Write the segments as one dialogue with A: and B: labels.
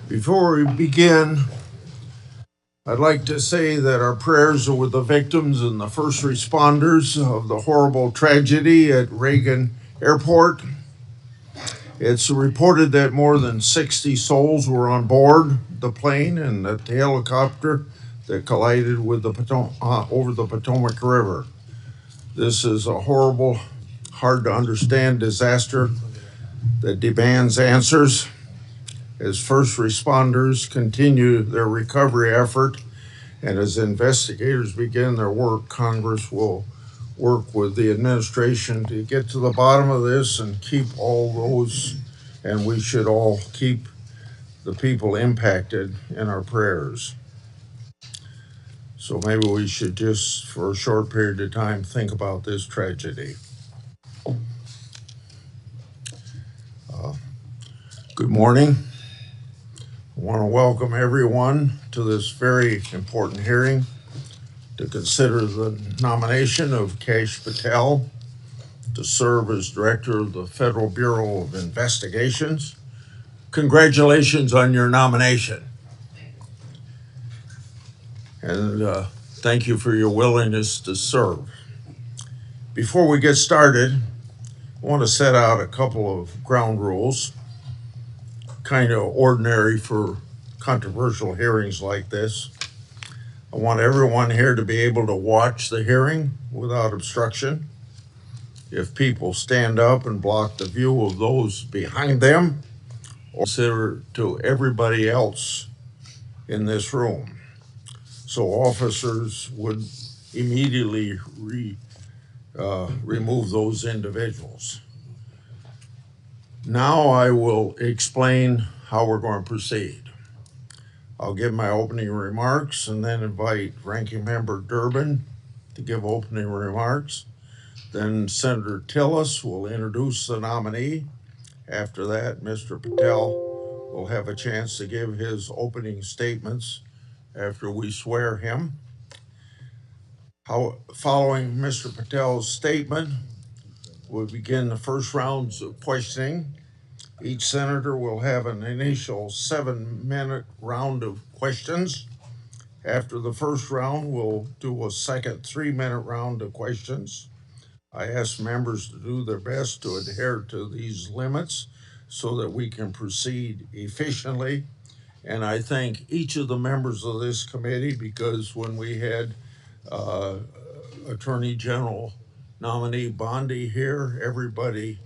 A: Before we begin, I'd like to say that our prayers are with the victims and the first responders of the horrible tragedy at Reagan Airport. It's reported that more than 60 souls were on board the plane and the helicopter that collided with over the Potomac River. This is a horrible, hard to understand disaster that demands answers. As first responders continue their recovery effort and as investigators begin their work, Congress will work with the administration to get to the bottom of this and keep all those, and we should all keep the people impacted in our prayers. So maybe we should just, for a short period of time, think about this tragedy. Good morning. I want to welcome everyone to this very important hearing to consider the nomination of Kash Patel to serve as Director of the Federal Bureau of Investigations. Congratulations on your nomination. And thank you for your willingness to serve. Before we get started, I want to set out a couple of ground rules, kind of ordinary for controversial hearings like this. I want everyone here to be able to watch the hearing without obstruction. If people stand up and block the view of those behind them, or consider to everybody else in this room. So officers would immediately remove those individuals. Now I will explain how we're going to proceed. I'll give my opening remarks and then invite Ranking Member Durbin to give opening remarks. Then Senator Tillis will introduce the nominee. After that, Mr. Patel will have a chance to give his opening statements after we swear him. Following Mr. Patel's statement, we'll begin the first rounds of questioning. Each senator will have an initial 7-minute round of questions. After the first round, we'll do a second 3-minute round of questions. I ask members to do their best to adhere to these limits so that we can proceed efficiently. And I thank each of the members of this committee because when we had Attorney General nominee Bondi here, everybody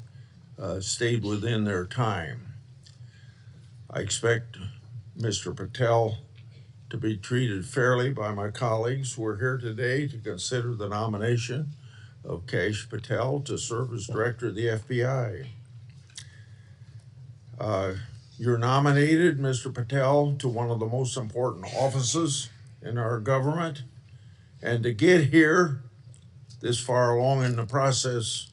A: stayed within their time. I expect Mr. Patel to be treated fairly by my colleagues. We're here today to consider the nomination of Kash Patel to serve as Director of the FBI. You're nominated, Mr. Patel, to one of the most important offices in our government. And to get here this far along in the process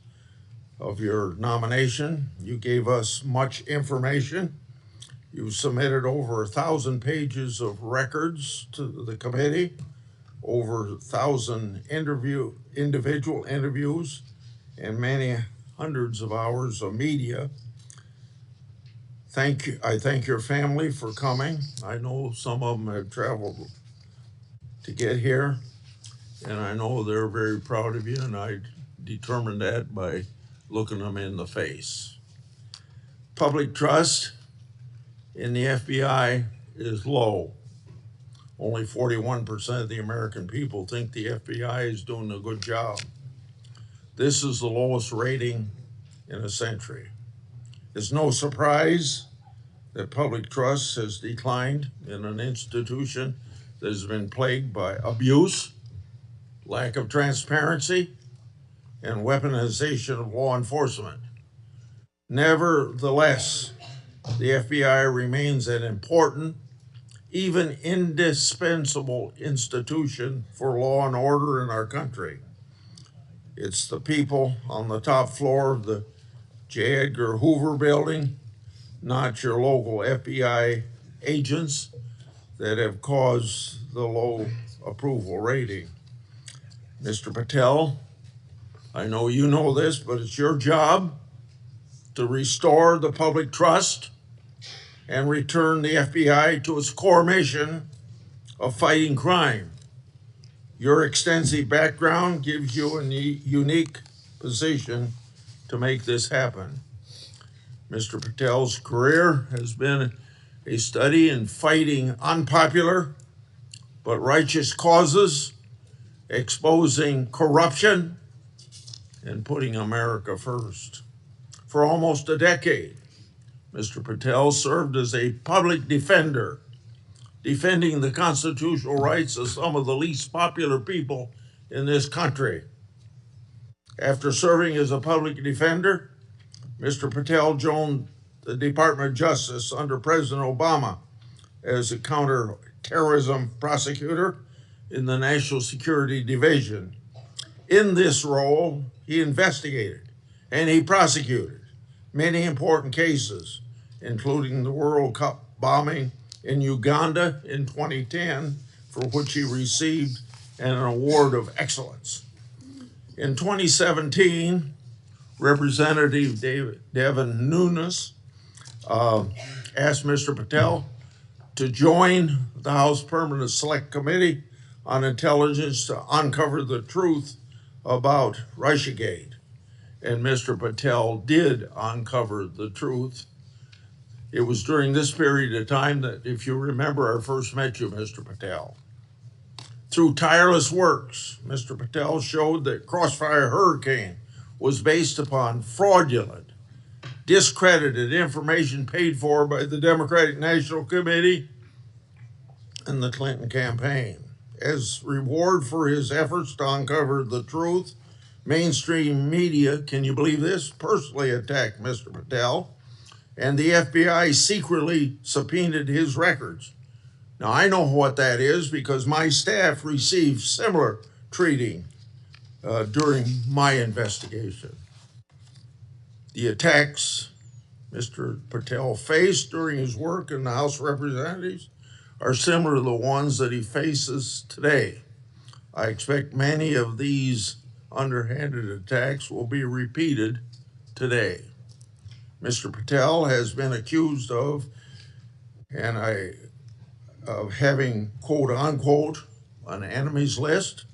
A: of your nomination, you gave us much information. You submitted over 1,000 pages of records to the committee, over 1,000 individual interviews, and many hundreds of hours of media. Thank you. I thank your family for coming. I know some of them have traveled to get here, and I know they're very proud of you, and I determined that by looking them in the face. Public trust in the FBI is low. Only 41% of the American people think the FBI is doing a good job. This is the lowest rating in a century. It's no surprise that public trust has declined in an institution that has been plagued by abuse, lack of transparency, and weaponization of law enforcement. Nevertheless, the FBI remains an important, even indispensable institution for law and order in our country. It's the people on the top floor of the J. Edgar Hoover building, not your local FBI agents, that have caused the low approval rating. Mr. Patel, I know you know this, but it's your job to restore the public trust and return the FBI to its core mission of fighting crime. Your extensive background gives you a unique position to make this happen. Mr. Patel's career has been a study in fighting unpopular but righteous causes, exposing corruption, and putting America first. For almost a decade, Mr. Patel served as a public defender, defending the constitutional rights of some of the least popular people in this country. After serving as a public defender, Mr. Patel joined the Department of Justice under President Obama as a counterterrorism prosecutor in the National Security Division. In this role, he investigated and he prosecuted many important cases, including the World Cup bombing in Uganda in 2010, for which he received an award of excellence. In 2017, Representative Devin Nunes asked Mr. Patel to join the House Permanent Select Committee on Intelligence to uncover the truth about Russiagate. And Mr. Patel did uncover the truth. It was during this period of time that, if you remember, I first met you, Mr. Patel. Through tireless works, Mr. Patel showed that Crossfire Hurricane was based upon fraudulent, discredited information paid for by the Democratic National Committee and the Clinton campaign. As reward for his efforts to uncover the truth, mainstream media, can you believe this, personally attacked Mr. Patel, and the FBI secretly subpoenaed his records. Now, I know what that is because my staff received similar treating during my investigation. The attacks Mr. Patel faced during his work in the House of Representatives are similar to the ones that he faces today. I expect many of these underhanded attacks will be repeated today. Mr. Patel has been accused of having, quote unquote, an enemies list.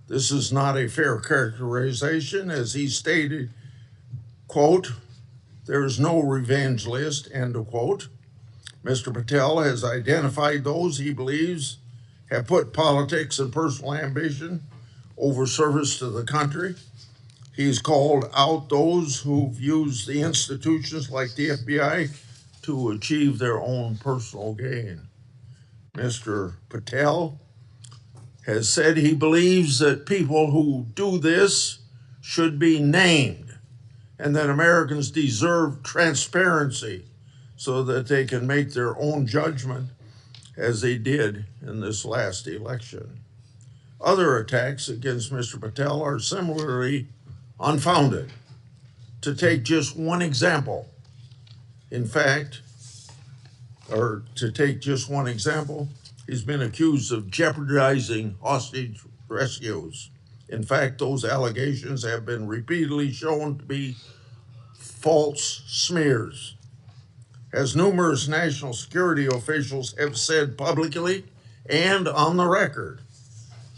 A: This is not a fair characterization, as he stated, quote, there is no revenge list, end of quote. Mr. Patel has identified those he believes have put politics and personal ambition over service to the country. He's called out those who've used the institutions like the FBI to achieve their own personal gain. Mr. Patel has said he believes that people who do this should be named and that Americans deserve transparency so that they can make their own judgment as they did in this last election. Other attacks against Mr. Patel are similarly unfounded. To take just one example, he's been accused of jeopardizing hostage rescues. In fact, those allegations have been repeatedly shown to be false smears. As numerous national security officials have said publicly and on the record,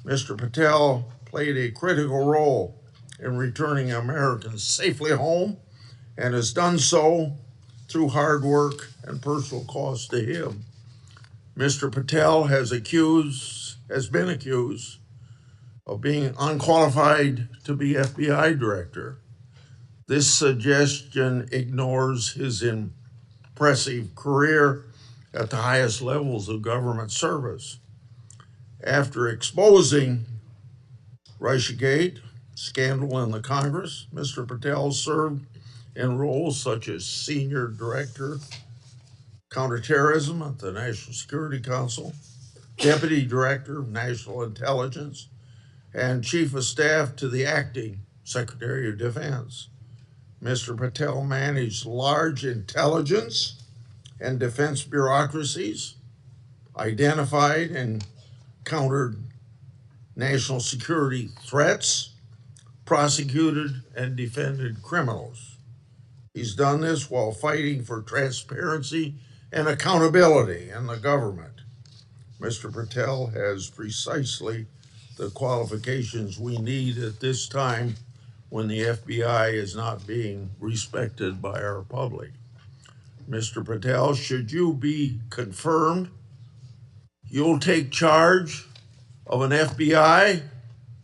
A: Mr. Patel played a critical role in returning Americans safely home and has done so through hard work and personal cost to him. Mr. Patel has been accused of being unqualified to be FBI director. This suggestion ignores his impressive career at the highest levels of government service. After exposing Russiagate scandal in the Congress, Mr. Patel served in roles such as Senior Director, Counterterrorism at the National Security Council, Deputy Director of National Intelligence, and Chief of Staff to the Acting Secretary of Defense. Mr. Patel managed large intelligence and defense bureaucracies, identified and countered national security threats, prosecuted and defended criminals. He's done this while fighting for transparency and accountability in the government. Mr. Patel has precisely the qualifications we need at this time when the FBI is not being respected by our public. Mr. Patel, should you be confirmed, you'll take charge of an FBI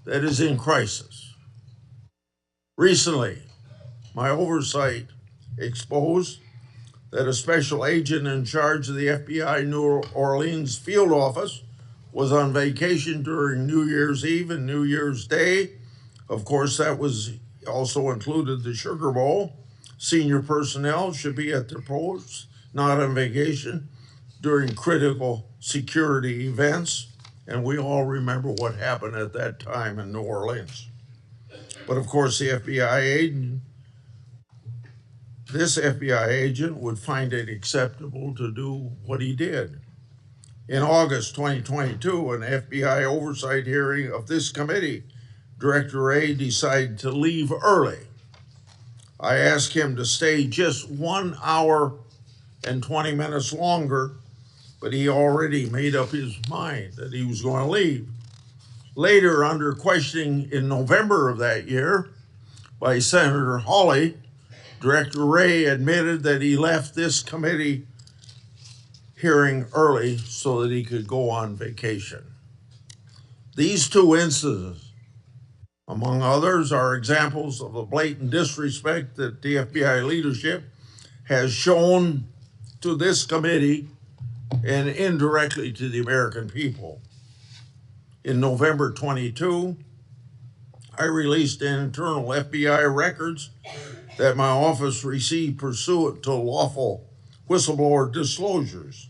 A: that is in crisis. Recently, my oversight exposed that a special agent in charge of the FBI New Orleans field office was on vacation during New Year's Eve and New Year's Day. Of course, that was also included the Sugar Bowl. Senior personnel should be at their posts, not on vacation, during critical security events. And we all remember what happened at that time in New Orleans. But of course, this FBI agent would find it acceptable to do what he did. In August 2022, an FBI oversight hearing of this committee, Director Wray decided to leave early. I asked him to stay just 1 hour and 20 minutes longer, but he already made up his mind that he was going to leave. Later, under questioning in November of that year by Senator Hawley, Director Wray admitted that he left this committee hearing early so that he could go on vacation. These two incidents, among others, are examples of the blatant disrespect that the FBI leadership has shown to this committee and indirectly to the American people. In November 22, I released internal FBI records that my office received pursuant to lawful whistleblower disclosures.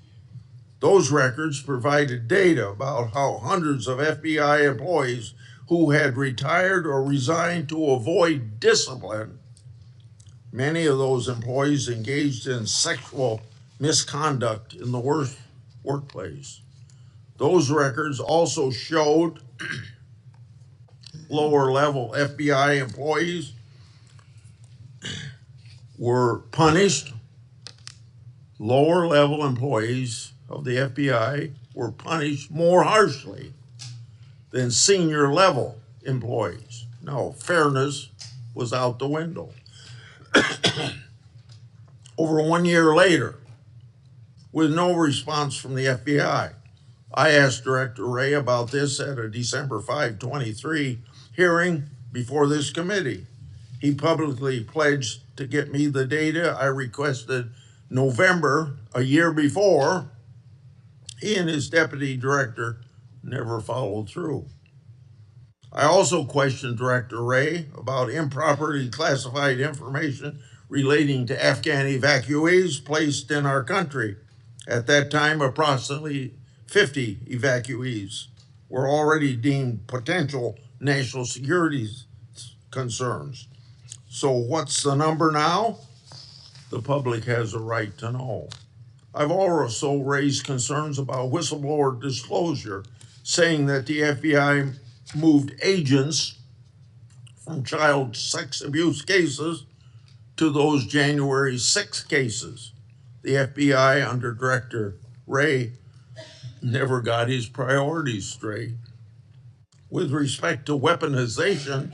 A: Those records provided data about how hundreds of FBI employees who had retired or resigned to avoid discipline, many of those employees engaged in sexual misconduct in the workplace. Those records also showed lower level FBI employees were punished. Lower level employees of the FBI were punished more harshly than senior level employees. No, fairness was out the window. Over 1 year later, with no response from the FBI, I asked Director Wray about this at a December 5, 23 hearing before this committee. He publicly pledged to get me the data I requested November, a year before. He and his deputy director never followed through. I also questioned Director Wray about improperly classified information relating to Afghan evacuees placed in our country. At that time, approximately 50 evacuees were already deemed potential national security concerns. So what's the number now? The public has a right to know. I've also raised concerns about whistleblower disclosure, saying that the FBI moved agents from child sex abuse cases to those January 6 cases. The FBI under Director Wray never got his priorities straight. With respect to weaponization,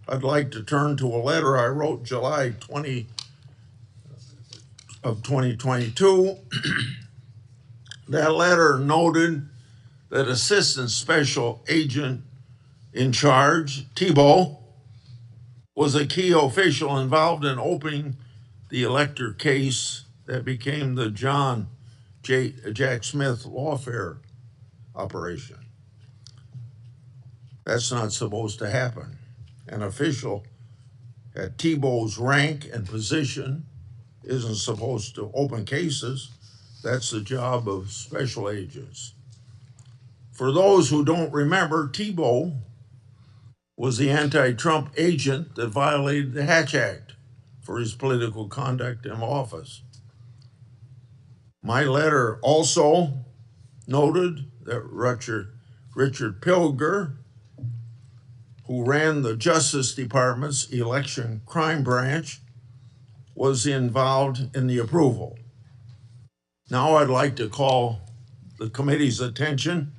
A: I'd like to turn to a letter I wrote July 20 of 2022. That letter noted that Assistant Special Agent in Charge, Thibault, was a key official involved in opening the elector case that became the Jack Smith lawfare operation. That's not supposed to happen. An official at Thibault's rank and position isn't supposed to open cases. That's the job of special agents. For those who don't remember, Thibault was the anti-Trump agent that violated the Hatch Act for his political conduct in office. My letter also noted that Richard Pilger, who ran the Justice Department's election crime branch, was involved in the approval. Now I'd like to call the committee's attention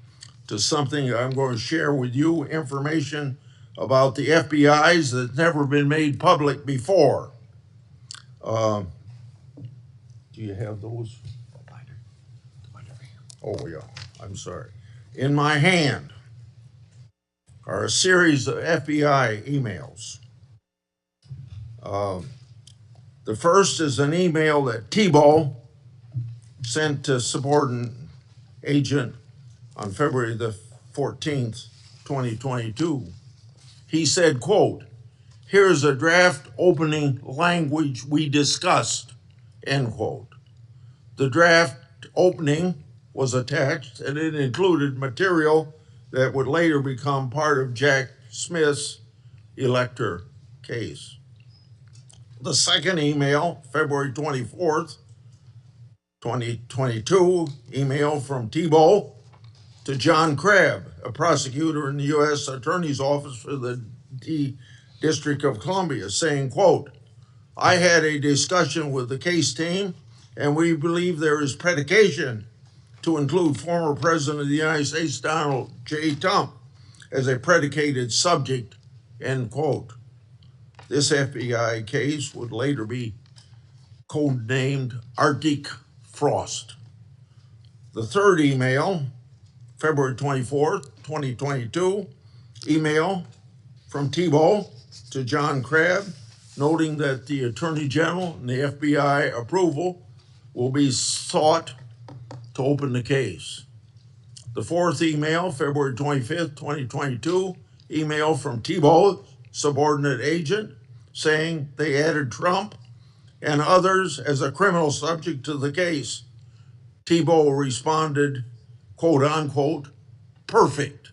A: to something I'm going to share with you, information about the FBI's that's never been made public before. Do you have those? Oh, yeah, I'm sorry. In my hand are a series of FBI emails. The first is an email that Tebow sent to subordinate agent on February the 14th, 2022. He said, quote, "Here's a draft opening language we discussed," end quote. The draft opening was attached and it included material that would later become part of Jack Smith's elector case. The second email, February 24th, 2022, email from Tebow to John Crabb, a prosecutor in the U.S. Attorney's Office for the District of Columbia, saying, quote, "I had a discussion with the case team and we believe there is predication to include former President of the United States, Donald J. Trump, as a predicated subject," end quote. This FBI case would later be codenamed Arctic Frost. The third email, February 24th, 2022, email from Tebow to John Crabb, noting that the Attorney General and the FBI approval will be sought to open the case. The fourth email, February 25th, 2022, email from Tebow, subordinate agent, saying they added Trump and others as a criminal subject to the case. Tebow responded, quote unquote, "perfect."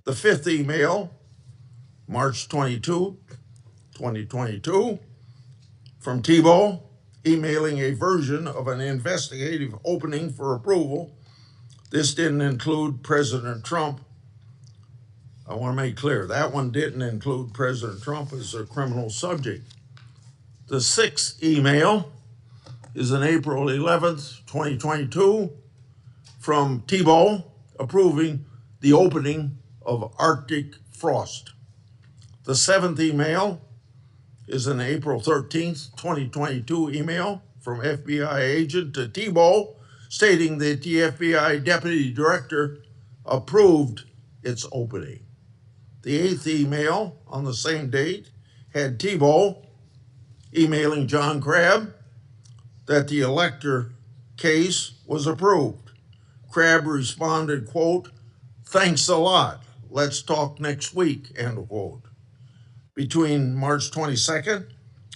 A: The fifth email, March 22, 2022, from Tebow, emailing a version of an investigative opening for approval. This didn't include President Trump. I want to make clear, that one didn't include President Trump as a criminal subject. The sixth email is on April 11th, 2022, from Tebow approving the opening of Arctic Frost. The seventh email is an April 13th, 2022 email from FBI agent to Tebow stating that the FBI deputy director approved its opening. The eighth email on the same date had Tebow emailing John Crabb that the elector case was approved. Crabb responded, quote, "Thanks a lot. Let's talk next week," end quote. Between March 22nd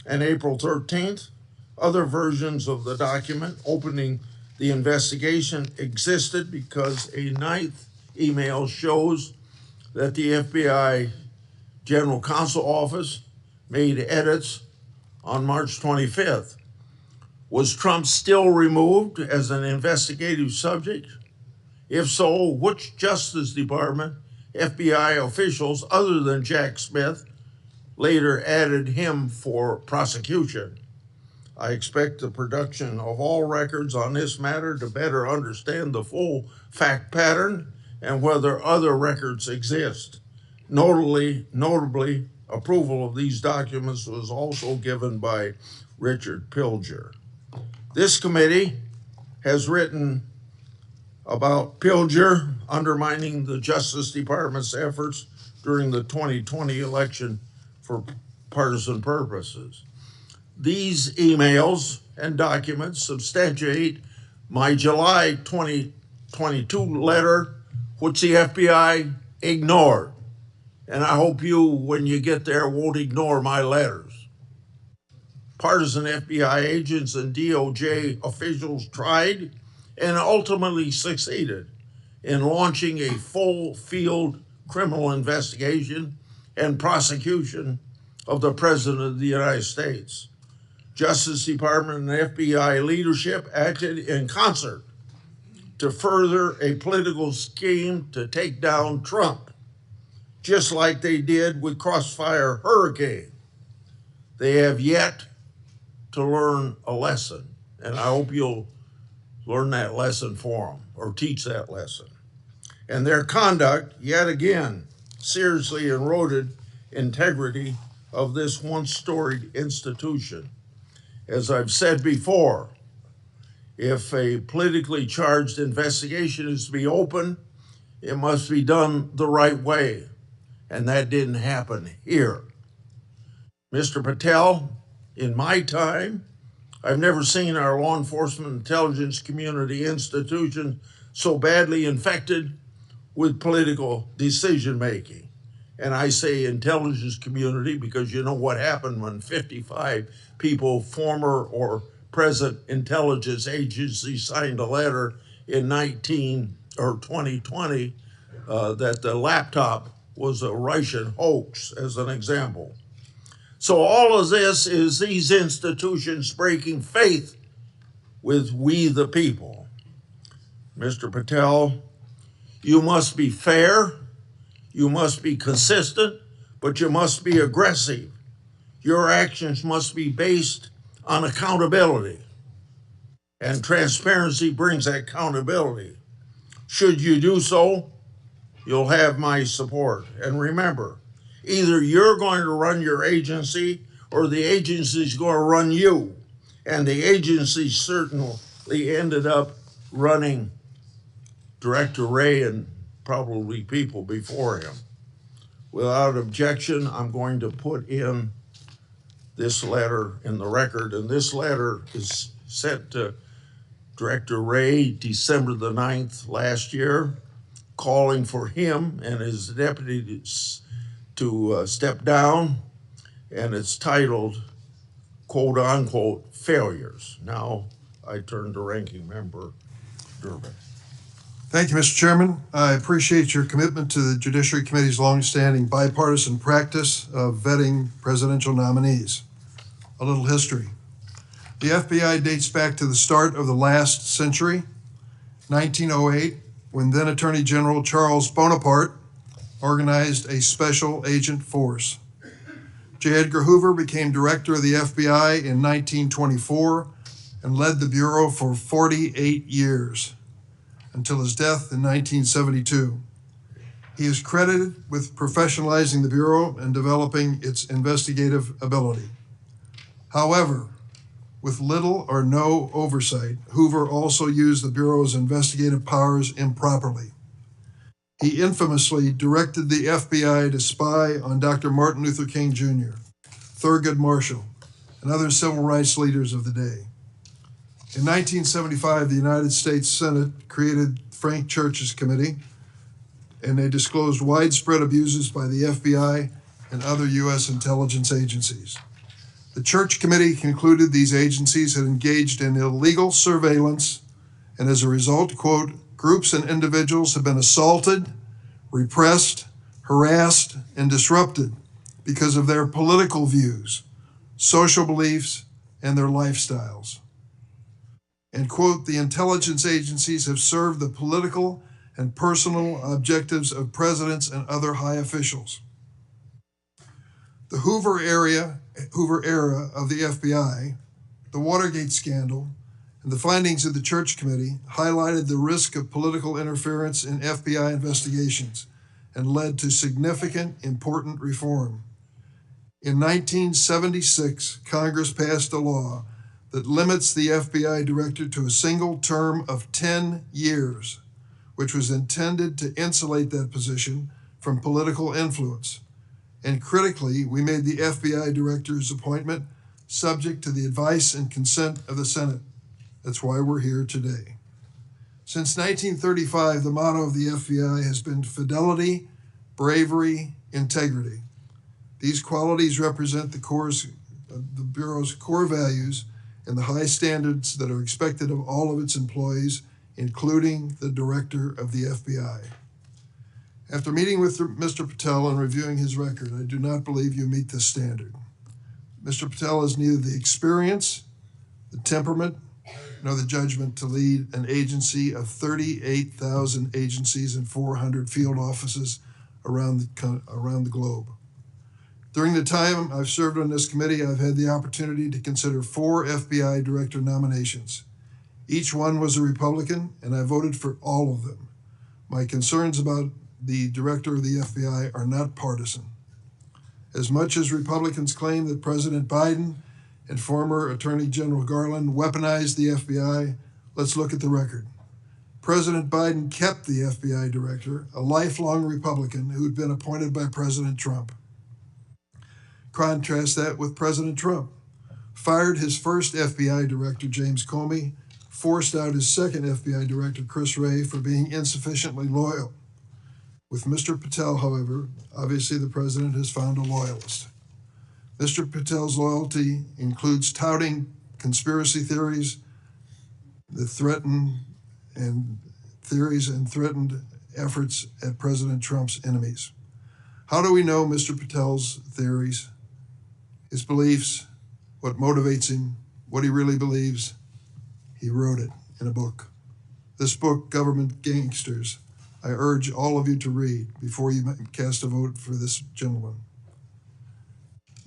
A: and April 13th, other versions of the document opening the investigation existed because a ninth email shows that the FBI General Counsel Office made edits on March 25th. Was Trump still removed as an investigative subject? If so, which Justice Department FBI officials other than Jack Smith later added him for prosecution? I expect the production of all records on this matter to better understand the full fact pattern and whether other records exist. Notably, approval of these documents was also given by Richard Pilger. This committee has written about Pilger undermining the Justice Department's efforts during the 2020 election for partisan purposes. These emails and documents substantiate my July 2022 letter, which the FBI ignored. And I hope you, when you get there, won't ignore my letters. Partisan FBI agents and DOJ officials tried and ultimately succeeded in launching a full field criminal investigation and prosecution of the President of the United States. Justice Department and FBI leadership acted in concert to further a political scheme to take down Trump, just like they did with Crossfire Hurricane. They have yet to learn a lesson, and I hope you'll learn that lesson for them or teach that lesson. And their conduct, yet again, seriously eroded integrity of this once storied institution. As I've said before, if a politically charged investigation is to be open, it must be done the right way. And that didn't happen here. Mr. Patel, in my time, I've never seen our law enforcement intelligence community institution so badly infected with political decision making. And I say intelligence community because you know what happened when 55 people, former or present intelligence agencies, signed a letter in 2020 that the laptop was a Russian hoax, as an example. So all of this is these institutions breaking faith with we the people. Mr. Patel, you must be fair, you must be consistent, but you must be aggressive. Your actions must be based on accountability. And transparency brings accountability. Should you do so, you'll have my support. And remember, either you're going to run your agency or the agency's going to run you. And the agency certainly ended up running Director Ray and probably people before him. Without objection, I'm going to put in this letter in the record, and this letter is sent to Director Ray December the 9th last year, calling for him and his deputies to step down, and it's titled, quote unquote, failures. Now I turn to Ranking Member Durbin.
B: Thank you, Mr. Chairman. I appreciate your commitment to the Judiciary Committee's longstanding bipartisan practice of vetting presidential nominees. A little history. The FBI dates back to the start of the last century, 1908, when then Attorney General Charles Bonaparte organized a special agent force. J. Edgar Hoover became director of the FBI in 1924 and led the Bureau for 48 years until his death in 1972. He is credited with professionalizing the Bureau and developing its investigative ability. However, with little or no oversight, Hoover also used the Bureau's investigative powers improperly. He infamously directed the FBI to spy on Dr. Martin Luther King Jr., Thurgood Marshall, and other civil rights leaders of the day. In 1975, the United States Senate created Frank Church's committee, and they disclosed widespread abuses by the FBI and other U.S. intelligence agencies. The Church Committee concluded these agencies had engaged in illegal surveillance, and as a result, quote, groups and individuals have been assaulted, repressed, harassed, and disrupted because of their political views, social beliefs, and their lifestyles. And quote, the intelligence agencies have served the political and personal objectives of presidents and other high officials. The Hoover era of the FBI, the Watergate scandal, and the findings of the Church Committee highlighted the risk of political interference in FBI investigations and led to significant, important reform. In 1976, Congress passed a law that limits the FBI director to a single term of 10 years, which was intended to insulate that position from political influence. And critically, we made the FBI director's appointment subject to the advice and consent of the Senate. That's why we're here today. Since 1935, the motto of the FBI has been fidelity, bravery, integrity. These qualities represent the Bureau's core values and the high standards that are expected of all of its employees, including the director of the FBI. After meeting with Mr. Patel and reviewing his record, I do not believe you meet this standard. Mr. Patel has neither the experience, the temperament, nor the judgment to lead an agency of 38,000 agencies and 400 field offices around the globe. During the time I've served on this committee, I've had the opportunity to consider 4 FBI director nominations. Each one was a Republican, and I voted for all of them. My concerns about the director of the FBI are not partisan. As much as Republicans claim that President Biden and former Attorney General Garland weaponized the FBI, let's look at the record. President Biden kept the FBI director, a lifelong Republican who had been appointed by President Trump. Contrast that with President Trump. Fired his first FBI director, James Comey, forced out his second FBI director, Chris Wray, for being insufficiently loyal. With Mr. Patel, however, obviously the president has found a loyalist. Mr. Patel's loyalty includes touting conspiracy theories that threatened efforts at President Trump's enemies. How do we know Mr. Patel's theories, his beliefs, what motivates him, what he really believes? He wrote it in a book. This book, Government Gangsters, I urge all of you to read before you cast a vote for this gentleman.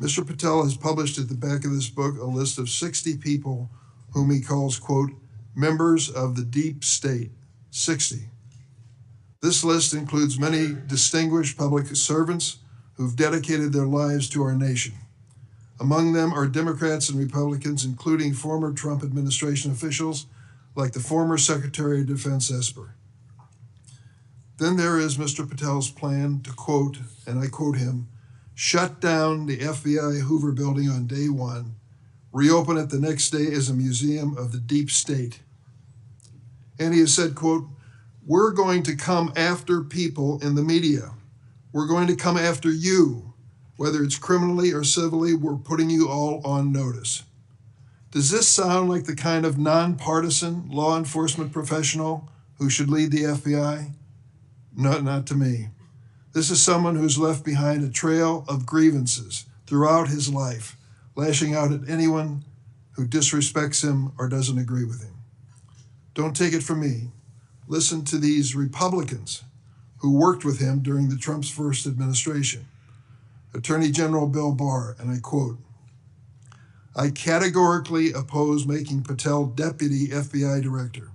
B: Mr. Patel has published at the back of this book a list of 60 people whom he calls, quote, members of the deep state, 60. This list includes many distinguished public servants who've dedicated their lives to our nation. Among them are Democrats and Republicans, including former Trump administration officials like the former Secretary of Defense Esper. Then there is Mr. Patel's plan to, quote, and I quote him, shut down the FBI Hoover building on day one, reopen it the next day as a museum of the deep state. And he has said, quote, we're going to come after people in the media. We're going to come after you. Whether it's criminally or civilly, we're putting you all on notice. Does this sound like the kind of nonpartisan law enforcement professional who should lead the FBI? No, not to me. This is someone who's left behind a trail of grievances throughout his life, lashing out at anyone who disrespects him or doesn't agree with him. Don't take it from me. Listen to these Republicans who worked with him during the Trump's first administration. Attorney General Bill Barr, and I quote, I categorically oppose making Patel deputy FBI director.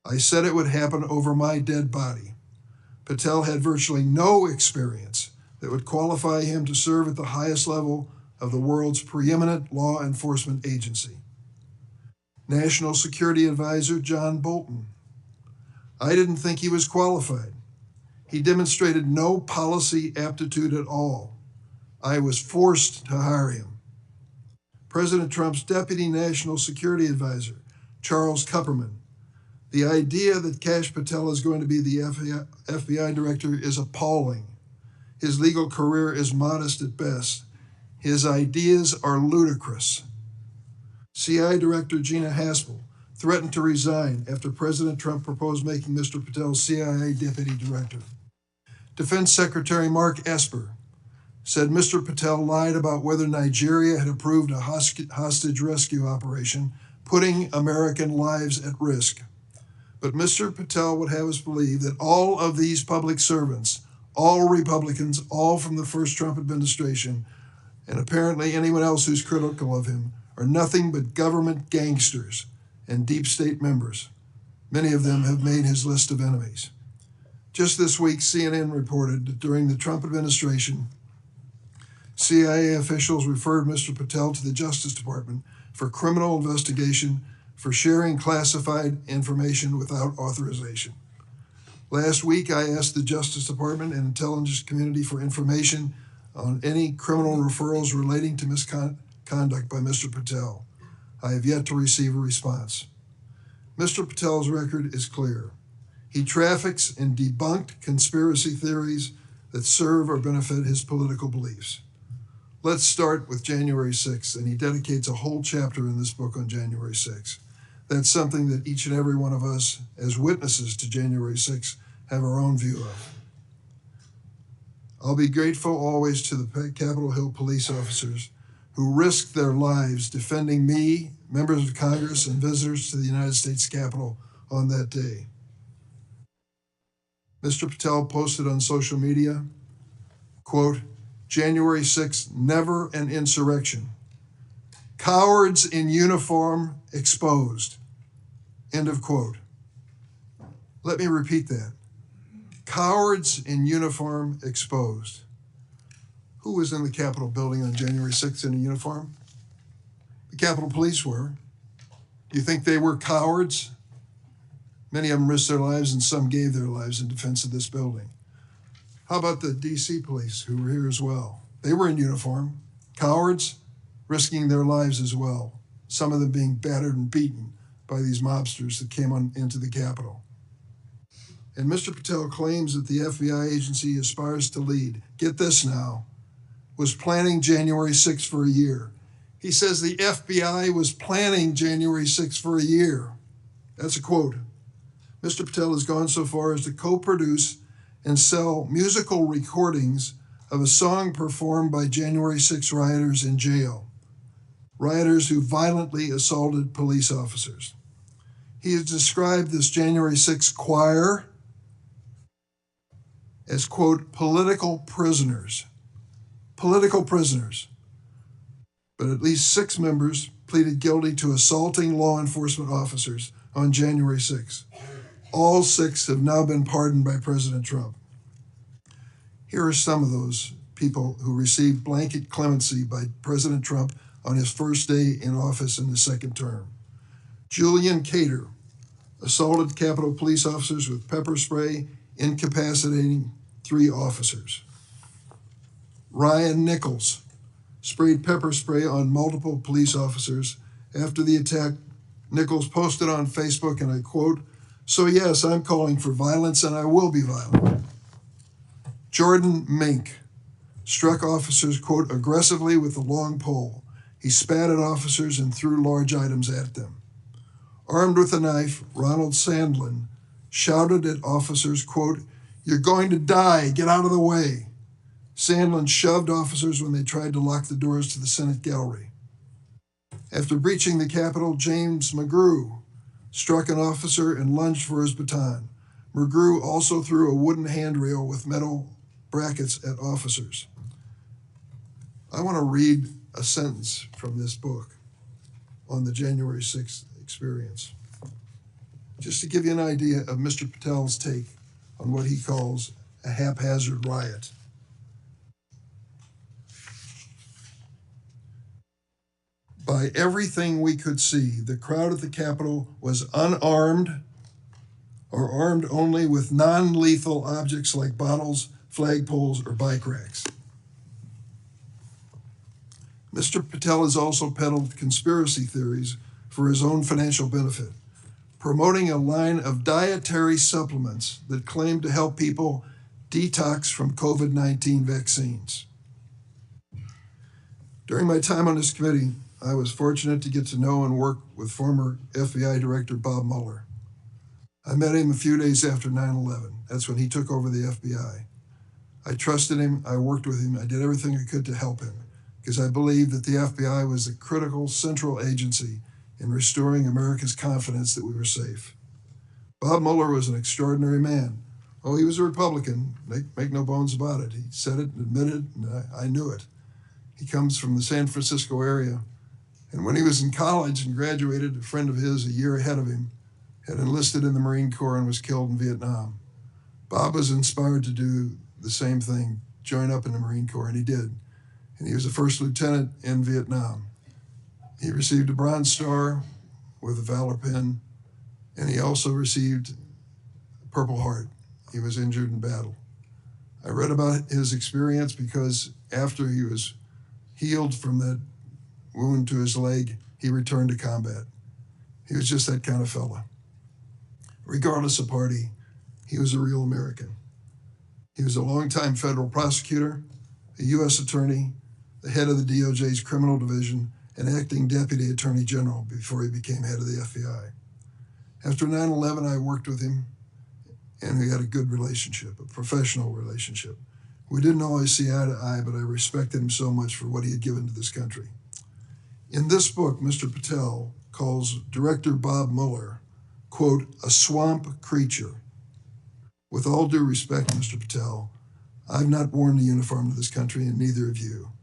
B: I said it would happen over my dead body. Patel had virtually no experience that would qualify him to serve at the highest level of the world's preeminent law enforcement agency. National Security Advisor John Bolton. I didn't think he was qualified. He demonstrated no policy aptitude at all. I was forced to hire him. President Trump's Deputy National Security Advisor, Charles Kupperman. The idea that Kash Patel is going to be the FBI director is appalling. His legal career is modest at best. His ideas are ludicrous. CIA Director Gina Haspel threatened to resign after President Trump proposed making Mr. Patel CIA Deputy Director. Defense Secretary Mark Esper said Mr. Patel lied about whether Nigeria had approved a hostage rescue operation, putting American lives at risk. But Mr. Patel would have us believe that all of these public servants, all Republicans, all from the first Trump administration, and apparently anyone else who's critical of him, are nothing but government gangsters and deep state members. Many of them have made his list of enemies. Just this week, CNN reported that during the Trump administration, CIA officials referred Mr. Patel to the Justice Department for criminal investigation for sharing classified information without authorization. Last week, I asked the Justice Department and intelligence community for information on any criminal referrals relating to misconduct by Mr. Patel. I have yet to receive a response. Mr. Patel's record is clear. He traffics in debunked conspiracy theories that serve or benefit his political beliefs. Let's start with January 6th, and he dedicates a whole chapter in this book on January 6th. That's something that each and every one of us, as witnesses to January 6th, have our own view of. I'll be grateful always to the Capitol Hill police officers who risked their lives defending me, members of Congress, and visitors to the United States Capitol on that day. Mr. Patel posted on social media, quote, January 6th, never an insurrection. Cowards in uniform exposed. End of quote. Let me repeat that. Cowards in uniform exposed. Who was in the Capitol building on January 6th in a uniform? The Capitol Police were. Do you think they were cowards? Many of them risked their lives and some gave their lives in defense of this building. How about the DC police who were here as well? They were in uniform. Cowards risking their lives as well. Some of them being battered and beaten by these mobsters that came into the Capitol. And Mr. Patel claims that the FBI agency aspires to lead, get this now, was planning January 6th for a year. He says the FBI was planning January 6th for a year. That's a quote. Mr. Patel has gone so far as to co-produce and sell musical recordings of a song performed by January 6 rioters in jail, rioters who violently assaulted police officers. He has described this January 6 choir as, quote, political prisoners. Political prisoners. But at least 6 members pleaded guilty to assaulting law enforcement officers on January 6. All 6 have now been pardoned by President Trump. Here are some of those people who received blanket clemency by President Trump on his first day in office in the second term. Julian Cater assaulted Capitol police officers with pepper spray, incapacitating 3 officers. Ryan Nichols sprayed pepper spray on multiple police officers. After the attack, Nichols posted on Facebook, and I quote, "So yes, I'm calling for violence and I will be violent." Jordan Mink struck officers, quote, aggressively with a long pole. He spat at officers and threw large items at them. Armed with a knife, Ronald Sandlin shouted at officers, quote, "You're going to die, get out of the way." Sandlin shoved officers when they tried to lock the doors to the Senate gallery. After breaching the Capitol, James McGrew struck an officer and lunged for his baton. McGrew also threw a wooden handrail with metal brackets at officers. I want to read a sentence from this book on the January 6th experience, just to give you an idea of Mr. Patel's take on what he calls a haphazard riot. By everything we could see, the crowd at the Capitol was unarmed or armed only with non-lethal objects like bottles, flagpoles, or bike racks. Mr. Patel has also peddled conspiracy theories for his own financial benefit, promoting a line of dietary supplements that claim to help people detox from COVID-19 vaccines. During my time on this committee, I was fortunate to get to know and work with former FBI Director Bob Mueller. I met him a few days after 9/11. That's when he took over the FBI. I trusted him, I worked with him, I did everything I could to help him, because I believed that the FBI was a critical central agency in restoring America's confidence that we were safe. Bob Mueller was an extraordinary man. Oh, he was a Republican, make no bones about it. He said it and admitted it, and I knew it. He comes from the San Francisco area. And when he was in college and graduated, a friend of his a year ahead of him had enlisted in the Marine Corps and was killed in Vietnam. Bob was inspired to do the same thing, join up in the Marine Corps, and he did. And he was a first lieutenant in Vietnam. He received a Bronze Star with a Valor Pin, and he also received a Purple Heart. He was injured in battle. I read about his experience because after he was healed from that wound to his leg, he returned to combat. He was just that kind of fella. Regardless of party, he was a real American. He was a longtime federal prosecutor, a U.S. attorney, the head of the DOJ's criminal division, and acting deputy attorney general before he became head of the FBI. After 9/11, I worked with him, and we had a good relationship, a professional relationship. We didn't always see eye to eye, but I respected him so much for what he had given to this country. In this book, Mr. Patel calls Director Bob Mueller, quote, a swamp creature. With all due respect, Mr. Patel, I've not worn the uniform of this country, and neither of you.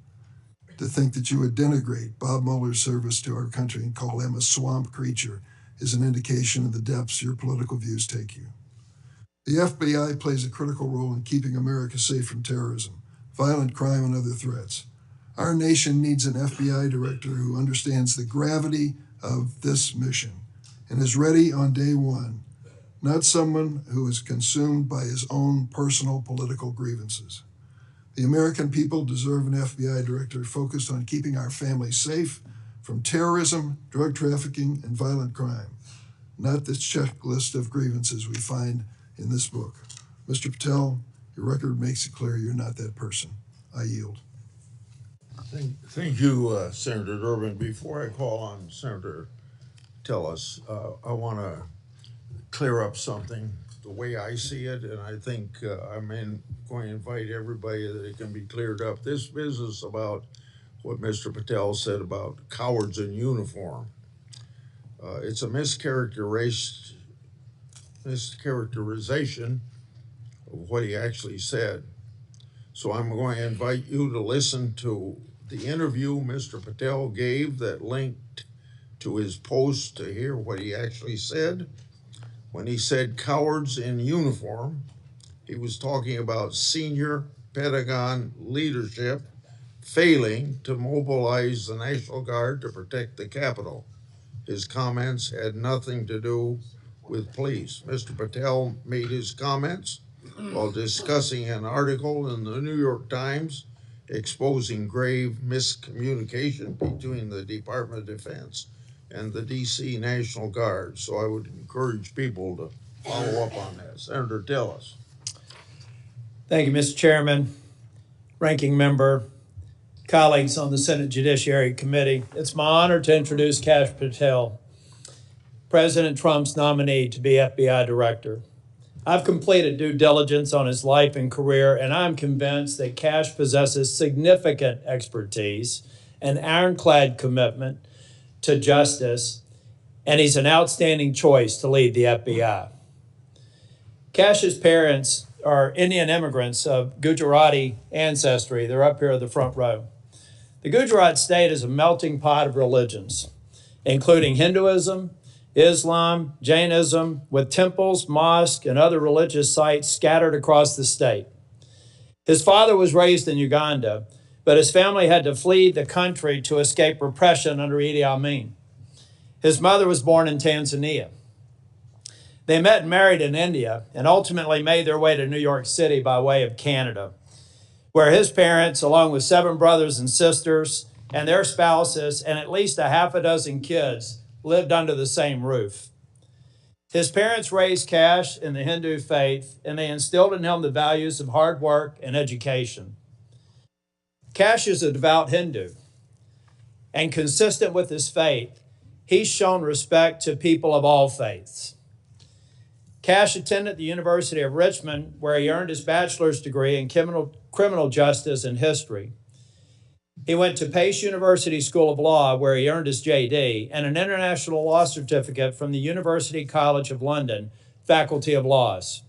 B: To think that you would denigrate Bob Mueller's service to our country and call him a swamp creature is an indication of the depths your political views take you. The FBI plays a critical role in keeping America safe from terrorism, violent crime, and other threats. Our nation needs an FBI director who understands the gravity of this mission and is ready on day one, not someone who is consumed by his own personal political grievances. The American people deserve an FBI director focused on keeping our families safe from terrorism, drug trafficking, and violent crime, not the checklist of grievances we find in this book. Mr. Patel, your record makes it clear you're not that person. I yield.
A: Thank you, Senator Durbin. Before I call on Senator Tillis, I want to clear up something the way I see it, and I think I'm going to invite everybody that it can be cleared up. This business about what Mr. Patel said about cowards in uniform, it's a mischaracterization of what he actually said. So I'm going to invite you to listen to the interview Mr. Patel gave that linked to his post to hear what he actually said. When he said cowards in uniform, he was talking about senior Pentagon leadership failing to mobilize the National Guard to protect the Capitol. His comments had nothing to do with police. Mr. Patel made his comments while discussing an article in the New York Times exposing grave miscommunication between the Department of Defense and the DC National Guard. So I would encourage people to follow up on that. Senator Tillis.
C: Thank you, Mr. Chairman, Ranking Member, colleagues on the Senate Judiciary Committee. It's my honor to introduce Kash Patel, President Trump's nominee to be FBI Director. I've completed due diligence on his life and career, and I'm convinced that Kash possesses significant expertise and ironclad commitment to justice, and he's an outstanding choice to lead the FBI. Kash's parents are Indian immigrants of Gujarati ancestry. They're up here in the front row. The Gujarat state is a melting pot of religions, including Hinduism, Islam, Jainism, with temples, mosques, and other religious sites scattered across the state. His father was raised in Uganda, but his family had to flee the country to escape repression under Idi Amin. His mother was born in Tanzania. They met and married in India and ultimately made their way to New York City by way of Canada, where his parents, along with 7 brothers and sisters and their spouses and at least a half a dozen kids, lived under the same roof. His parents raised Kash in the Hindu faith, and they instilled in him the values of hard work and education. Kash is a devout Hindu, and consistent with his faith, he's shown respect to people of all faiths. Kash attended the University of Richmond, where he earned his bachelor's degree in criminal justice and history. He went to Pace University School of Law, where he earned his JD, and an international law certificate from the University College of London, Faculty of Laws.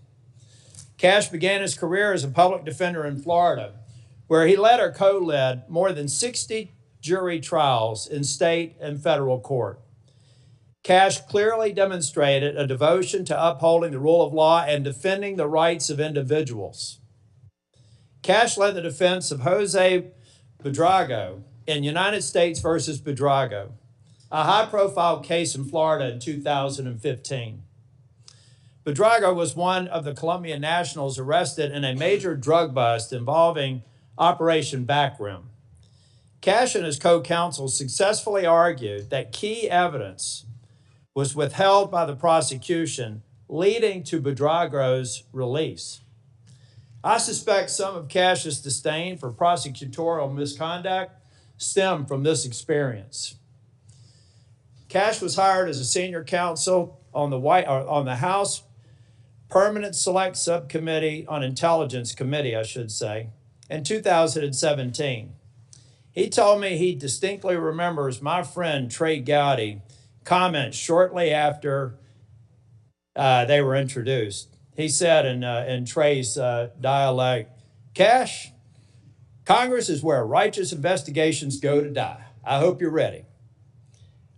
C: Kash began his career as a public defender in Florida, where he led or co-led more than 60 jury trials in state and federal court. Kash clearly demonstrated a devotion to upholding the rule of law and defending the rights of individuals. Kash led the defense of Jose Buitrago in United States versus Buitrago, a high-profile case in Florida in 2015. Buitrago was one of the Colombian nationals arrested in a major drug bust involving Operation Backroom. Kash and his co-counsel successfully argued that key evidence was withheld by the prosecution, leading to Buitrago's release. I suspect some of Kash's disdain for prosecutorial misconduct stemmed from this experience. Kash was hired as a senior counsel on the House Permanent Select Subcommittee on Intelligence Committee, in 2017. He told me he distinctly remembers my friend Trey Gowdy comment shortly after they were introduced. He said in Trey's dialect, "Kash, Congress is where righteous investigations go to die. I hope you're ready."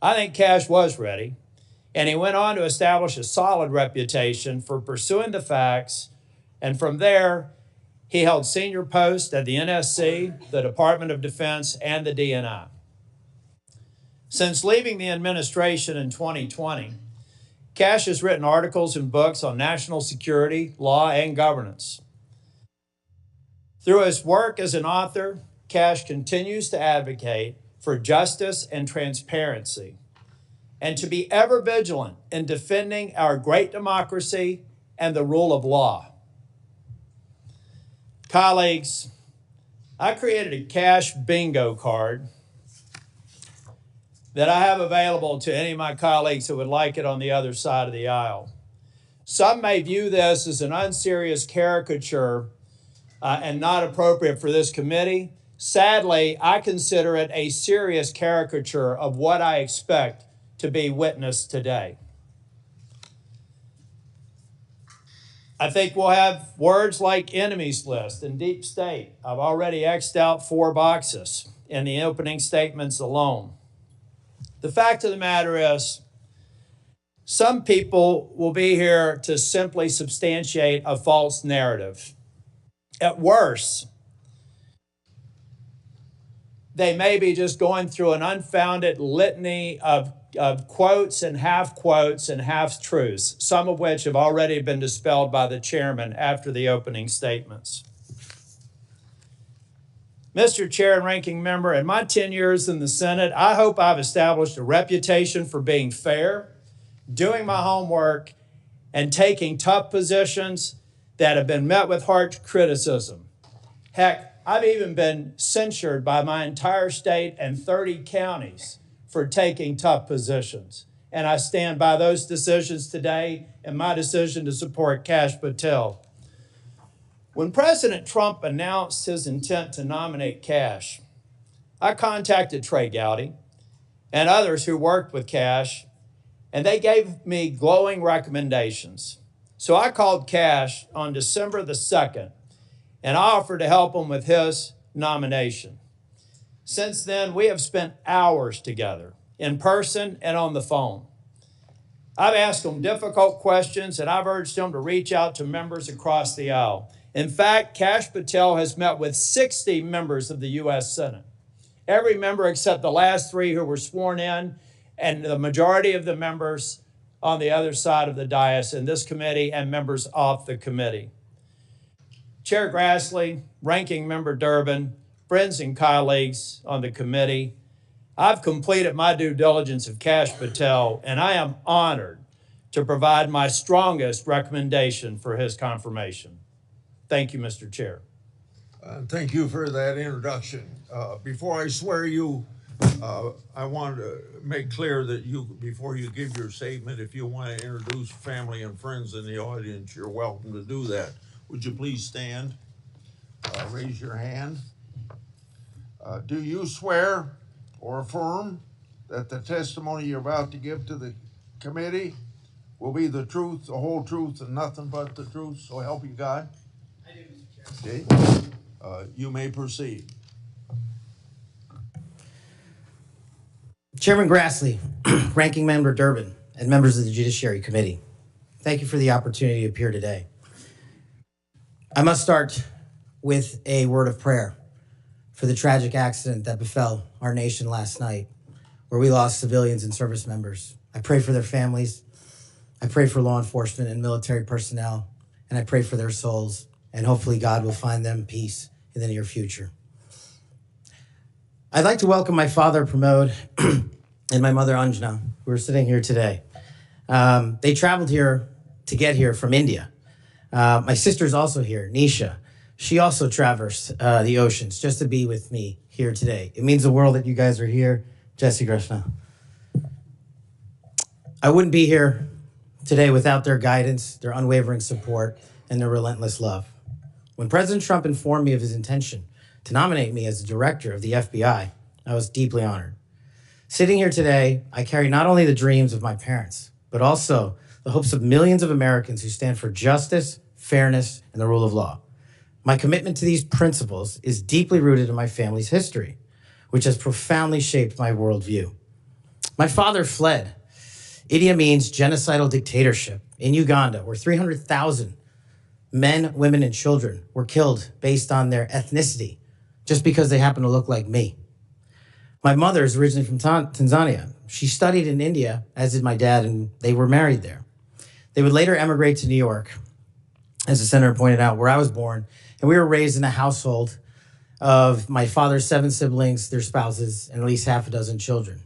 C: I think Kash was ready. And he went on to establish a solid reputation for pursuing the facts. And from there, he held senior posts at the NSC, the Department of Defense, and the DNI. Since leaving the administration in 2020, Kash has written articles and books on national security, law, and governance. Through his work as an author, Kash continues to advocate for justice and transparency, and to be ever vigilant in defending our great democracy and the rule of law. Colleagues, I created a Kash bingo card that I have available to any of my colleagues who would like it on the other side of the aisle. Some may view this as an unserious caricature and not appropriate for this committee. Sadly, I consider it a serious caricature of what I expect to be witnessed today. I think we'll have words like enemies list and deep state. I've already X'd out 4 boxes in the opening statements alone. The fact of the matter is, some people will be here to simply substantiate a false narrative. At worst, they may be just going through an unfounded litany of quotes and half-truths, some of which have already been dispelled by the chairman after the opening statements. Mr. Chair and Ranking Member, in my 10 years in the Senate, I hope I've established a reputation for being fair, doing my homework, and taking tough positions that have been met with harsh criticism. Heck, I've even been censured by my entire state and 30 counties for taking tough positions. And I stand by those decisions today and my decision to support Kash Patel. When President Trump announced his intent to nominate Kash, I contacted Trey Gowdy and others who worked with Kash, and they gave me glowing recommendations. So I called Kash on December the 2nd, and I offered to help him with his nomination. Since then, we have spent hours together, in person and on the phone. I've asked him difficult questions, and I've urged him to reach out to members across the aisle. In fact, Kash Patel has met with 60 members of the U.S. Senate. Every member except the last 3 who were sworn in, and the majority of the members on the other side of the dais in this committee and members off the committee. Chair Grassley, Ranking Member Durbin, friends and colleagues on the committee, I've completed my due diligence of Kash Patel, and I am honored to provide my strongest recommendation for his confirmation. Thank you, Mr. Chair.
A: Thank you for that introduction. Before I swear you, I want to make clear that before you give your statement, if you want to introduce family and friends in the audience, you're welcome to do that. Would you please stand? Raise your hand. Do you swear or affirm that the testimony you're about to give to the committee will be the truth, the whole truth, and nothing but the truth, so help you God?
D: I do, Mr. Chair.
A: Okay. You may proceed.
D: Chairman Grassley, Ranking Member Durbin, and members of the Judiciary Committee, thank you for the opportunity to appear today. I must start with a word of prayer for the tragic accident that befell our nation last night, where we lost civilians and service members. I pray for their families. I pray for law enforcement and military personnel, and I pray for their souls, and hopefully God will find them peace in the near future. I'd like to welcome my father, Pramod, and my mother, Anjana, who are sitting here today. They traveled here to get here from India. My sister's also here, Nisha. She also traversed the oceans just to be with me here today. It means the world that you guys are here. Jesse Krishna. I wouldn't be here today without their guidance, their unwavering support, and their relentless love. When President Trump informed me of his intention to nominate me as the director of the FBI, I was deeply honored. Sitting here today, I carry not only the dreams of my parents, but also the hopes of millions of Americans who stand for justice, fairness, and the rule of law. My commitment to these principles is deeply rooted in my family's history, which has profoundly shaped my worldview. My father fled Idi Amin's genocidal dictatorship in Uganda, where 300,000 men, women, and children were killed based on their ethnicity, just because they happen to look like me. My mother is originally from Tanzania. She studied in India, as did my dad, and they were married there. They would later emigrate to New York, as the senator pointed out, where I was born, and we were raised in a household of my father's 7 siblings, their spouses, and at least half a dozen children.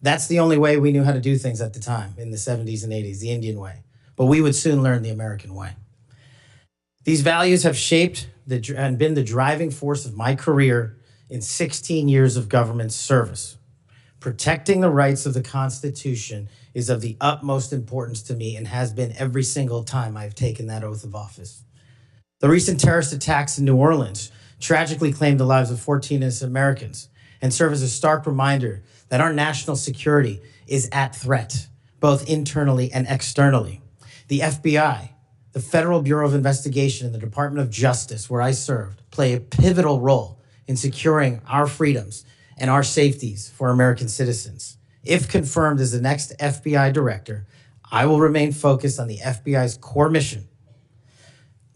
D: That's the only way we knew how to do things at the time, in the 70s and 80s, the Indian way. But we would soon learn the American way. These values have shaped and been the driving force of my career in 16 years of government service. Protecting the rights of the Constitution is of the utmost importance to me and has been every single time I've taken that oath of office. The recent terrorist attacks in New Orleans tragically claimed the lives of 14 innocent Americans and serve as a stark reminder that our national security is at threat, both internally and externally. The FBI, the Federal Bureau of Investigation, and the Department of Justice, where I served, play a pivotal role in securing our freedoms and our safeties for American citizens. If confirmed as the next FBI director, I will remain focused on the FBI's core mission.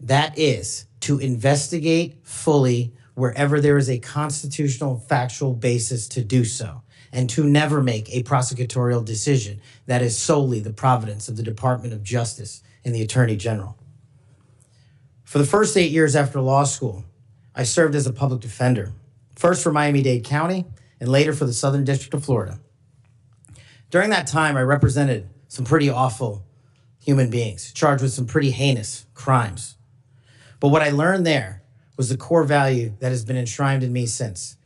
D: That is to investigate fully wherever there is a constitutional factual basis to do so, and to never make a prosecutorial decision that is solely the providence of the Department of Justice and the Attorney General. For the first 8 years after law school, I served as a public defender, first for Miami-Dade County and later for the Southern District of Florida. During that time, I represented some pretty awful human beings, charged with some pretty heinous crimes. But what I learned there was the core value that has been enshrined in me since,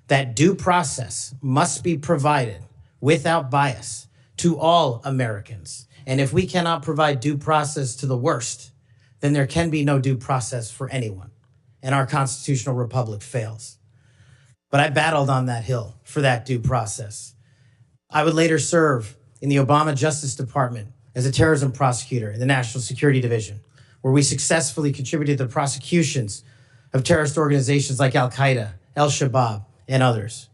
D: that due process must be provided without bias to all Americans. And if we cannot provide due process to the worst, then there can be no due process for anyone, and our constitutional republic fails. But I battled on that hill for that due process. I would later serve in the Obama Justice Department as a terrorism prosecutor in the National Security Division, where we successfully contributed to the prosecutions of terrorist organizations like Al-Qaeda, Al-Shabaab, and others.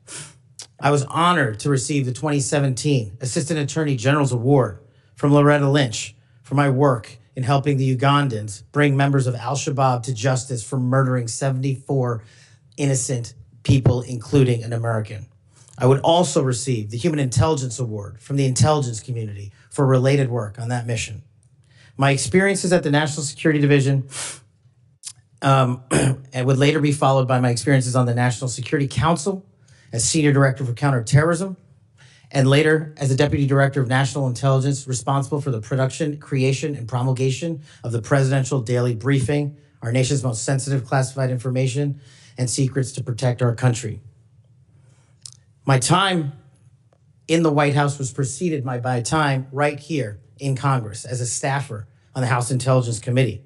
D: I was honored to receive the 2017 Assistant Attorney General's Award from Loretta Lynch for my work in helping the Ugandans bring members of Al-Shabaab to justice for murdering 74 innocent people, including an American. I would also receive the Human Intelligence Award from the intelligence community for related work on that mission. My experiences at the National Security Division and would later be followed by my experiences on the National Security Council as Senior Director for Counterterrorism, and later as the Deputy Director of National Intelligence, responsible for the production, creation, and promulgation of the Presidential Daily Briefing, our nation's most sensitive classified information and secrets to protect our country. My time in the White House was preceded by my time right here in Congress as a staffer on the House Intelligence Committee,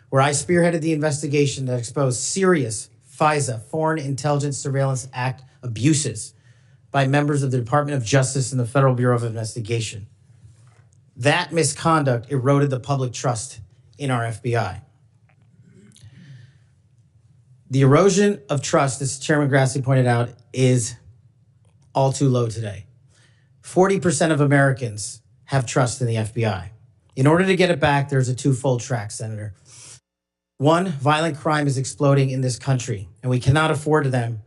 D: where I spearheaded the investigation that exposed serious FISA, Foreign Intelligence Surveillance Act, abuses by members of the Department of Justice and the Federal Bureau of Investigation. That misconduct eroded the public trust in our FBI. The erosion of trust, as Chairman Grassley pointed out, is all too low today. 40% of Americans have trust in the FBI. In order to get it back, there's a twofold track, Senator. One, violent crime is exploding in this country, and we cannot afford them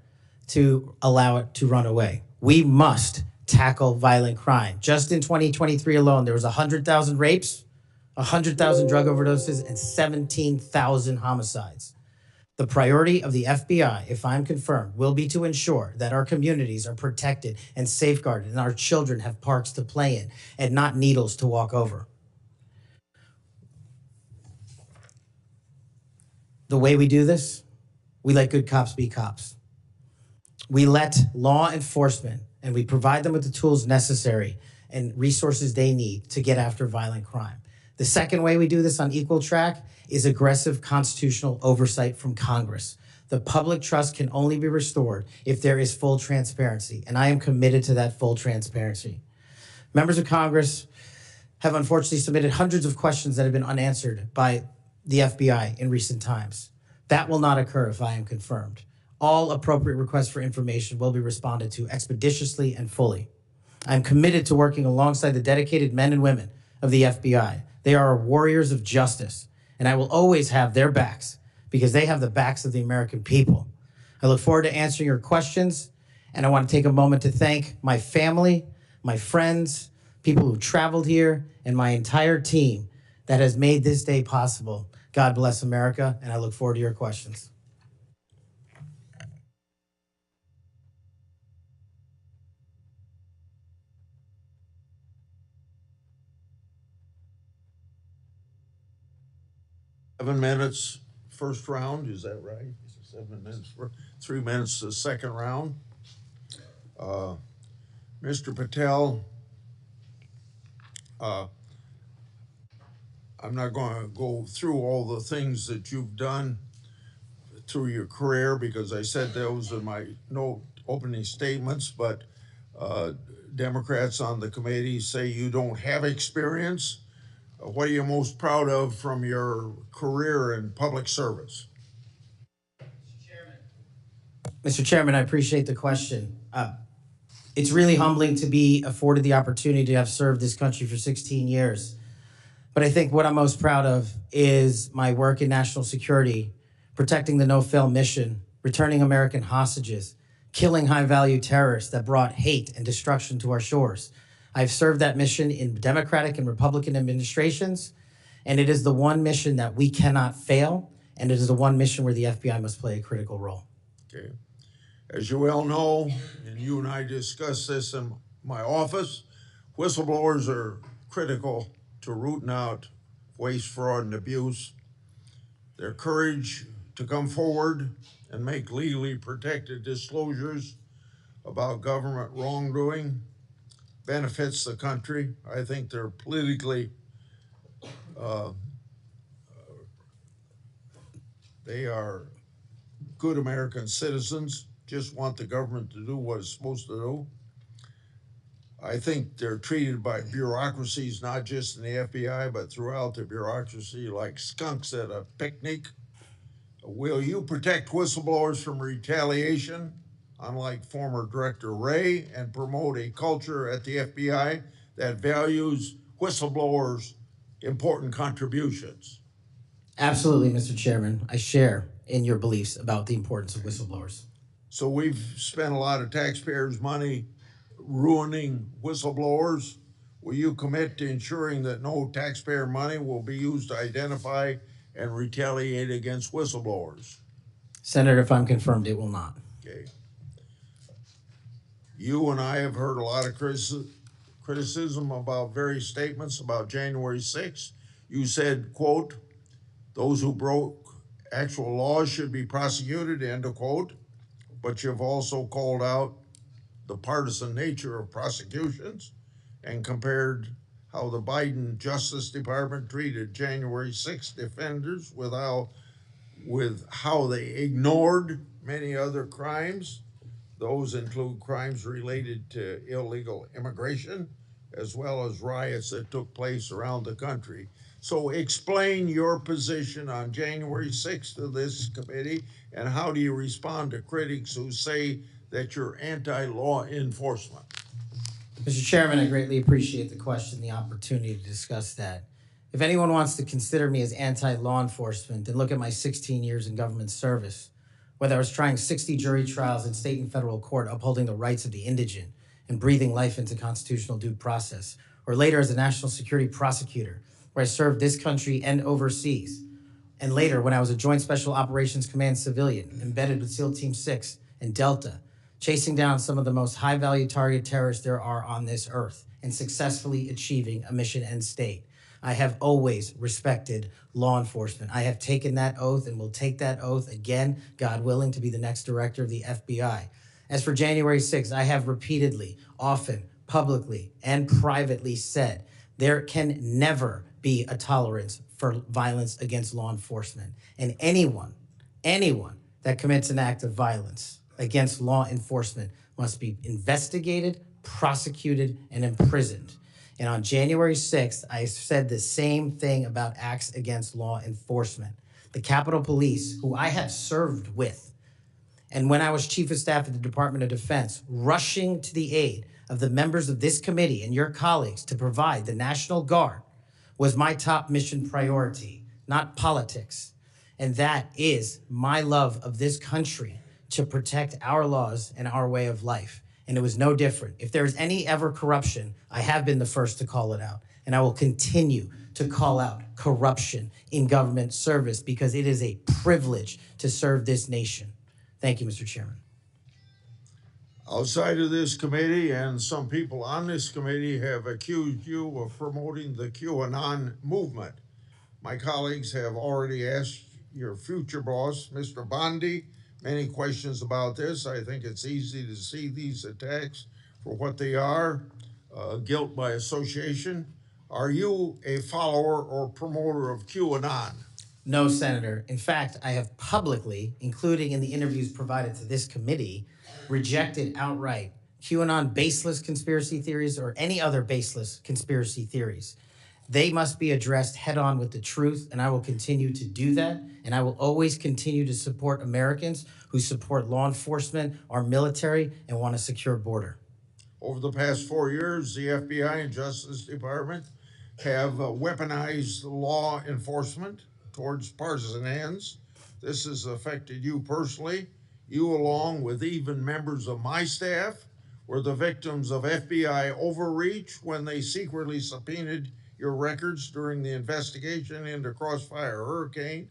D: to allow it to run away. We must tackle violent crime. Just in 2023 alone, there was 100,000 rapes, 100,000 drug overdoses, and 17,000 homicides. The priority of the FBI, if I'm confirmed, will be to ensure that our communities are protected and safeguarded and our children have parks to play in and not needles to walk over. The way we do this, we let good cops be cops. We let law enforcement, and we provide them with the tools necessary and resources they need to get after violent crime. The second way we do this on equal track is aggressive constitutional oversight from Congress. The public trust can only be restored if there is full transparency, and I am committed to that full transparency. Members of Congress have unfortunately submitted hundreds of questions that have been unanswered by the FBI in recent times. That will not occur if I am confirmed. All appropriate requests for information will be responded to expeditiously and fully. I'm committed to working alongside the dedicated men and women of the FBI. They are warriors of justice, and I will always have their backs because they have the backs of the American people. I look forward to answering your questions, and I want to take a moment to thank my family, my friends, people who traveled here, and my entire team that has made this day possible. God bless America, and I look forward to your questions.
A: Seven minutes first round, is that right? 7 minutes for 3 minutes the second round. Mr. Patel, I'm not going to go through all the things that you've done through your career because I said those in my opening statements, but Democrats on the committee say you don't have experience. What are you most proud of from your career in public service?
D: Mr. Chairman, I appreciate the question. It's really humbling to be afforded the opportunity to have served this country for 16 years. But I think what I'm most proud of is my work in national security, protecting the no-fail mission, returning American hostages, killing high-value terrorists that brought hate and destruction to our shores. I've served that mission in Democratic and Republican administrations, and it is the one mission that we cannot fail, and it is the one mission where the FBI must play a critical role.
A: Okay. As you well know, and you and I discussed this in my office, whistleblowers are critical to rooting out waste, fraud, and abuse. Their courage to come forward and make legally protected disclosures about government wrongdoing benefits the country. I think they're politically, they are good American citizens, just want the government to do what it's supposed to do. I think they're treated by bureaucracies, not just in the FBI, but throughout the bureaucracy, like skunks at a picnic. Will you protect whistleblowers from retaliation, unlike former Director Wray, and promote a culture at the FBI that values whistleblowers' important contributions?
D: Absolutely, Mr. Chairman. I share in your beliefs about the importance of whistleblowers.
A: So we've spent a lot of taxpayers' money ruining whistleblowers. Will you commit to ensuring that no taxpayer money will be used to identify and retaliate against whistleblowers?
D: Senator, if I'm confirmed, it will not.
A: Okay. You and I have heard a lot of criticism about various statements about January 6th. You said, quote, those who broke actual laws should be prosecuted, end of quote. But you've also called out the partisan nature of prosecutions and compared how the Biden Justice Department treated January 6th defenders with how they ignored many other crimes. Those include crimes related to illegal immigration, as well as riots that took place around the country. So explain your position on January 6th to this committee, and how do you respond to critics who say that you're anti-law enforcement?
D: Mr. Chairman, I greatly appreciate the question, the opportunity to discuss that. If anyone wants to consider me as anti-law enforcement, then look at my 16 years in government service, whether I was trying 60 jury trials in state and federal court upholding the rights of the indigent and breathing life into constitutional due process, or later as a national security prosecutor, where I served this country and overseas, and later when I was a Joint Special Operations Command civilian embedded with SEAL Team 6 and Delta, chasing down some of the most high-value target terrorists there are on this earth and successfully achieving a mission end state. I have always respected law enforcement. I have taken that oath and will take that oath again, God willing, to be the next director of the FBI. As for January 6th, I have repeatedly, often, publicly, and privately said there can never be a tolerance for violence against law enforcement. And anyone that commits an act of violence against law enforcement must be investigated, prosecuted, and imprisoned. And on January 6th, I said the same thing about acts against law enforcement. The Capitol Police, who I have served with, And when I was Chief of Staff at the Department of Defense, rushing to the aid of the members of this committee and your colleagues to provide the National Guard was my top mission priority, not politics. And that is my love of this country to protect our laws and our way of life. And it was no different. If there's any ever corruption, I have been the first to call it out. And I will continue to call out corruption in government service because it is a privilege to serve this nation. Thank you, Mr. Chairman.
A: Outside of this committee, and some people on this committee have accused you of promoting the QAnon movement. My colleagues have already asked your future boss, Mr. Bondi, many questions about this. I think it's easy to see these attacks for what they are, guilt by association. Are you a follower or promoter of QAnon?
D: No, Senator. In fact, I have publicly, including in the interviews provided to this committee, rejected outright QAnon baseless conspiracy theories or any other baseless conspiracy theories. They must be addressed head on with the truth, and I will continue to do that. And I will always continue to support Americans who support law enforcement, our military, and want a secure border.
A: Over the past 4 years, the FBI and Justice Department have weaponized law enforcement towards partisan ends. This has affected you personally. You, along with even members of my staff, were the victims of FBI overreach when they secretly subpoenaed your records during the investigation into Crossfire Hurricane.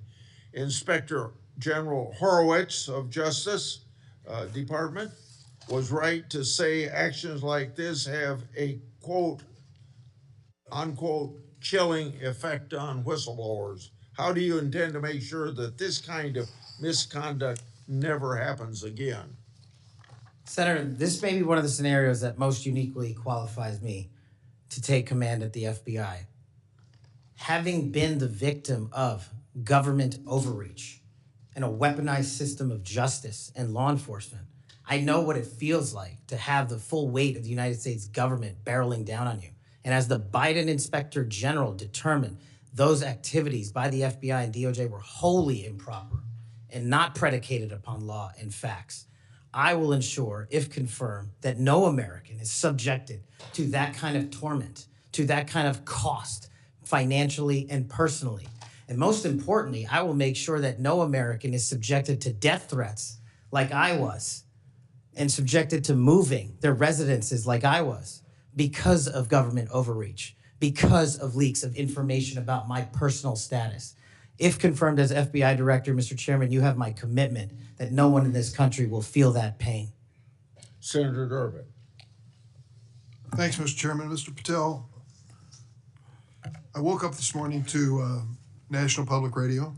A: Inspector General Horowitz of Justice Department was right to say actions like this have a quote, unquote, chilling effect on whistleblowers. How do you intend to make sure that this kind of misconduct never happens again?
D: Senator, this may be one of the scenarios that most uniquely qualifies me to take command at the FBI. Having been the victim of government overreach and a weaponized system of justice and law enforcement, I know what it feels like to have the full weight of the United States government barreling down on you. And as the Biden Inspector General determined those activities by the FBI and DOJ were wholly improper and not predicated upon law and facts, I will ensure, if confirmed, that no American is subjected to that kind of torment, to that kind of cost, financially and personally. And most importantly, I will make sure that no American is subjected to death threats like I was, and subjected to moving their residences like I was, because of government overreach, because of leaks of information about my personal status. If confirmed as FBI director, Mr. Chairman, you have my commitment that no one in this country will feel that pain.
A: Senator Durbin.
B: Thanks, Mr. Chairman. Mr. Patel, I woke up this morning to National Public Radio,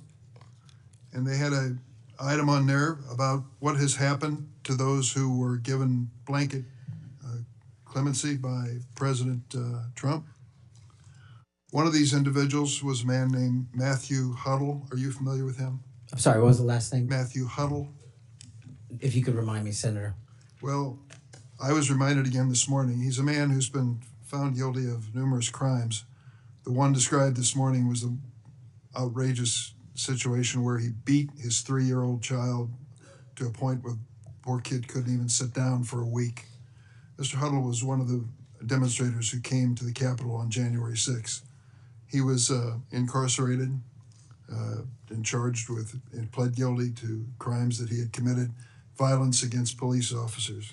B: and they had an item on there about what has happened to those who were given blanket clemency by President Trump. One of these individuals was a man named Matthew Huddle. Are you familiar with him?
D: I'm sorry, what was the last name?
B: Matthew Huddle.
D: If you could remind me, Senator.
B: Well, I was reminded again this morning. He's a man who's been found guilty of numerous crimes. The one described this morning was the outrageous situation where he beat his 3-year-old child to a point where the poor kid couldn't even sit down for a week. Mr. Huddle was one of the demonstrators who came to the Capitol on January 6th. He was incarcerated and charged with and pled guilty to crimes that he had committed, violence against police officers.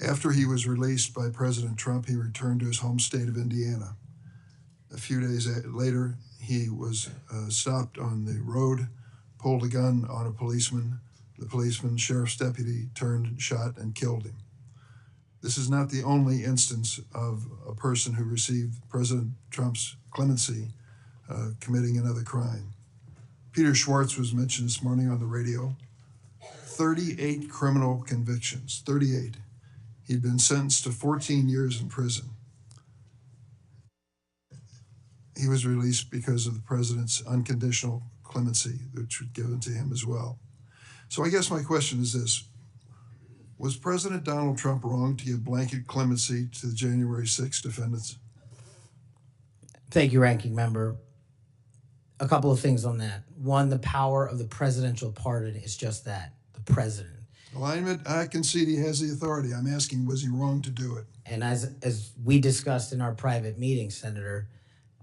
B: After he was released by President Trump, he returned to his home state of Indiana. A few days later, he was stopped on the road, pulled a gun on a policeman. The policeman, sheriff's deputy, turned, shot, and killed him. This is not the only instance of a person who received President Trump's clemency committing another crime. Peter Schwartz was mentioned this morning on the radio. 38 criminal convictions, 38. He'd been sentenced to 14 years in prison. He was released because of the president's unconditional clemency, which was given to him as well. So I guess my question is this. Was President Donald Trump wrong to give blanket clemency to the January 6 defendants?
D: Thank you, Ranking Member. A couple of things on that. One, the power of the presidential pardon is just that. the president.
B: Alignment, I concede he has the authority. I'm asking, was he wrong to do it?
D: And as we discussed in our private meeting, Senator,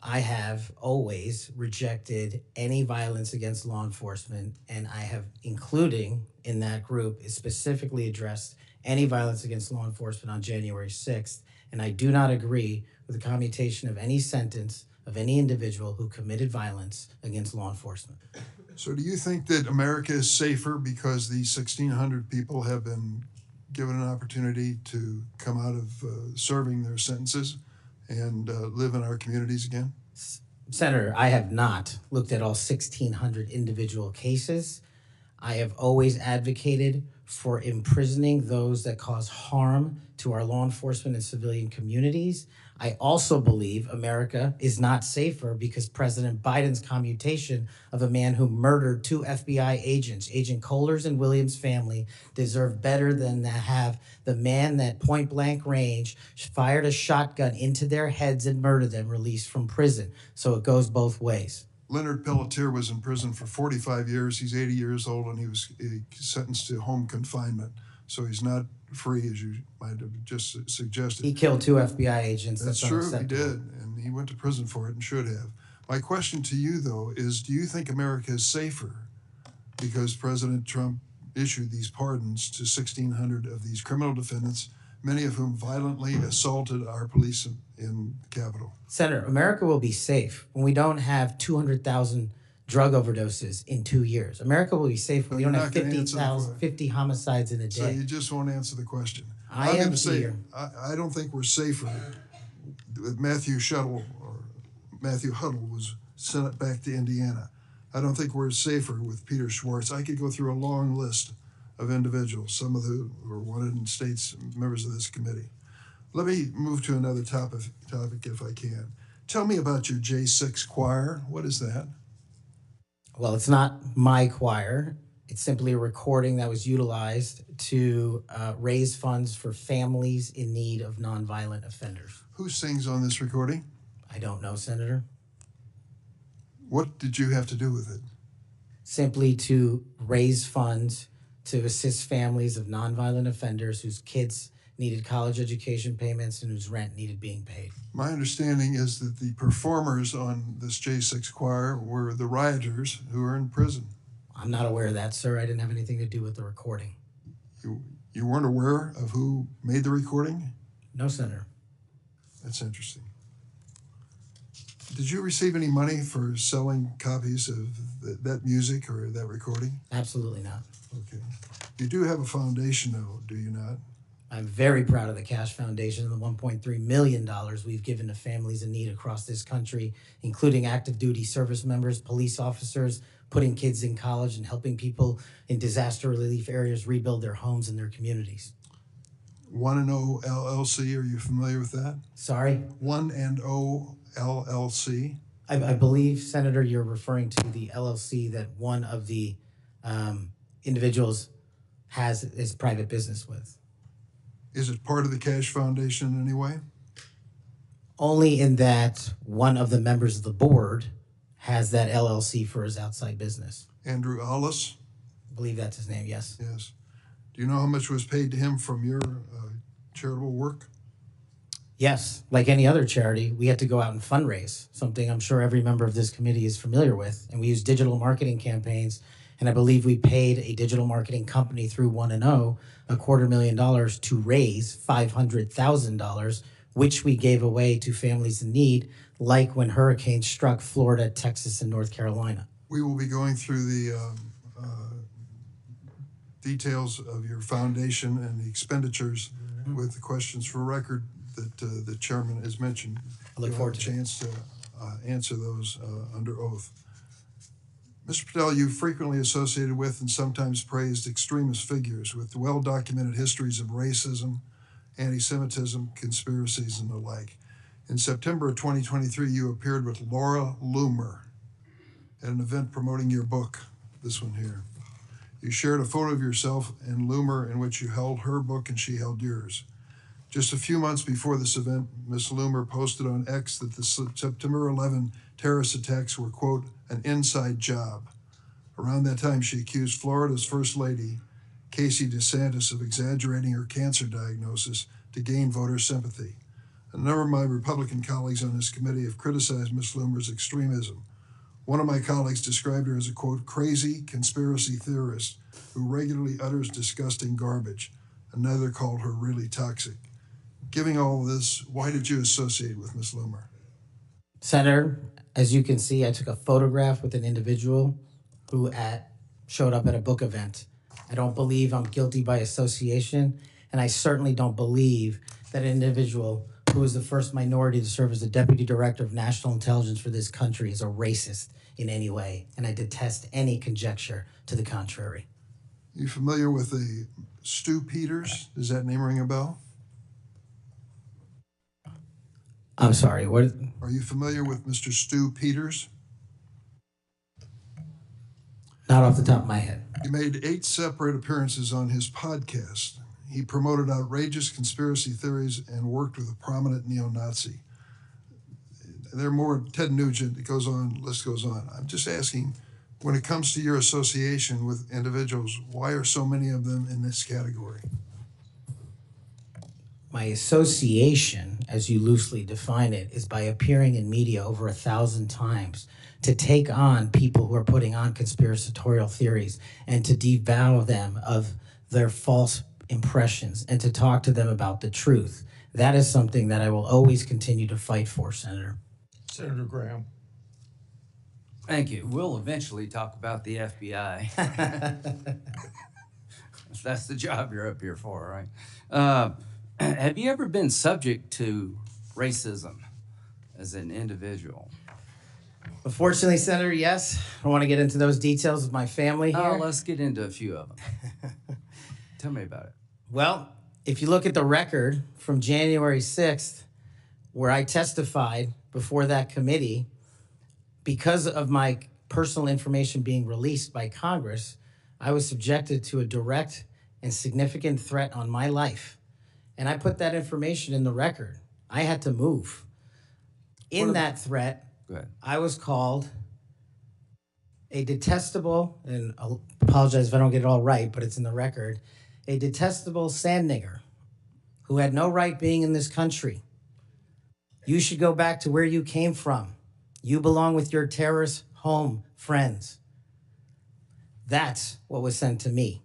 D: I have always rejected any violence against law enforcement, and I have, including in that group, is specifically addressed any violence against law enforcement on January 6th. And I do not agree with the commutation of any sentence of any individual who committed violence against law enforcement.
B: So do you think that America is safer because these 1,600 people have been given an opportunity to come out of serving their sentences and live in our communities again?
D: Senator, I have not looked at all 1,600 individual cases. I have always advocated for imprisoning those that cause harm to our law enforcement and civilian communities. I also believe America is not safer because President Biden's commutation of a man who murdered 2 FBI agents, Agent Kohler's and Williams' family, deserve better than to have the man that point blank range fired a shotgun into their heads and murdered them released from prison. So it goes both ways.
B: Leonard Pelletier was in prison for 45 years. He's 80 years old, and he was sentenced to home confinement. So he's not free, as you might have just suggested.
D: He killed 2 FBI agents.
B: That's true, he did, and he went to prison for it and should have. My question to you, though, is do you think America is safer because President Trump issued these pardons to 1,600 of these criminal defendants, many of whom violently assaulted our police in the Capitol?
D: Senator, America will be safe when we don't have 200,000 drug overdoses in 2 years. America will be safe when we don't have 50 homicides in a day.
B: So you just won't answer the question.
D: I
B: I'm
D: am
B: going to say,
D: here.
B: I don't think we're safer. Matthew Huddle was sent back to Indiana. I don't think we're safer with Peter Schwartz. I could go through a long list of individuals, some of who were wanted in states, members of this committee. Let me move to another topic if I can. Tell me about your J6 choir. What is that?
D: Well, it's not my choir. It's simply a recording that was utilized to raise funds for families in need of nonviolent offenders.
B: Who sings on this recording?
D: I don't know, Senator.
B: What did you have to do with it?
D: Simply to raise funds to assist families of nonviolent offenders whose kids needed college education payments and whose rent needed being paid.
B: My understanding is that the performers on this J6 choir were the rioters who are in prison.
D: I'm not aware of that, sir. I didn't have anything to do with the recording.
B: You weren't aware of who made the recording?
D: No, Senator.
B: That's interesting. Did you receive any money for selling copies of that music or that recording?
D: Absolutely not.
B: Okay. You do have a foundation, though, do you not?
D: I'm very proud of the Kash Foundation and the $1.3 million we've given to families in need across this country, including active duty service members, police officers, putting kids in college, and helping people in disaster relief areas rebuild their homes and their communities.
B: 1&0 LLC, are you familiar with that?
D: Sorry?
B: 1&0 LLC?
D: I believe, Senator, you're referring to the LLC that one of the individuals has his private business with.
B: Is it part of the Kash Foundation in any way?
D: Only in that one of the members of the board has that LLC for his outside business.
B: Andrew Allis?
D: I believe that's his name, yes.
B: Yes. Do you know how much was paid to him from your charitable work?
D: Yes, like any other charity, we had to go out and fundraise, something I'm sure every member of this committee is familiar with. And we use digital marketing campaigns. And I believe we paid a digital marketing company through 1&0 $250,000 to raise $500,000, which we gave away to families in need, like when hurricanes struck Florida, Texas, and North Carolina.
B: We will be going through the details of your foundation and the expenditures with the questions for record that the chairman has mentioned.
D: I look forward to
B: a chance to answer those under oath. Mr. Patel, you frequently associated with and sometimes praised extremist figures with well-documented histories of racism, anti-Semitism, conspiracies, and the like. In September of 2023, you appeared with Laura Loomer at an event promoting your book, this one here. You shared a photo of yourself and Loomer in which you held her book and she held yours. Just a few months before this event, Ms. Loomer posted on X that the September 11 terrorist attacks were, quote, an inside job. Around that time, she accused Florida's First Lady Casey DeSantis of exaggerating her cancer diagnosis to gain voter sympathy. A number of my Republican colleagues on this committee have criticized Ms. Loomer's extremism. One of my colleagues described her as a, quote, crazy conspiracy theorist who regularly utters disgusting garbage. Another called her really toxic. Given all of this, why did you associate with Ms. Loomer?
D: Senator, as you can see, I took a photograph with an individual who showed up at a book event. I don't believe I'm guilty by association, and I certainly don't believe that an individual who was the first minority to serve as the Deputy Director of National Intelligence for this country is a racist in any way, and I detest any conjecture to the contrary.
B: You familiar with the Stu Peters? Does that name ring a bell?
D: I'm sorry, what?
B: Are you familiar with Mr. Stu Peters?
D: Not off the top of my head.
B: He made 8 separate appearances on his podcast. He promoted outrageous conspiracy theories and worked with a prominent neo-Nazi. There are more, Ted Nugent, it goes on, list goes on. I'm just asking, when it comes to your association with individuals, why are so many of them in this category?
D: My association, as you loosely define it, is by appearing in media over 1,000 times to take on people who are putting on conspiratorial theories and to devour them of their false impressions and to talk to them about the truth. That is something that I will always continue to fight for, Senator.
A: Senator Graham.
E: Thank you. We'll eventually talk about the FBI. That's the job you're up here for, right? Have you ever been subject to racism as an individual?
D: Unfortunately, Senator, yes. I don't want to get into those details of my family here.
E: Let's get into a few of them. Tell me about it.
D: Well, if you look at the record from January 6th, where I testified before that committee, because of my personal information being released by Congress, I was subjected to a direct and significant threat on my life. And I put that information in the record. I had to move. In that threat,
E: Go ahead.
D: I was called a detestable, and I'll apologize if I don't get it all right, but it's in the record, a detestable sand nigger who had no right being in this country. You should go back to where you came from. You belong with your terrorist home friends. That's what was sent to me.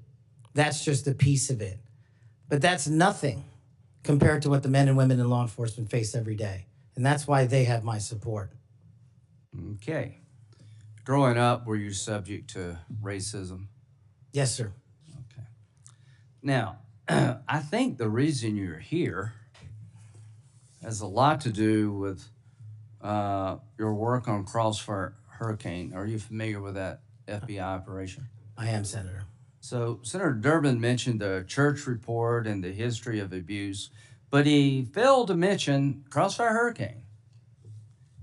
D: That's just a piece of it. But that's nothing compared to what the men and women in law enforcement face every day. And that's why they have my support.
E: Okay. Growing up, were you subject to racism?
D: Yes, sir.
E: Okay. Now, I think the reason you're here has a lot to do with your work on Crossfire Hurricane. Are you familiar with that FBI operation?
D: I am, Senator.
E: So Senator Durbin mentioned the church report and the history of abuse, but he failed to mention Crossfire Hurricane.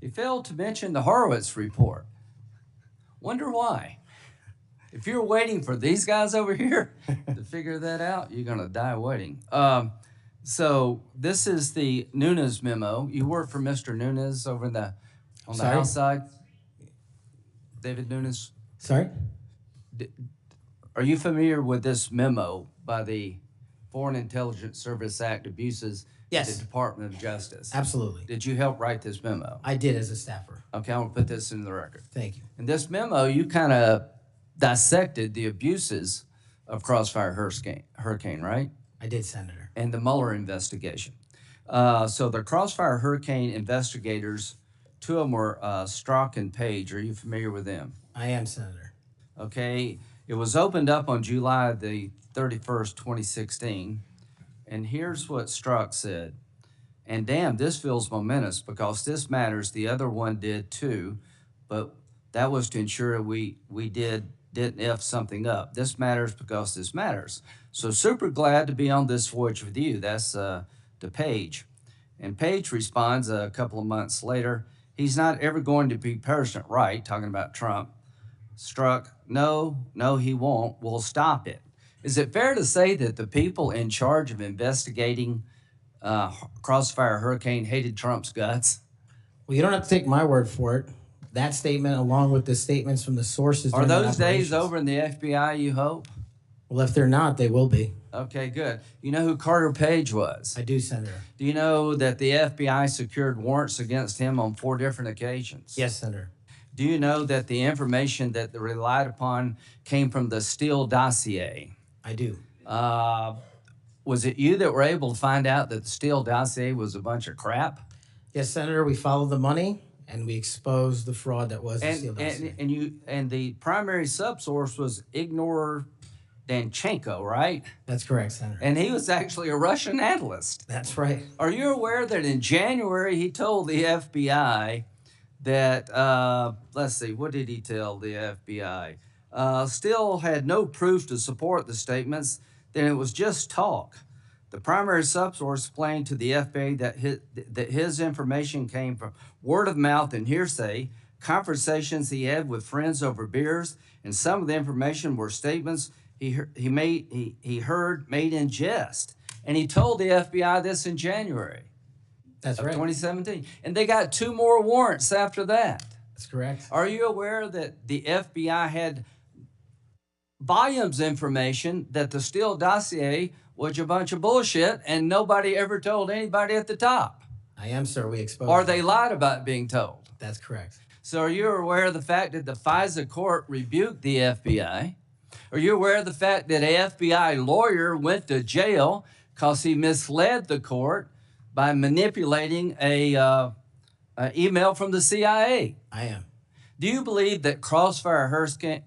E: He failed to mention the Horowitz report. Wonder why? If you're waiting for these guys over here to figure that out, you're going to die waiting. So this is the Nunes memo. You work for Mr. Nunes over on the
D: Sorry?
E: House side? David Nunes?
D: Sorry?
E: Are you familiar with this memo by the Foreign Intelligence Service Act abuses
D: Yes.
E: the Department of Justice?
D: Absolutely.
E: Did you help write this memo?
D: I did as a staffer.
E: Okay, I'm going to put this in the record.
D: Thank you.
E: In this memo, you kind of dissected the abuses of Crossfire Hurricane, right?
D: I did, Senator.
E: And the Mueller investigation. So the Crossfire Hurricane investigators, 2 of them were Strzok and Page. Are you familiar with them?
D: I am, Senator.
E: Okay. It was opened up on July the 31st, 2016. And here's what Strzok said. And damn, this feels momentous because this matters. The other one did too. But that was to ensure we didn't F something up. This matters because this matters. So super glad to be on this voyage with you. That's to Page. And Page responds a couple of months later, he's not ever going to be President right, talking about Trump. Strzok, no, he won't. We'll stop it. Is it fair to say that the people in charge of investigating Crossfire Hurricane hated Trump's guts?
D: Well, you don't have to take my word for it. That statement, along with the statements from the sources.
E: Are
D: during the
E: those days
D: operations-
E: over in the FBI, you hope?
D: Well, if they're not, they will be.
E: Okay, good. You know who Carter Page was?
D: I do, Senator.
E: Do you know that the FBI secured warrants against him on 4 different occasions?
D: Yes, Senator.
E: Do you know that the information that they relied upon came from the Steele dossier?
D: I do.
E: Was it you that were able to find out that the Steele dossier was a bunch of crap?
D: Yes, Senator, we followed the money and we exposed the fraud that was the Steele dossier.
E: And the primary subsource was Ignor Danchenko, right?
D: That's correct, Senator.
E: And he was actually a Russian analyst.
D: That's right.
E: Are you aware that in January he told the FBI that, let's see, what did he tell the FBI? Steele had no proof to support the statements, then it was just talk. The primary subsource explained to the FBI that his information came from word of mouth and hearsay, conversations he had with friends over beers, and some of the information were statements he heard made in jest. And he told the FBI this in January
D: That's
E: of
D: right.
E: 2017. And they got 2 more warrants after that.
D: That's correct.
E: Are you aware that the FBI had volumes of information that the Steele dossier was a bunch of bullshit and nobody ever told anybody at the top?
D: I am, sir. We exposed
E: Or
D: it.
E: they lied about being told.
D: That's correct.
E: So are you aware of the fact that the FISA court rebuked the FBI? Are you aware of the fact that an FBI lawyer went to jail because he misled the court by manipulating a email from the CIA?
D: I am.
E: Do you believe that Crossfire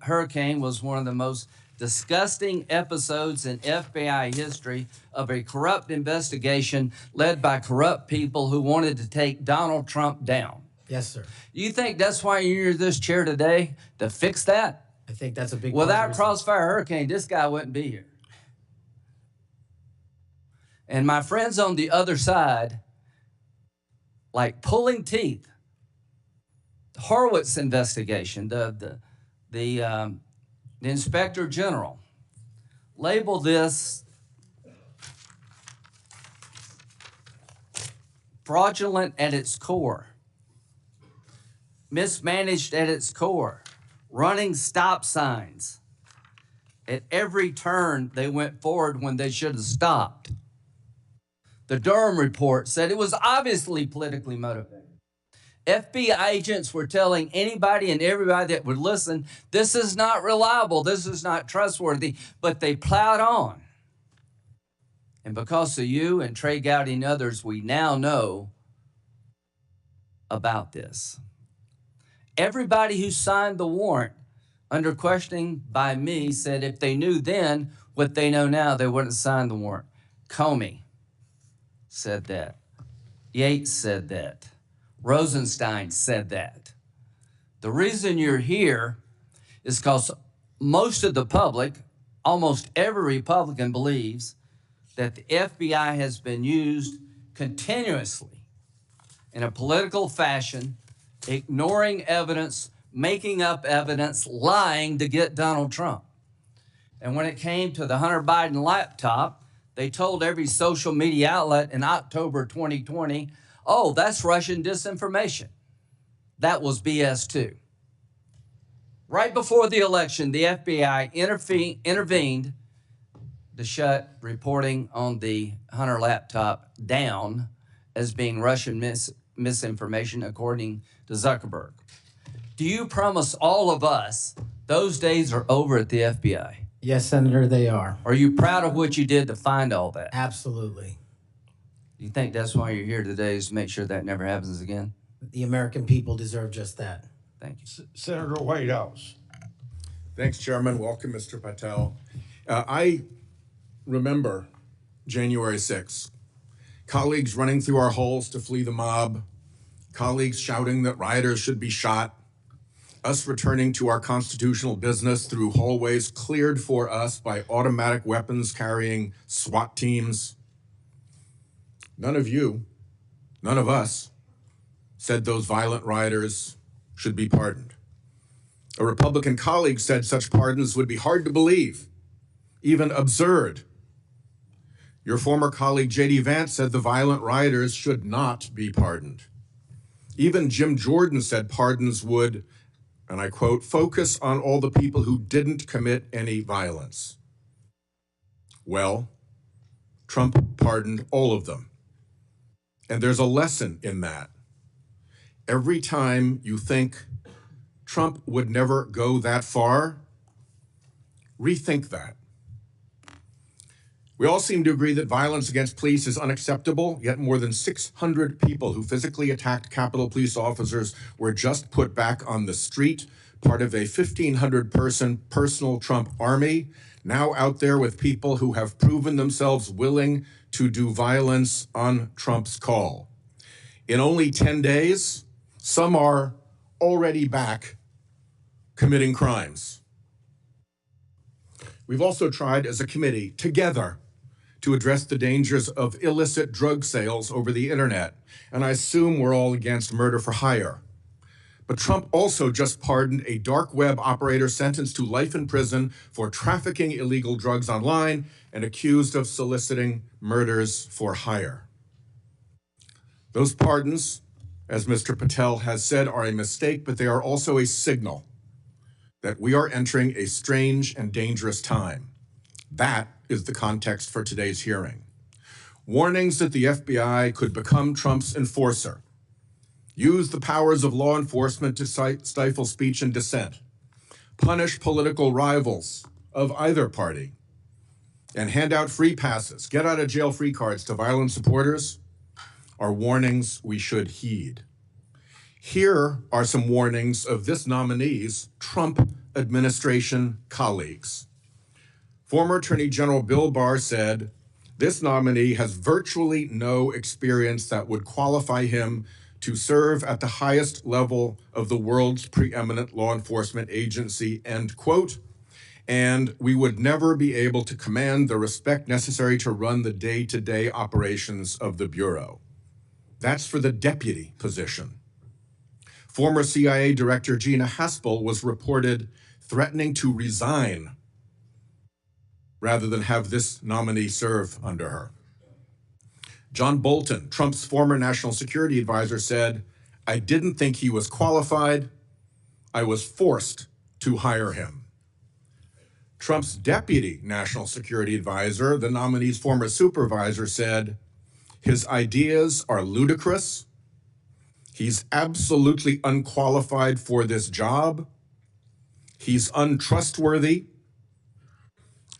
E: Hurricane was one of the most disgusting episodes in FBI history of a corrupt investigation led by corrupt people who wanted to take Donald Trump down?
D: Yes, sir.
E: You think that's why you're in this chair today, to fix that?
D: I think that's a big
E: Without
D: part
E: Crossfire Hurricane, this guy wouldn't be here. And my friends on the other side, like pulling teeth, the Horowitz investigation, the Inspector General labeled this fraudulent at its core, mismanaged at its core, running stop signs. At every turn, they went forward when they should have stopped. The Durham report said it was obviously politically motivated. FBI agents were telling anybody and everybody that would listen, this is not reliable, this is not trustworthy, but they plowed on. And because of you and Trey Gowdy and others, we now know about this. Everybody who signed the warrant under questioning by me said if they knew then what they know now, they wouldn't sign the warrant. Comey said that. Yates said that. Rosenstein said that. The reason you're here is because most of the public, almost every Republican believes that the FBI has been used continuously in a political fashion, ignoring evidence, making up evidence, lying to get Donald Trump. And when it came to the Hunter Biden laptop, they told every social media outlet in October 2020, oh, that's Russian disinformation. That was BS too. Right before the election, the FBI intervened to shut reporting on the Hunter laptop down as being Russian misinformation, according to Zuckerberg. Do you promise all of us those days are over at the FBI?
D: Yes, Senator, they are.
E: Are you proud of what you did to find all that?
D: Absolutely.
E: You think that's why you're here today, is to make sure that never happens again?
D: The American people deserve just that.
E: Thank you.
A: Senator Whitehouse.
F: Thanks, Chairman. Welcome, Mr. Patel. I remember January 6th. Colleagues running through our halls to flee the mob, colleagues shouting that rioters should be shot, us returning to our constitutional business through hallways cleared for us by automatic weapons carrying SWAT teams. None of you, none of us, said those violent rioters should be pardoned. A Republican colleague said such pardons would be hard to believe, even absurd. Your former colleague J.D. Vance said the violent rioters should not be pardoned. Even Jim Jordan said pardons would, and I quote, focus on all the people who didn't commit any violence. Well, Trump pardoned all of them. And there's a lesson in that. Every time you think Trump would never go that far, rethink that. We all seem to agree that violence against police is unacceptable, yet more than 600 people who physically attacked Capitol Police officers were just put back on the street, part of a 1,500-person personal Trump army, now out there with people who have proven themselves willing to do violence on Trump's call. In only 10 days, some are already back committing crimes. We've also tried as a committee together to address the dangers of illicit drug sales over the internet, and I assume we're all against murder for hire. But Trump also just pardoned a dark web operator sentenced to life in prison for trafficking illegal drugs online and accused of soliciting murders for hire. Those pardons, as Mr. Patel has said, are a mistake, but they are also a signal that we are entering a strange and dangerous time. That is the context for today's hearing. Warnings that the FBI could become Trump's enforcer, use the powers of law enforcement to stifle speech and dissent, punish political rivals of either party, and hand out free passes, get out of jail free cards to violent supporters are warnings we should heed. Here are some warnings of this nominee's Trump administration colleagues. Former Attorney General Bill Barr said, "This nominee has virtually no experience that would qualify him to serve at the highest level of the world's preeminent law enforcement agency," end quote, "and we would never be able to command the respect necessary to run the day-to-day operations of the Bureau." That's for the deputy position. Former CIA Director Gina Haspel was reported threatening to resign rather than have this nominee serve under her. John Bolton, Trump's former national security advisor, said, "I didn't think he was qualified. I was forced to hire him." Trump's deputy national security advisor, the nominee's former supervisor, said, "His ideas are ludicrous. He's absolutely unqualified for this job. He's untrustworthy.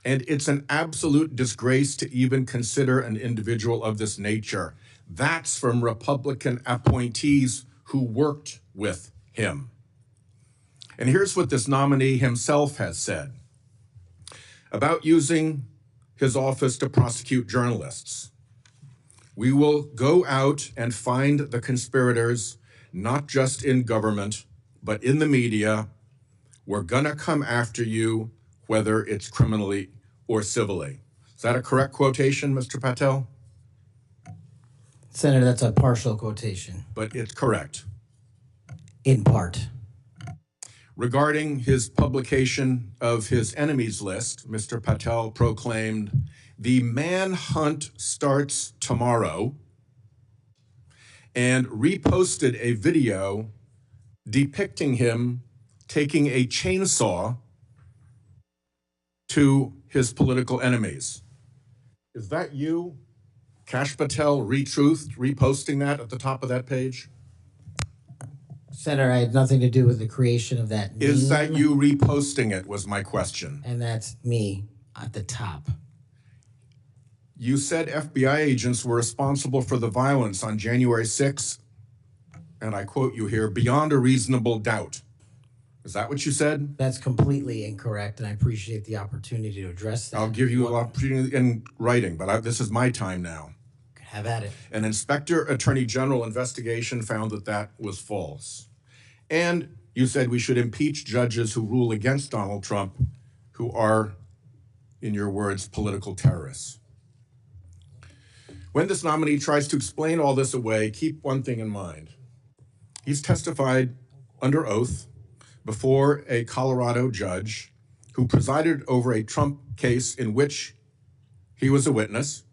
F: And it's an absolute disgrace to even consider an individual of this nature." That's from Republican appointees who worked with him. And here's what this nominee himself has said about using his office to prosecute journalists. "We will go out and find the conspirators, not just in government, but in the media. We're gonna come after you, whether it's criminally or civilly." Is that a correct quotation, Mr. Patel?
D: Senator, that's a partial quotation,
F: But it's correct.
D: in part.
F: Regarding his publication of his enemies list, Mr. Patel proclaimed, "The manhunt starts tomorrow," and reposted a video depicting him taking a chainsaw to his political enemies. Is that you, Kash Patel, reposting that at the top of that page?
D: Senator, I had nothing to do with the creation of that meme.
F: Is that you reposting it, was my question.
D: And that's me at the top.
F: You said FBI agents were responsible for the violence on January 6th, and I quote you here, "beyond a reasonable doubt." Is that what you said?
D: That's completely incorrect, and I appreciate the opportunity to address that.
F: I'll give you an opportunity in writing, but this is my time now.
D: Have at it.
F: An Inspector Attorney General investigation found that that was false. And you said we should impeach judges who rule against Donald Trump, who are, in your words, political terrorists. When this nominee tries to explain all this away, keep one thing in mind. He's testified under oath before a Colorado judge who presided over a Trump case in which he was a witness.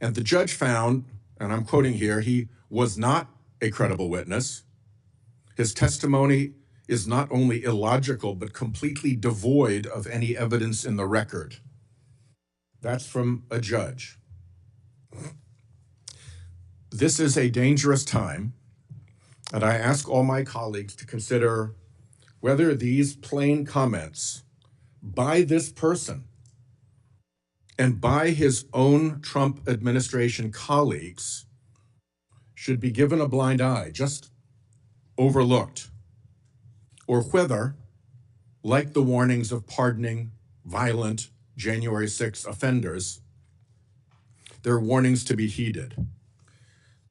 F: And the judge found, and I'm quoting here, he was not a credible witness. His testimony is not only illogical, but completely devoid of any evidence in the record. That's from a judge. This is a dangerous time, and I ask all my colleagues to consider whether these plain comments by this person and by his own Trump administration colleagues should be given a blind eye, just overlooked, or whether, like the warnings of pardoning violent January 6 offenders, they're warnings to be heeded.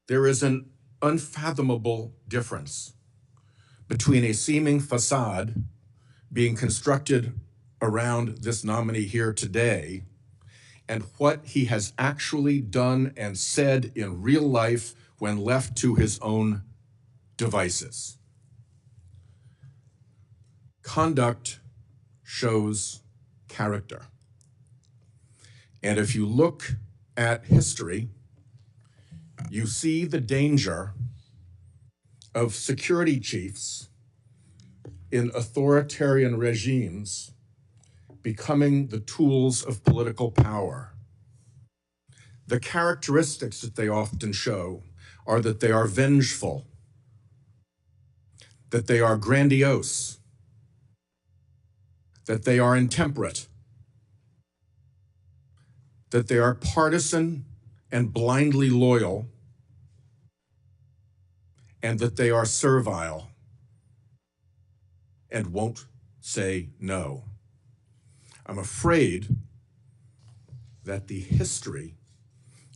F: There is an unfathomable difference between a seeming facade being constructed around this nominee here today and what he has actually done and said in real life when left to his own devices. Conduct shows character. And if you look at history, you see the danger of security chiefs in authoritarian regimes becoming the tools of political power. The characteristics that they often show are that they are vengeful, that they are grandiose, that they are intemperate, that they are partisan and blindly loyal, and that they are servile and won't say no. I'm afraid that the history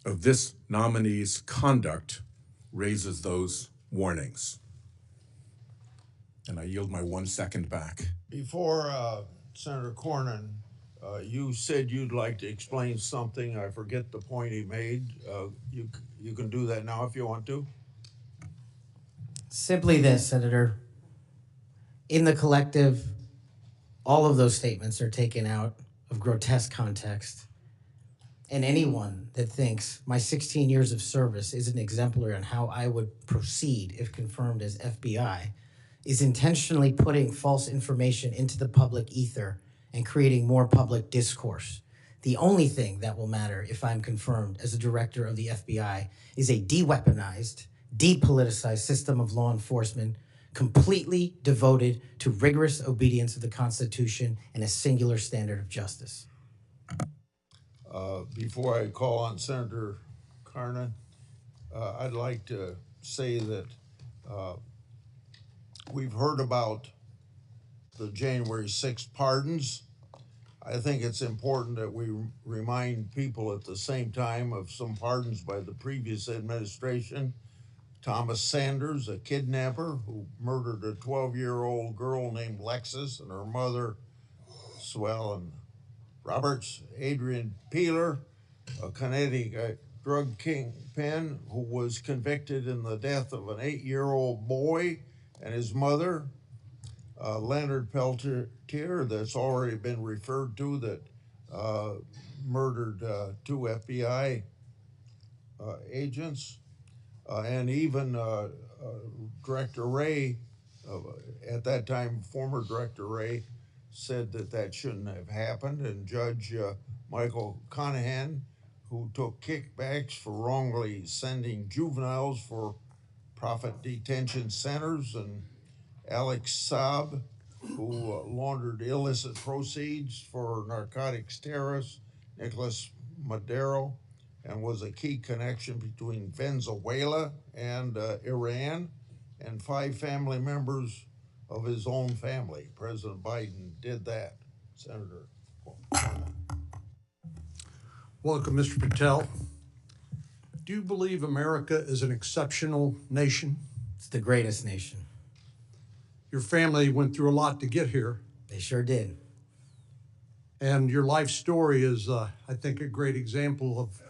F: of this nominee's conduct raises those warnings. And I yield my 1 second back.
A: Before Senator Cornyn, you said you'd like to explain something. I forget the point he made. You can do that now if you want to.
D: Simply this, Senator. In the collective, all of those statements are taken out of grotesque context. And anyone that thinks my 16 years of service is an exemplary on how I would proceed if confirmed as FBI is intentionally putting false information into the public ether and creating more public discourse. The only thing that will matter if I'm confirmed as a director of the FBI is a de-weaponized, depoliticized system of law enforcement completely devoted to rigorous obedience of the Constitution and a singular standard of justice.
A: Before I call on Senator Cornyn, I'd like to say that we've heard about the January 6th pardons. I think it's important that we remind people at the same time of some pardons by the previous administration. Thomas Sanders, a kidnapper who murdered a 12-year-old girl named Lexus and her mother, Swellen Roberts. Adrian Peeler, a Connecticut drug kingpin who was convicted in the death of an 8-year-old boy and his mother. Leonard Peltier, that's already been referred to, that murdered 2 FBI agents. And even Director Wray, at that time, former Director Wray, said that that shouldn't have happened. And Judge Michael Conahan, who took kickbacks for wrongly sending juveniles for profit detention centers, and Alex Saab, who laundered illicit proceeds for narcotics terrorists, Nicolas Maduro, and was a key connection between Venezuela and Iran, and 5 family members of his own family. President Biden did that. Senator.
G: Welcome, Mr. Patel. Do you believe America is an exceptional nation?
D: It's the greatest nation.
G: Your family went through a lot to get here,
D: They sure did.
G: and your life story is, I think, a great example of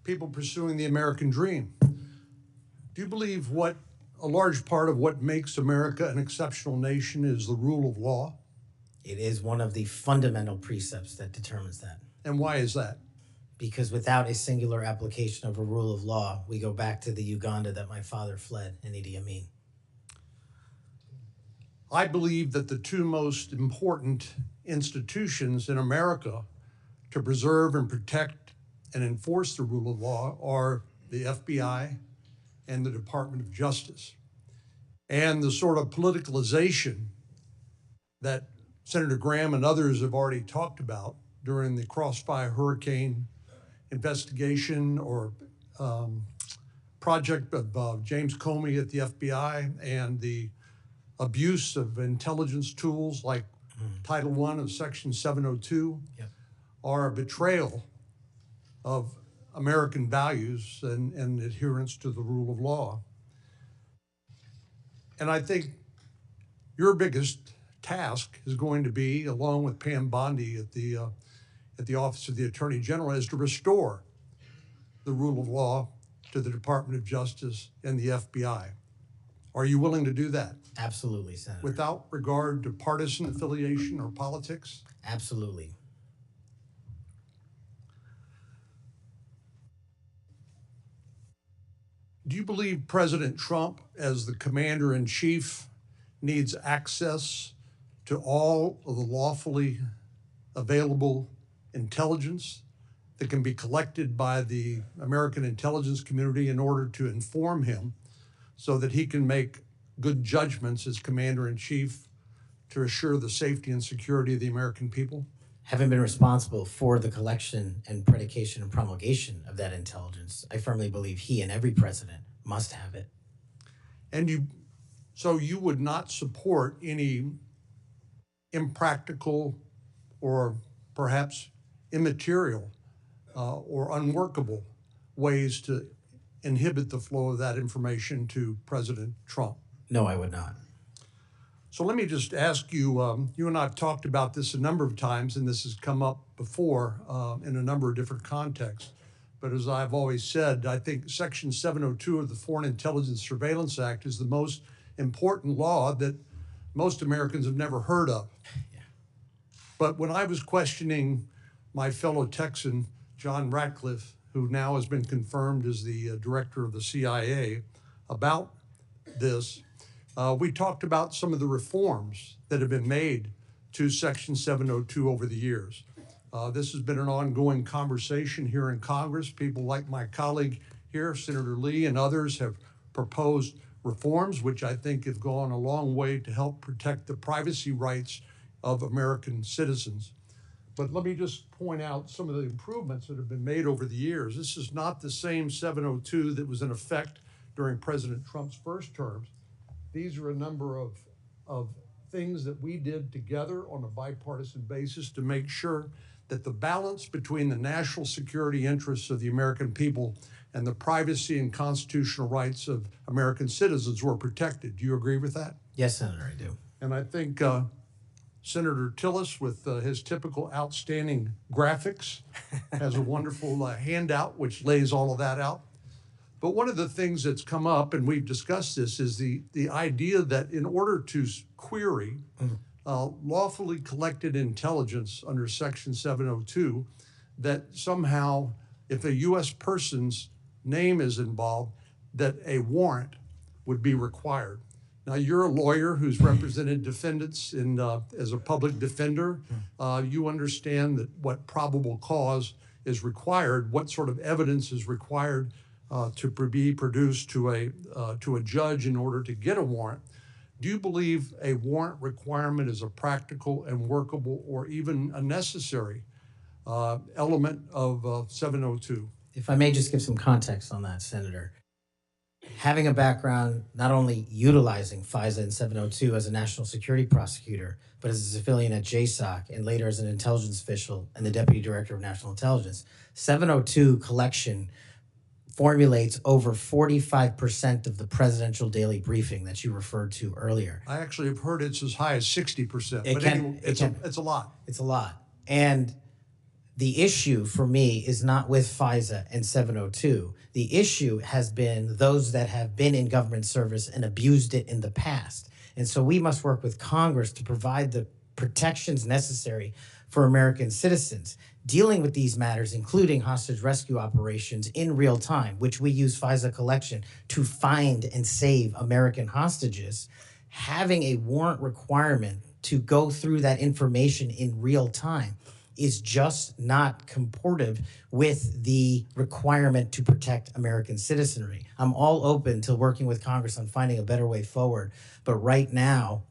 G: people pursuing the American dream. Do you believe what a large part of what makes America an exceptional nation is the rule of law?
D: It is one of the fundamental precepts that determines that.
G: And why is that?
D: Because without a singular application of a rule of law, we go back to the Uganda that my father fled in Idi Amin.
G: I believe that the 2 most important institutions in America to preserve and protect and enforce the rule of law are the FBI and the Department of Justice. And the sort of politicalization that Senator Graham and others have already talked about during the Crossfire Hurricane investigation or project of James Comey at the FBI and the abuse of intelligence tools like Title I of Section 702 are a betrayal of American values and adherence to the rule of law. And I think your biggest task is going to be, along with Pam Bondi at the Office of the Attorney General, is to restore the rule of law to the Department of Justice and the FBI. Are you willing to do that?
D: Absolutely, Senator.
G: Without regard to partisan affiliation or politics?
D: Absolutely.
G: Do you believe President Trump, as the commander-in-chief, needs access to all of the lawfully available intelligence that can be collected by the American intelligence community in order to inform him so that he can make good judgments as commander-in-chief to assure the safety and security of the American people?
D: Having been responsible for the collection and predication and promulgation of that intelligence, I firmly believe he and every president must have it.
G: And so you would not support any impractical or perhaps immaterial or unworkable ways to inhibit the flow of that information to President Trump?
D: No, I would not.
G: So let me just ask you, you and I have talked about this a number of times, and this has come up before in a number of different contexts. But as I've always said, I think Section 702 of the Foreign Intelligence Surveillance Act is the most important law that most Americans have never heard of. Yeah. But when I was questioning my fellow Texan, John Ratcliffe, who now has been confirmed as the director of the CIA, about this, we talked about some of the reforms that have been made to Section 702 over the years. This has been an ongoing conversation here in Congress. People like my colleague here, Senator Lee, and others have proposed reforms, which I think have gone a long way to help protect the privacy rights of American citizens. But let me just point out some of the improvements that have been made over the years. This is not the same 702 that was in effect during President Trump's first terms. These are a number of things that we did together on a bipartisan basis to make sure that the balance between the national security interests of the American people and the privacy and constitutional rights of American citizens were protected. Do you agree with that?
D: Yes, Senator, I do.
G: And I think Senator Tillis, with his typical outstanding graphics, has a wonderful handout which lays all of that out. But one of the things that's come up, and we've discussed this, is the idea that in order to query lawfully collected intelligence under Section 702, that somehow if a U.S. person's name is involved, that a warrant would be required. Now, you're a lawyer who's represented defendants as a public defender. You understand that what probable cause is required, what sort of evidence is required to be produced to a judge in order to get a warrant. Do you believe a warrant requirement is a practical and workable or even a necessary element of 702?
D: If I may just give some context on that, Senator. Having a background not only utilizing FISA and 702 as a national security prosecutor, but as a civilian at JSOC and later as an intelligence official and the Deputy Director of National Intelligence, 702 collection formulates over 45% of the presidential daily briefing that you referred to earlier.
G: I actually have heard it's as high as 60%, it's a lot.
D: It's a lot. And the issue for me is not with FISA and 702. The issue has been those that have been in government service and abused it in the past. And so we must work with Congress to provide the protections necessary for American citizens. Dealing with these matters, including hostage rescue operations in real time, which we use FISA collection to find and save American hostages, having a warrant requirement to go through that information in real time is just not comportive with the requirement to protect American citizenry. I'm all open to working with Congress on finding a better way forward, but right now,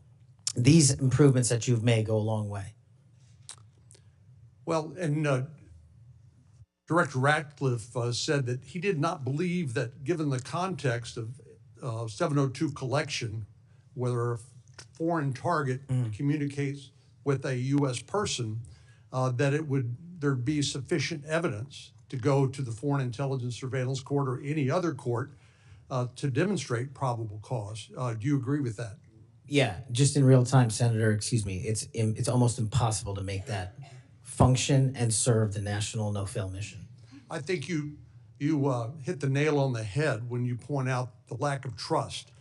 D: these improvements that you've made go a long way.
G: Well, and Director Ratcliffe said that he did not believe that, given the context of 702 collection, whether a foreign target communicates with a U.S. person, that there'd be sufficient evidence to go to the Foreign Intelligence Surveillance Court or any other court to demonstrate probable cause. Do you agree with that?
D: Yeah, just in real time, Senator, excuse me, it's almost impossible to make that function and serve the national no-fail mission.
G: I think you hit the nail on the head when you point out the lack of trust.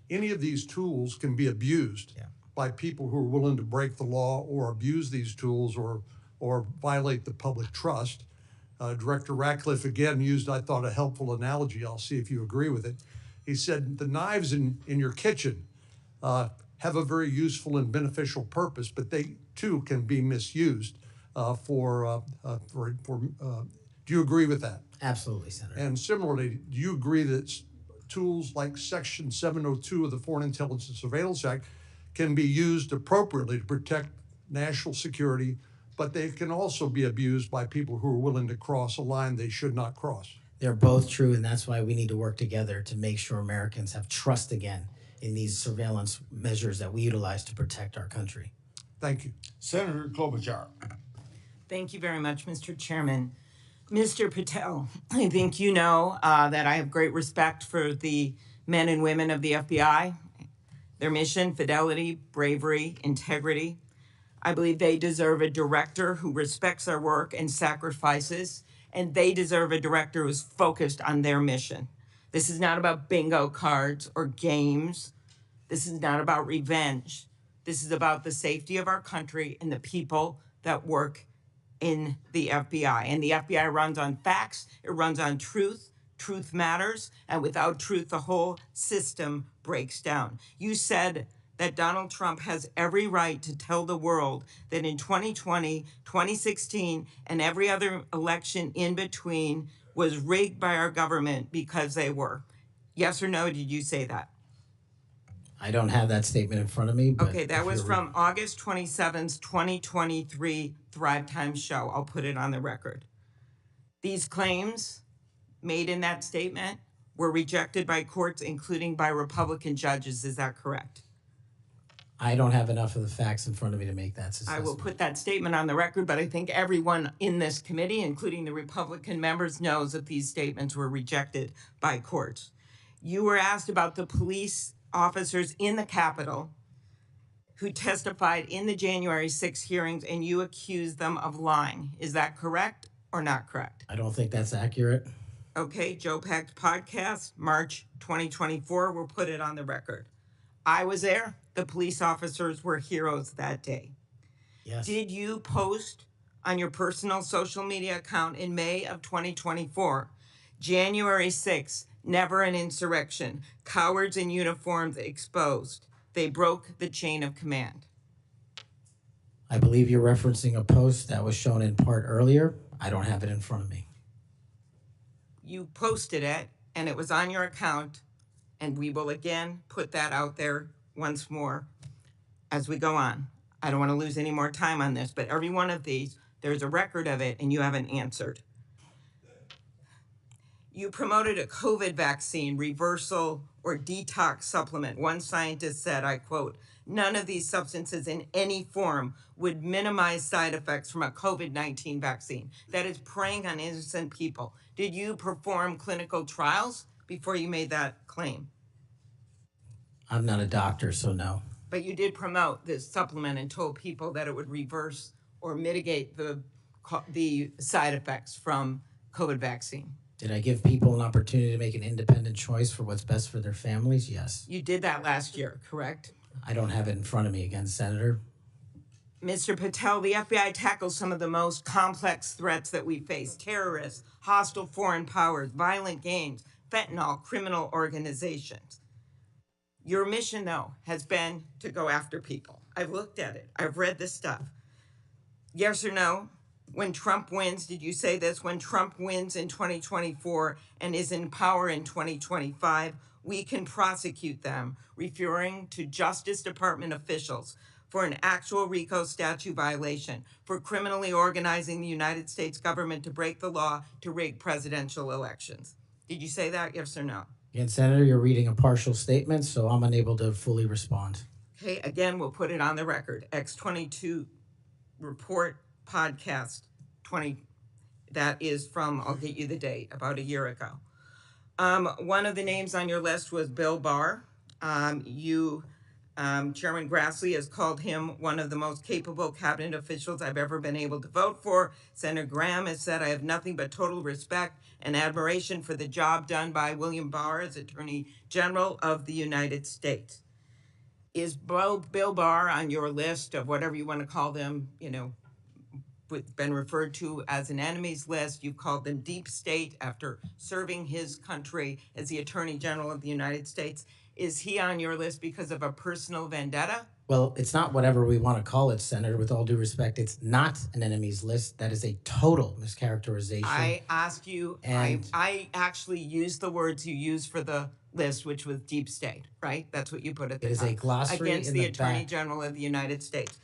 G: Any of these tools can be abused by people who are willing to break the law or abuse these tools or violate the public trust. Director Ratcliffe again used, I thought, a helpful analogy. I'll see if you agree with it. He said the knives in your kitchen have a very useful and beneficial purpose, but they too can be misused do you agree with that?
D: Absolutely, Senator.
G: And similarly, do you agree that tools like Section 702 of the Foreign Intelligence Surveillance Act can be used appropriately to protect national security, but they can also be abused by people who are willing to cross a line they should not cross?
D: They're both true, and that's why we need to work together to make sure Americans have trust again in these surveillance measures that we utilize to protect our country.
G: Thank you.
A: Senator Klobuchar.
H: Thank you very much, Mr. Chairman. Mr. Patel, I think you know that I have great respect for the men and women of the FBI, their mission, fidelity, bravery, integrity. I believe they deserve a director who respects their work and sacrifices, and they deserve a director who's focused on their mission. This is not about bingo cards or games. This is not about revenge. This is about the safety of our country and the people that work in the FBI. And the FBI runs on facts, it runs on truth. Truth matters, and without truth, the whole system breaks down. You said that Donald Trump has every right to tell the world that in 2020, 2016, and every other election in between was rigged by our government because they were. Yes or no, did you say that?
D: I don't have that statement in front of me. But
H: okay, that was from August 27th, 2023 Thrive Time show. I'll put it on the record. These claims made in that statement were rejected by courts, including by Republican judges. Is that correct?
D: I don't have enough of the facts in front of me to make that assessment.
H: I will put that statement on the record, but I think everyone in this committee, including the Republican members, knows that these statements were rejected by courts. You were asked about the police officers in the Capitol who testified in the January 6 hearings, and you accused them of lying. Is that correct or not correct?
D: I don't think that's accurate.
H: Okay, Joe Packed podcast, March 2024, we'll put it on the record. I was there. The police officers were heroes that day.
D: Yes.
H: Did you post on your personal social media account in May of 2024, January 6th, never an insurrection, cowards in uniforms exposed. They broke the chain of command.
D: I believe you're referencing a post that was shown in part earlier. I don't have it in front of me.
H: You posted it, and it was on your account, and we will again put that out there once more as we go on. I don't want to lose any more time on this, but every one of these, there's a record of it, and you haven't answered. You promoted a COVID vaccine reversal or detox supplement. One scientist said, I quote, "None of these substances in any form would minimize side effects from a COVID-19 vaccine." That is preying on innocent people. Did you perform clinical trials before you made that claim?
D: I'm not a doctor, so no.
H: But you did promote this supplement and told people that it would reverse or mitigate the side effects from COVID vaccine.
D: Did I give people an opportunity to make an independent choice for what's best for their families? Yes.
H: You did that last year, correct?
D: I don't have it in front of me again, Senator.
H: Mr. Patel, the FBI tackles some of the most complex threats that we face: terrorists, hostile foreign powers, violent gangs, fentanyl, criminal organizations. Your mission, though, has been to go after people. I've looked at it. I've read this stuff. Yes or no, When Trump wins, did you say this? When Trump wins in 2024 and is in power in 2025, we can prosecute them, referring to Justice Department officials for an actual RICO statute violation for criminally organizing the United States government to break the law to rig presidential elections. Did you say that, yes or no?
D: Again, Senator, you're reading a partial statement, so I'm unable to fully respond.
H: Okay, again, we'll put it on the record. X22 report podcast 20, that is from, I'll get you the date, about a year ago. One of the names on your list was Bill Barr. Chairman Grassley has called him one of the most capable cabinet officials I've ever been able to vote for. Senator Graham has said, I have nothing but total respect and admiration for the job done by William Barr as Attorney General of the United States. Is Bill Barr on your list of whatever you want to call them, been referred to as an enemies list? You've called them deep state after serving his country as the Attorney General of the United States. Is he on your list because of a personal vendetta?
D: Well, it's not whatever we want to call it, Senator. With all due respect, it's not an enemies list. That is a total mischaracterization.
H: I ask you, I actually used the words you used for the list, which was deep state, right? That's what you put at the top.
D: It is a glossary
H: against
D: in
H: the
D: the
H: Attorney
D: back.
H: General of the United States.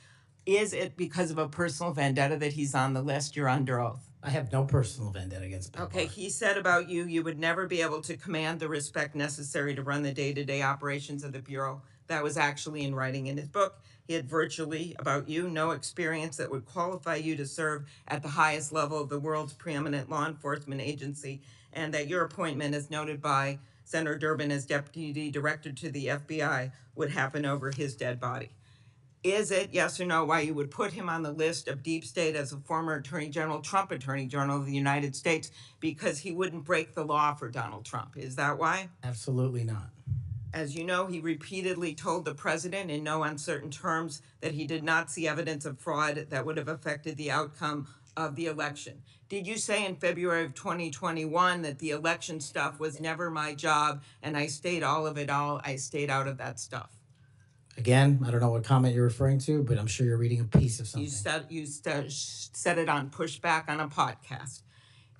H: Is it because of a personal vendetta that he's on the list? You're under oath.
D: I have no personal vendetta against Bill
H: Okay,
D: Barr.
H: he said about you, you would never be able to command the respect necessary to run the day-to-day operations of the Bureau. That was actually in writing in his book. He had virtually, about you, no experience that would qualify you to serve at the highest level of the world's preeminent law enforcement agency, and that your appointment, as noted by Senator Durbin as Deputy Director to the FBI, would happen over his dead body. Is it, yes or no, why you would put him on the list of deep state as a former Attorney General, Trump Attorney General of the United States, because he wouldn't break the law for Donald Trump? Is that why?
D: Absolutely not.
H: As you know, he repeatedly told the president in no uncertain terms that he did not see evidence of fraud that would have affected the outcome of the election. Did you say in February of 2021 that the election stuff was never my job and I stayed out of that stuff?
D: Again, I don't know what comment you're referring to, but I'm sure you're reading a piece of something.
H: You said it on Pushback on a podcast.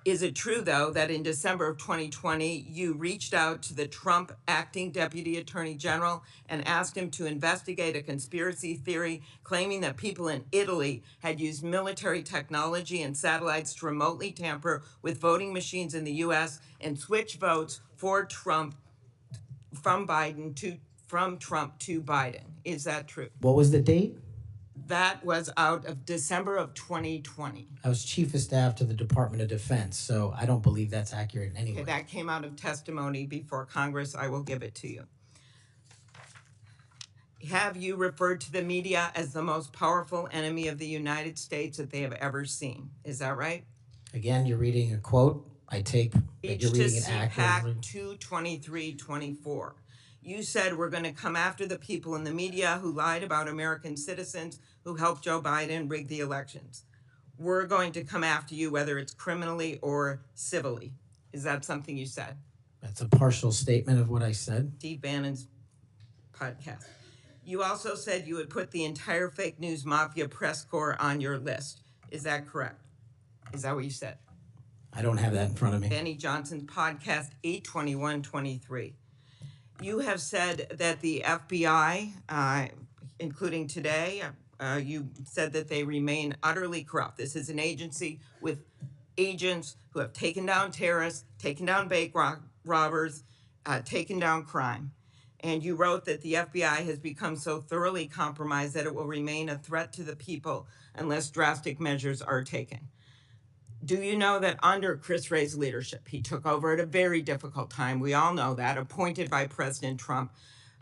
H: Is it true, though, that in December of 2020, you reached out to the Trump acting Deputy Attorney General and asked him to investigate a conspiracy theory claiming that people in Italy had used military technology and satellites to remotely tamper with voting machines in the U.S. and switch votes for Trump from Trump to Biden? Is that true?
D: What was the date?
H: That was out of December of 2020.
D: I was Chief of Staff to the Department of Defense, so I don't believe that's accurate in any way.
H: Okay, that came out of testimony before Congress. I will give it to you. Have you referred to the media as the most powerful enemy of the United States that they have ever seen? Is that right?
D: Again, you're reading a quote. I take that you're reading it accurately.
H: CPAC 22324. You said we're going to come after the people in the media who lied about American citizens who helped Joe Biden rig the elections. We're going to come after you, whether it's criminally or civilly. Is that something you said?
D: That's a partial statement of what I said.
H: Steve Bannon's podcast. You also said you would put the entire fake news mafia press corps on your list. Is that correct? Is that what you said?
D: I don't have that in front of me.
H: Benny Johnson's podcast 82123. You have said that the FBI, including today, you said that they remain utterly corrupt. This is an agency with agents who have taken down terrorists, taken down bank robbers, taken down crime. And you wrote that the FBI has become so thoroughly compromised that it will remain a threat to the people unless drastic measures are taken. Do you know that under Chris Wray's leadership, he took over at a very difficult time, we all know that, appointed by President Trump,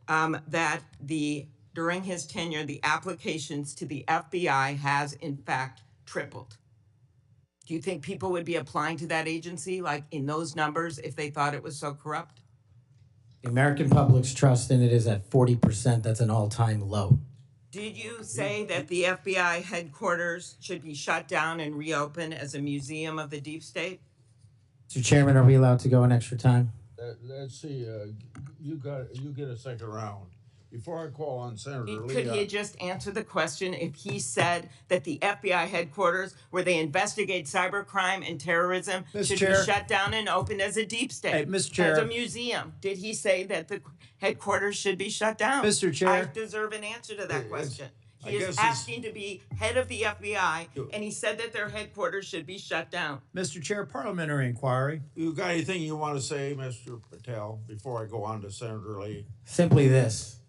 H: that during his tenure, the applications to the FBI has in fact tripled? Do you think people would be applying to that agency like in those numbers if they thought it was so corrupt?
D: The American public's trust in it is at 40%. That's an all-time low.
H: Did you say that the FBI headquarters should be shut down and reopened as a museum of the deep state?
D: Mr. Chairman, are we allowed to go an extra time?
A: Let's see, you get a second round. before I call on Senator Lee.
H: Could he just answer the question if he said that the FBI headquarters where they investigate cybercrime and terrorism
C: Mr.
H: should
C: Chair.
H: be shut down and opened as a deep state?
C: Hey, Mr. Chair.
H: As a museum. Did he say that the headquarters should be shut down?
C: Mr. Chair.
H: I deserve an answer to that question.
A: I
H: He
A: guess
H: is
A: it's-
H: asking to be head of the FBI, and he said that their headquarters should be shut down.
C: Mr. Chair, parliamentary inquiry.
A: You got anything you want to say, Mr. Patel, before I go on to Senator Lee?
D: Simply this.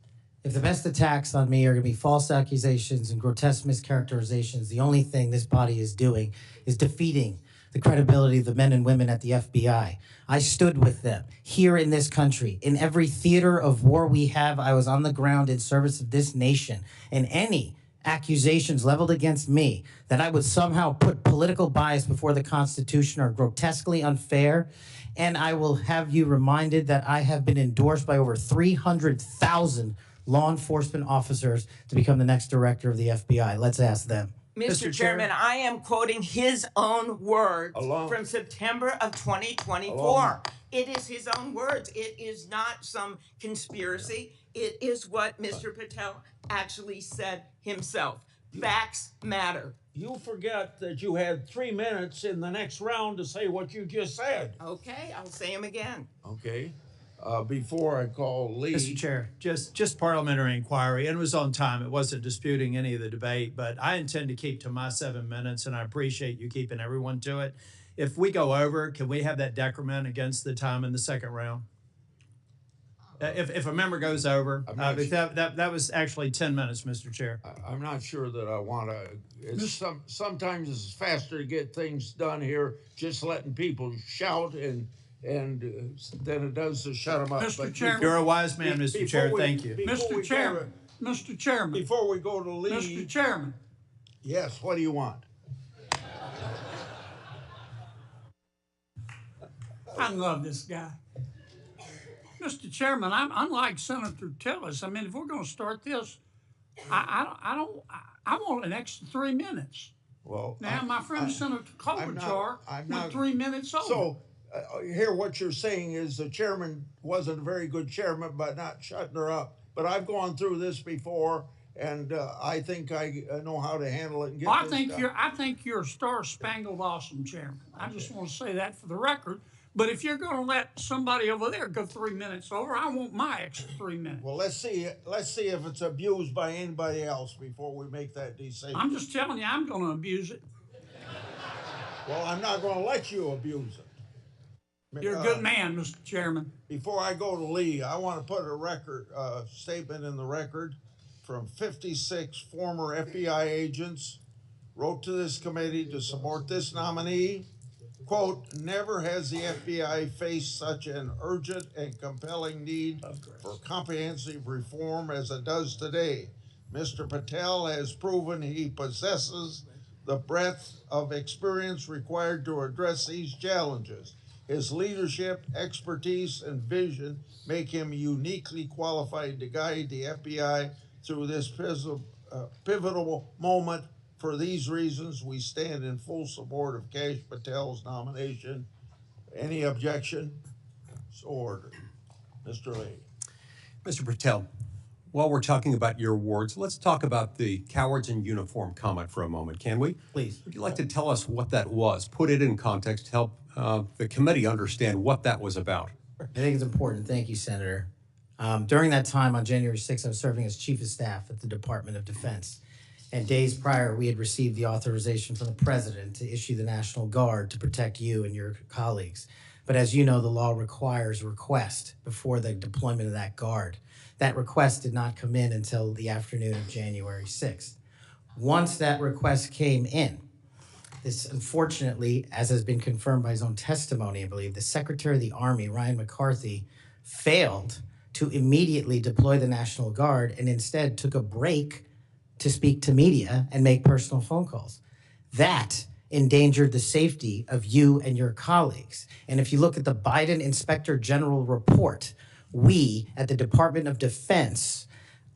D: If the best attacks on me are going to be false accusations and grotesque mischaracterizations, the only thing this body is doing is defeating the credibility of the men and women at the FBI. I stood with them here in this country. In every theater of war we have, I was on the ground in service of this nation. And any accusations leveled against me that I would somehow put political bias before the Constitution are grotesquely unfair. And I will have you reminded that I have been endorsed by over 300,000 law enforcement officers to become the next director of the FBI. Let's ask them.
H: Mr. Chairman, I am quoting his own words
A: Along-
H: from September of 2024.
A: Along-
H: It is his own words. It is not some conspiracy. It is what Mr. Patel actually said himself. Facts matter.
A: You forget that you had 3 minutes in the next round to say what you just said.
H: Okay, I'll say him again.
A: Okay. Before I call Lee.
C: Mr. Chair, just parliamentary inquiry, and it was on time. It wasn't disputing any of the debate, but I intend to keep to my 7 minutes, and I appreciate you keeping everyone to it. If we go over, can we have that decrement against the time in the second round? If a member goes over, that was actually 10 minutes, Mr. Chair.
A: I'm not sure that I want to. Sometimes it's faster to get things done here, just letting people shout and than it does to shut them up.
G: Mr.
A: But
G: Chairman.
C: You're a wise man, Mr.
A: before
C: Chair.
A: we-
C: Thank you.
A: before we
G: Mr.
A: go
G: Chairman, Mr. Chairman,
A: Before we go to Lee.
G: Mr. Chairman,
A: Yes, what do you want?
G: I love this guy. Mr. Chairman, I'm unlike Senator Tillis. I mean, if we're going to start this, I want an extra 3 minutes.
A: Well,
G: Now, my friend Senator Klobuchar went 3 minutes over.
A: So, here what you're saying is the chairman wasn't a very good chairman by not shutting her up. But I've gone through this before, and I think I know how to handle it and get
G: Well,
A: this done.
G: I think you're a star-spangled awesome chairman. I just want to say that for the record. But if you're going to let somebody over there go 3 minutes over, I want my extra 3 minutes.
A: Well, let's see if it's abused by anybody else before we make that decision.
G: I'm just telling you, I'm going to abuse it.
A: Well, I'm not going to let you abuse it.
G: You're a good man, Mr. Chairman.
A: Before I go to Lee, I want to put a statement in the record from 56 former FBI agents wrote to this committee to support this nominee. Quote, never has the FBI faced such an urgent and compelling need for comprehensive reform as it does today. Mr. Patel has proven he possesses the breadth of experience required to address these challenges. His leadership, expertise, and vision make him uniquely qualified to guide the FBI through this pivotal moment. For these reasons, we stand in full support of Kash Patel's nomination. Any objection? So ordered. Mr. Lee.
I: Mr. Patel, while we're talking about your awards, let's talk about the cowards in uniform comment for a moment, can we?
D: Please.
I: Would you like to tell us what that was? Put it in context, help the committee understand what that was about.
D: I think it's important. Thank you, Senator. During that time on January 6th, I was serving as Chief of Staff at the Department of Defense. And days prior, we had received the authorization from the President to issue the National Guard to protect you and your colleagues. But as you know, the law requires a request before the deployment of that guard. That request did not come in until the afternoon of January 6th. Once that request came in, this unfortunately, as has been confirmed by his own testimony, I believe, the Secretary of the Army, Ryan McCarthy, failed to immediately deploy the National Guard and instead took a break to speak to media and make personal phone calls. That endangered the safety of you and your colleagues. And if you look at the Biden Inspector General report, we at the Department of Defense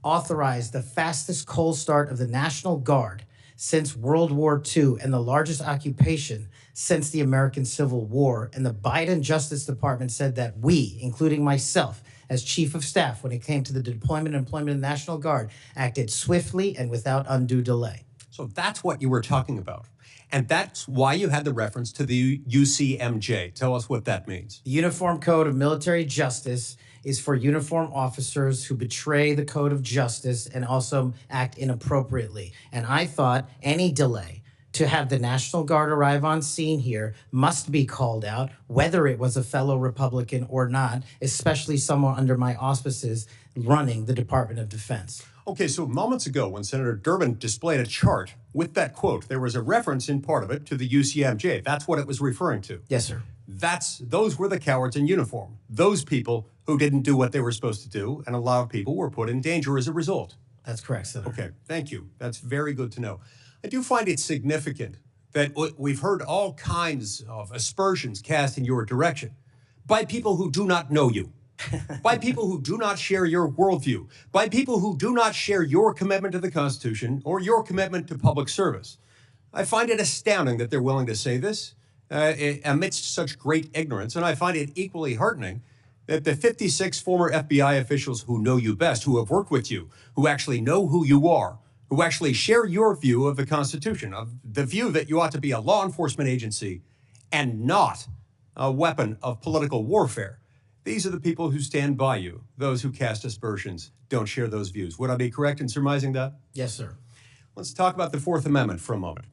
D: authorized the fastest cold start of the National Guard since World War II and the largest occupation since the American Civil War. And the Biden Justice Department said that we, including myself, as Chief of Staff when it came to the deployment and employment of the National Guard, acted swiftly and without undue delay.
I: So that's what you were talking about. And that's why you had the reference to the UCMJ. Tell us what that means.
D: The Uniform Code of Military Justice is for uniform officers who betray the code of justice and also act inappropriately. And I thought any delay to have the National Guard arrive on scene here must be called out, whether it was a fellow Republican or not, especially someone under my auspices running the Department of Defense.
I: Okay, so moments ago when Senator Durbin displayed a chart with that quote, there was a reference in part of it to the UCMJ. That's what it was referring to.
D: Yes, sir.
I: Those were the cowards in uniform. Those people who didn't do what they were supposed to do, and a lot of people were put in danger as a result.
D: That's correct, Senator.
I: Okay, thank you. That's very good to know. I do find it significant that we've heard all kinds of aspersions cast in your direction by people who do not know you, by people who do not share your worldview, by people who do not share your commitment to the Constitution or your commitment to public service. I find it astounding that they're willing to say this amidst such great ignorance, and I find it equally heartening that the 56 former FBI officials who know you best, who have worked with you, who actually know who you are, who actually share your view of the Constitution, of the view that you ought to be a law enforcement agency and not a weapon of political warfare. These are the people who stand by you. Those who cast aspersions don't share those views. Would I be correct in surmising that?
D: Yes, sir.
I: Let's talk about the Fourth Amendment for a moment.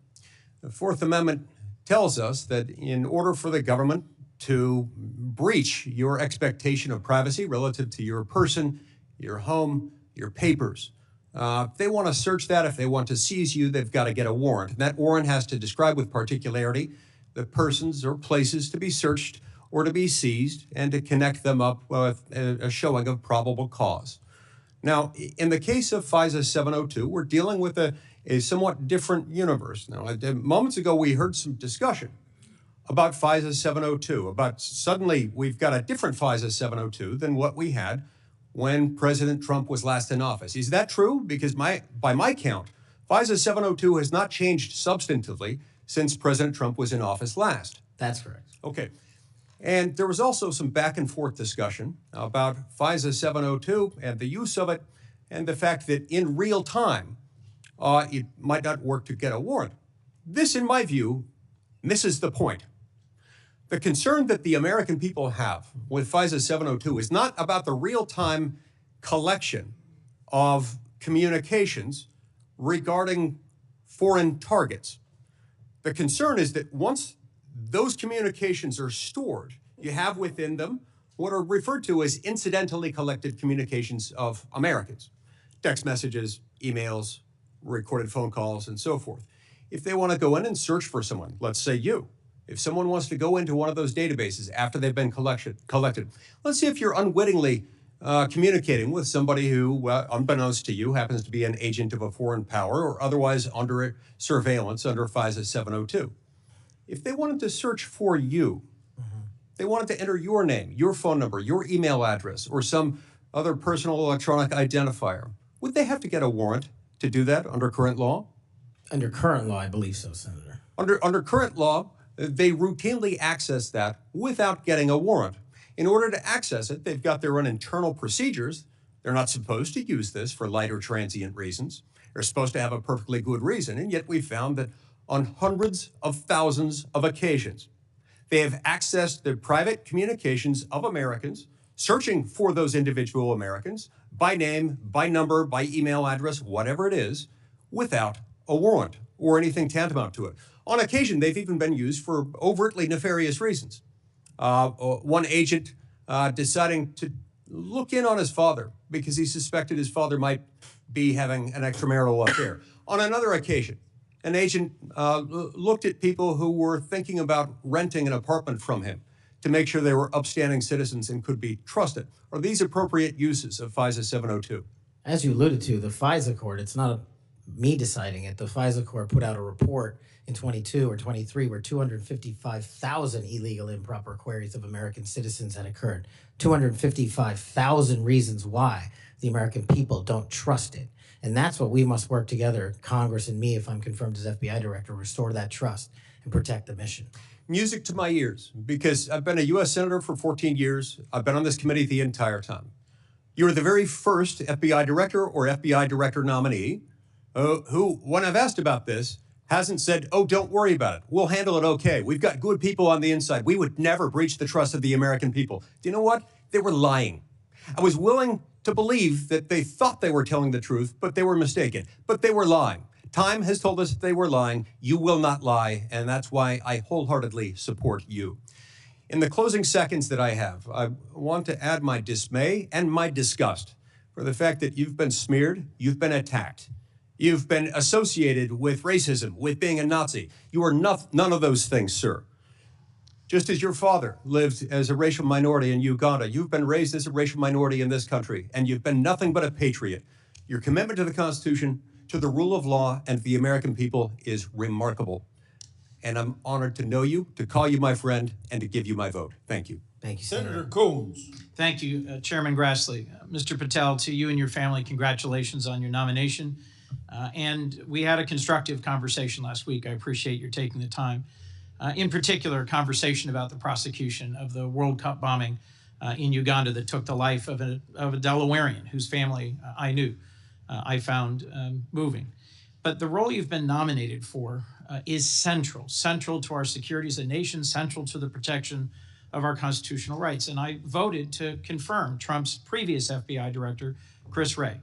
I: The Fourth Amendment tells us that in order for the government to breach your expectation of privacy relative to your person, your home, your papers, if they want to search that, if they want to seize you, they've got to get a warrant. And that warrant has to describe with particularity the persons or places to be searched or to be seized and to connect them up with a showing of probable cause. Now, in the case of FISA 702, we're dealing with a somewhat different universe. Now, moments ago, we heard some discussion about FISA 702, about suddenly we've got a different FISA 702 than what we had when President Trump was last in office. Is that true? Because by my count, FISA 702 has not changed substantively since President Trump was in office last.
D: That's correct.
I: Okay. And there was also some back and forth discussion about FISA 702 and the use of it and the fact that in real time, it might not work to get a warrant. This, in my view, misses the point. The concern that the American people have with FISA 702 is not about the real-time collection of communications regarding foreign targets. The concern is that once those communications are stored, you have within them what are referred to as incidentally collected communications of Americans. Text messages, emails, recorded phone calls, and so forth. If they want to go in and search for someone, let's say you, if someone wants to go into one of those databases after they've been collected, let's see if you're unwittingly communicating with somebody who, unbeknownst to you, happens to be an agent of a foreign power or otherwise under surveillance under FISA 702. If they wanted to search for you, they wanted to enter your name, your phone number, your email address, or some other personal electronic identifier, would they have to get a warrant to do that under current law?
D: Under current law, I believe so, Senator.
I: Under current law, they routinely access that without getting a warrant. In order to access it, they've got their own internal procedures. They're not supposed to use this for light or transient reasons. They're supposed to have a perfectly good reason, and yet we found that on hundreds of thousands of occasions, they have accessed the private communications of Americans, searching for those individual Americans by name, by number, by email address, whatever it is, without a warrant or anything tantamount to it. On occasion, they've even been used for overtly nefarious reasons. One agent deciding to look in on his father because he suspected his father might be having an extramarital affair. On another occasion, an agent looked at people who were thinking about renting an apartment from him to make sure they were upstanding citizens and could be trusted. Are these appropriate uses of FISA 702?
D: As you alluded to, the FISA court, it's not me deciding it. The FISA court put out a report in 22 or 23 where 255,000 illegal improper queries of American citizens had occurred. 255,000 reasons why the American people don't trust it. And that's what we must work together, Congress and me, if I'm confirmed as FBI director, restore that trust and protect the mission.
I: Music to my ears, because I've been a U.S. Senator for 14 years. I've been on this committee the entire time. You're the very first FBI director or FBI director nominee who, when I've asked about this, hasn't said, oh, don't worry about it. We'll handle it okay. We've got good people on the inside. We would never breach the trust of the American people. Do you know what? They were lying. I was willing to believe that they thought they were telling the truth, but they were mistaken. But they were lying. Time has told us that they were lying. You will not lie, and that's why I wholeheartedly support you. In the closing seconds that I have, I want to add my dismay and my disgust for the fact that you've been smeared, you've been attacked, you've been associated with racism, with being a Nazi. You are none of those things, sir. Just as your father lived as a racial minority in Uganda, you've been raised as a racial minority in this country, and you've been nothing but a patriot. Your commitment to the Constitution, to the rule of law, and to the American people is remarkable. And I'm honored to know you, to call you my friend, and to give you my vote. Thank you.
D: Thank you,
A: Senator Coons.
C: Thank you, Chairman Grassley. Mr. Patel, to you and your family, congratulations on your nomination. And we had a constructive conversation last week. I appreciate your taking the time. In particular, a conversation about the prosecution of the World Cup bombing in Uganda that took the life of a Delawarean whose family I knew. I found moving. But the role you've been nominated for is central to our security as a nation, central to the protection of our constitutional rights. And I voted to confirm Trump's previous FBI director, Chris Wray.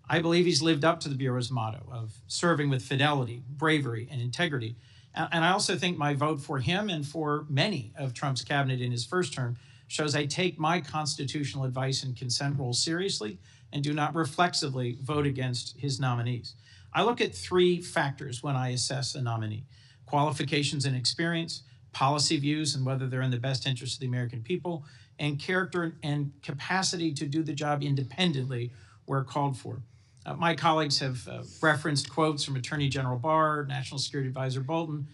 C: I believe he's lived up to the Bureau's motto of serving with fidelity, bravery, and integrity. And I also think my vote for him and for many of Trump's cabinet in his first term shows I take my constitutional advice and consent role seriously and do not reflexively vote against his nominees. I look at three factors when I assess a nominee: qualifications and experience, policy views and whether they're in the best interest of the American people, and character and capacity to do the job independently where called for. My colleagues have referenced quotes from Attorney General Barr, National Security Advisor Bolton.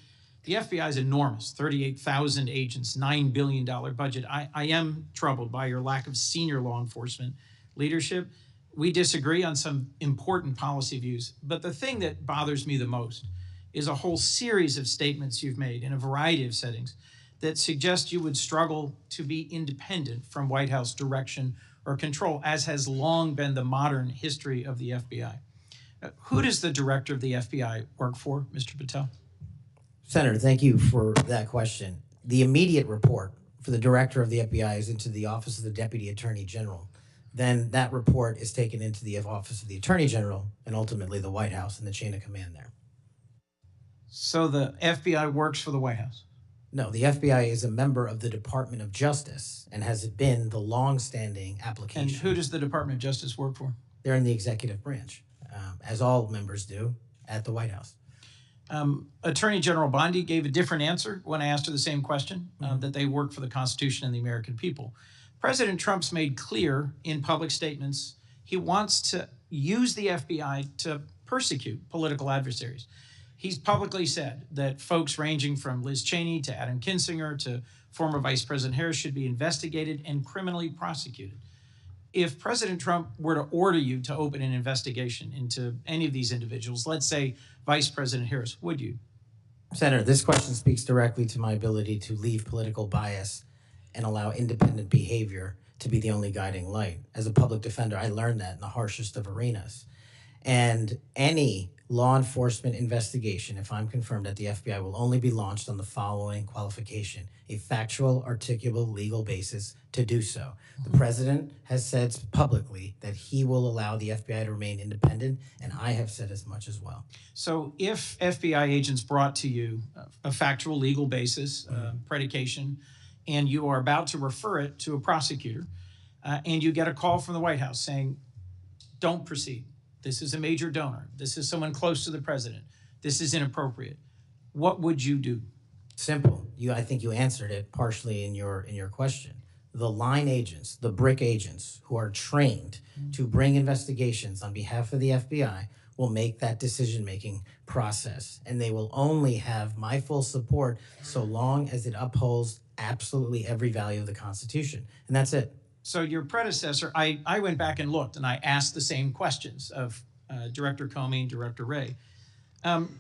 C: The FBI is enormous, 38,000 agents, $9 billion budget. I am troubled by your lack of senior law enforcement leadership. We disagree on some important policy views, but the thing that bothers me the most is a whole series of statements you've made in a variety of settings that suggest you would struggle to be independent from White House direction or control, as has long been the modern history of the FBI. Who does the director of the FBI work for, Mr. Patel?
D: Senator, thank you for that question. The immediate report for the director of the FBI is into the Office of the Deputy Attorney General. Then that report is taken into the Office of the Attorney General and ultimately the White House and the chain of command there.
C: So the FBI works for the White House?
D: No, the FBI is a member of the Department of Justice and has been the long-standing application.
C: And who does the Department of Justice work for?
D: They're in the executive branch, as all members do at the White House.
C: Attorney General Bondi gave a different answer when I asked her the same question, that they work for the Constitution and the American people. President Trump's made clear in public statements he wants to use the FBI to persecute political adversaries. He's publicly said that folks ranging from Liz Cheney to Adam Kinzinger to former Vice President Harris should be investigated and criminally prosecuted. If President Trump were to order you to open an investigation into any of these individuals, let's say Vice President Harris, would you?
D: Senator, this question speaks directly to my ability to leave political bias and allow independent behavior to be the only guiding light. As a public defender, I learned that in the harshest of arenas. And any law enforcement investigation, if I'm confirmed at the FBI, will only be launched on the following qualification: a factual, articulable, legal basis to do so. The president has said publicly that he will allow the FBI to remain independent, and I have said as much as well.
C: So if FBI agents brought to you a factual legal basis, predication, and you are about to refer it to a prosecutor, and you get a call from the White House saying, don't proceed. This is a major donor. This is someone close to the president. This is inappropriate. What would you do?
D: Simple. I think you answered it partially in your question. The line agents, the brick agents who are trained to bring investigations on behalf of the FBI will make that decision-making process, and they will only have my full support so long as it upholds absolutely every value of the Constitution, and that's it.
C: So your predecessor, I went back and looked, and I asked the same questions of Director Comey and Director Wray.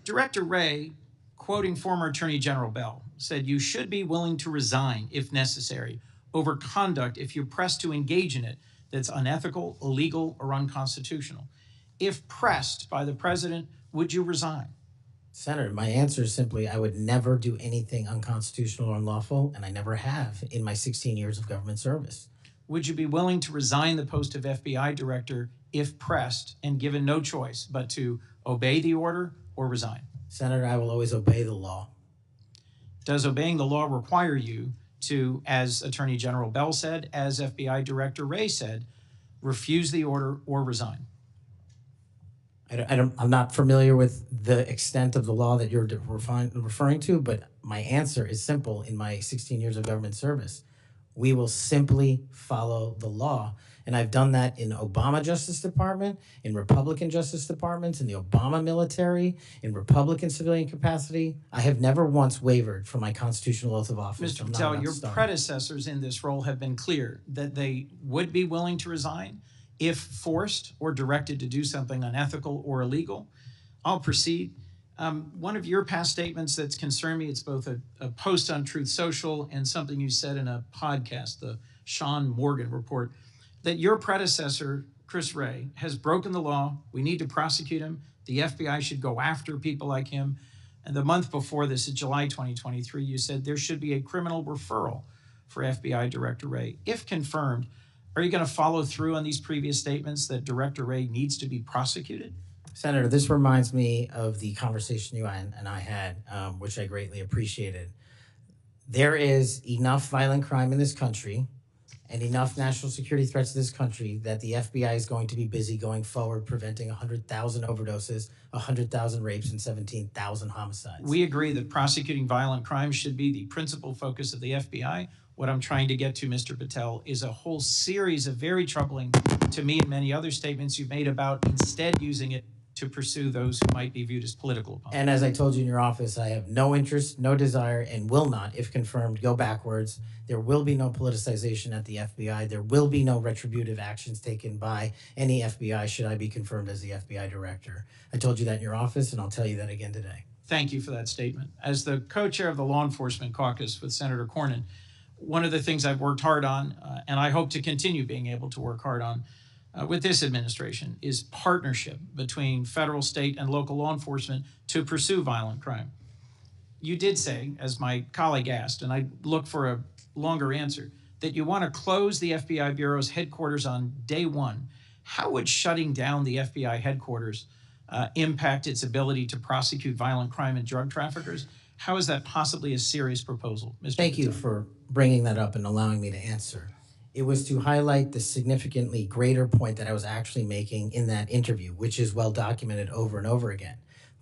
C: Director Wray, quoting former Attorney General Bell, said, "You should be willing to resign if necessary over conduct if you're pressed to engage in it that's unethical, illegal, or unconstitutional? If pressed by the president, would you resign?
D: Senator, my answer is simply I would never do anything unconstitutional or unlawful, and I never have in my 16 years of government service.
C: Would you be willing to resign the post of FBI director if pressed and given no choice but to obey the order or resign?
D: Senator, I will always obey the law.
C: Does obeying the law require you to, as Attorney General Bell said, as FBI Director Wray said, refuse the order or resign?
D: I'm not familiar with the extent of the law that you're referring to, but my answer is simple in my 16 years of government service. We will simply follow the law. And I've done that in Obama Justice Department, in Republican Justice Departments, in the Obama military, in Republican civilian capacity. I have never once wavered from my constitutional oath of office.
C: Mr. Patel, your predecessors in this role have been clear that they would be willing to resign if forced or directed to do something unethical or illegal. I'll proceed. One of your past statements that's concerned me, it's both a post on Truth Social and something you said in a podcast, the Sean Morgan report, that your predecessor, Chris Wray, has broken the law. We need to prosecute him. The FBI should go after people like him. And the month before this, in July 2023, you said there should be a criminal referral for FBI Director Wray. If confirmed, are you going to follow through on these previous statements that Director Wray needs to be prosecuted?
D: Senator, this reminds me of the conversation you and I had, which I greatly appreciated. There is enough violent crime in this country and enough national security threats to this country that the FBI is going to be busy going forward preventing 100,000 overdoses, 100,000 rapes, and 17,000 homicides.
C: We agree that prosecuting violent crimes should be the principal focus of the FBI. What I'm trying to get to, Mr. Patel, is a whole series of very troubling, to me and many other statements you've made about instead using it to pursue those who might be viewed as political opponents.
D: And as I told you in your office, I have no interest, no desire, and will not, if confirmed, go backwards. There will be no politicization at the FBI. There will be no retributive actions taken by any FBI should I be confirmed as the FBI director. I told you that in your office, and I'll tell you that again today.
C: Thank you for that statement. As the co-chair of the Law Enforcement Caucus with Senator Cornyn, one of the things I've worked hard on, and I hope to continue being able to work hard on, with this administration is partnership between federal, state, and local law enforcement to pursue violent crime. You did say, as my colleague asked, and I look for a longer answer, that you want to close the FBI Bureau's headquarters on day one. How would shutting down the FBI headquarters impact its ability to prosecute violent crime and drug traffickers? How is that possibly a serious proposal, Mr.
D: Thank
C: Patel?
D: you for bringing that up and allowing me to answer. It was to highlight the significantly greater point that I was actually making in that interview, which is well documented over and over again.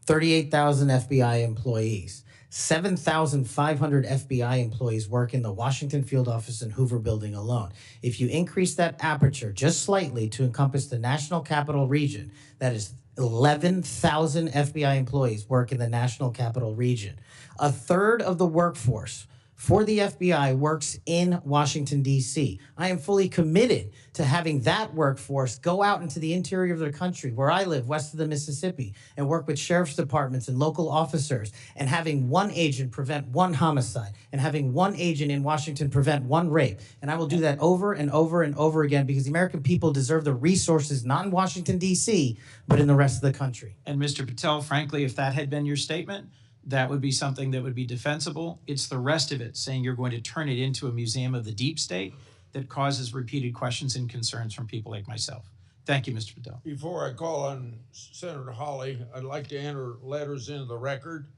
D: 38,000 FBI employees, 7,500 FBI employees work in the Washington field office and Hoover building alone. If you increase that aperture just slightly to encompass the National Capital Region, that is 11,000 FBI employees work in the National Capital Region. A third of the workforce for the FBI works in Washington, D.C. I am fully committed to having that workforce go out into the interior of the country, where I live, west of the Mississippi, and work with sheriff's departments and local officers, and having one agent prevent one homicide, and having one agent in Washington prevent one rape. And I will do that over and over and over again because the American people deserve the resources, not in Washington, D.C., but in the rest of the country.
C: And Mr. Patel, frankly, if that had been your statement, that would be something that would be defensible. It's the rest of it, saying you're going to turn it into a museum of the deep state, that causes repeated questions and concerns from people like myself. Thank you, Mr. Patel.
A: Before I call on Senator Hawley, I'd like to enter letters into the record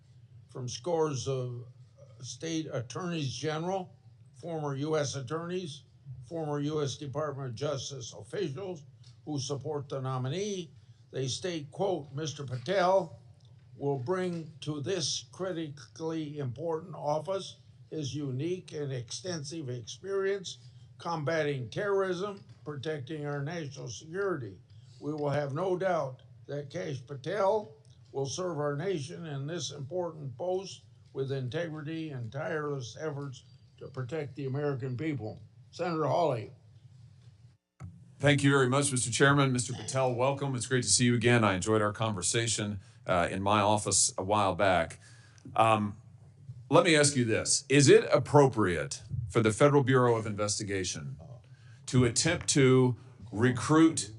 A: from scores of state attorneys general, former U.S. attorneys, former U.S. Department of Justice officials who support the nominee. They state, quote, Mr. Patel will bring to this critically important office his unique and extensive experience combating terrorism, protecting our national security. We will have no doubt that Kash Patel will serve our nation in this important post with integrity and tireless efforts to protect the American people. Senator Hawley.
J: Thank you very much, Mr. Chairman. Mr. Patel, welcome. It's great to see you again. I enjoyed our conversation in my office a while back. Let me ask you this. Is it appropriate for the Federal Bureau of Investigation to attempt to recruit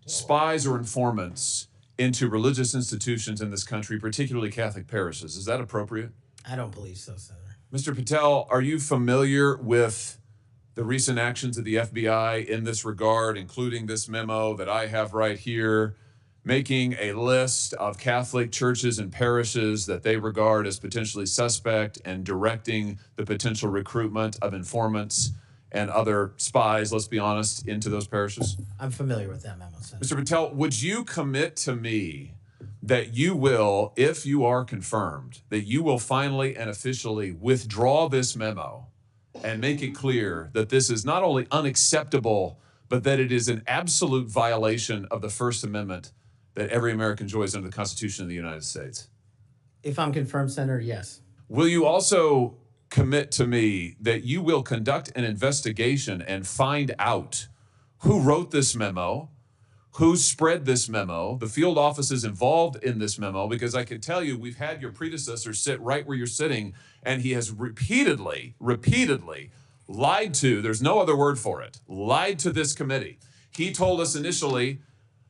J: spies or informants into religious institutions in this country, particularly Catholic parishes. Is that appropriate?
D: I don't believe so, Senator.
J: Mr. Patel, are you familiar with the recent actions of the FBI in this regard, including this memo that I have right here, making a list of Catholic churches and parishes that they regard as potentially suspect and directing the potential recruitment of informants and other spies, let's be honest, into those parishes?
D: I'm familiar with that memo, Senator.
J: Mr. Patel, would you commit to me that you will, if you are confirmed, that you will finally and officially withdraw this memo and make it clear that this is not only unacceptable, but that it is an absolute violation of the First Amendment that every American enjoys under the Constitution of the United States?
D: If I'm confirmed, Senator, yes.
J: Will you also commit to me that you will conduct an investigation and find out who wrote this memo, who spread this memo, the field offices involved in this memo? Because I can tell you, we've had your predecessor sit right where you're sitting, and he has repeatedly lied to, there's no other word for it, lied to this committee. He told us initially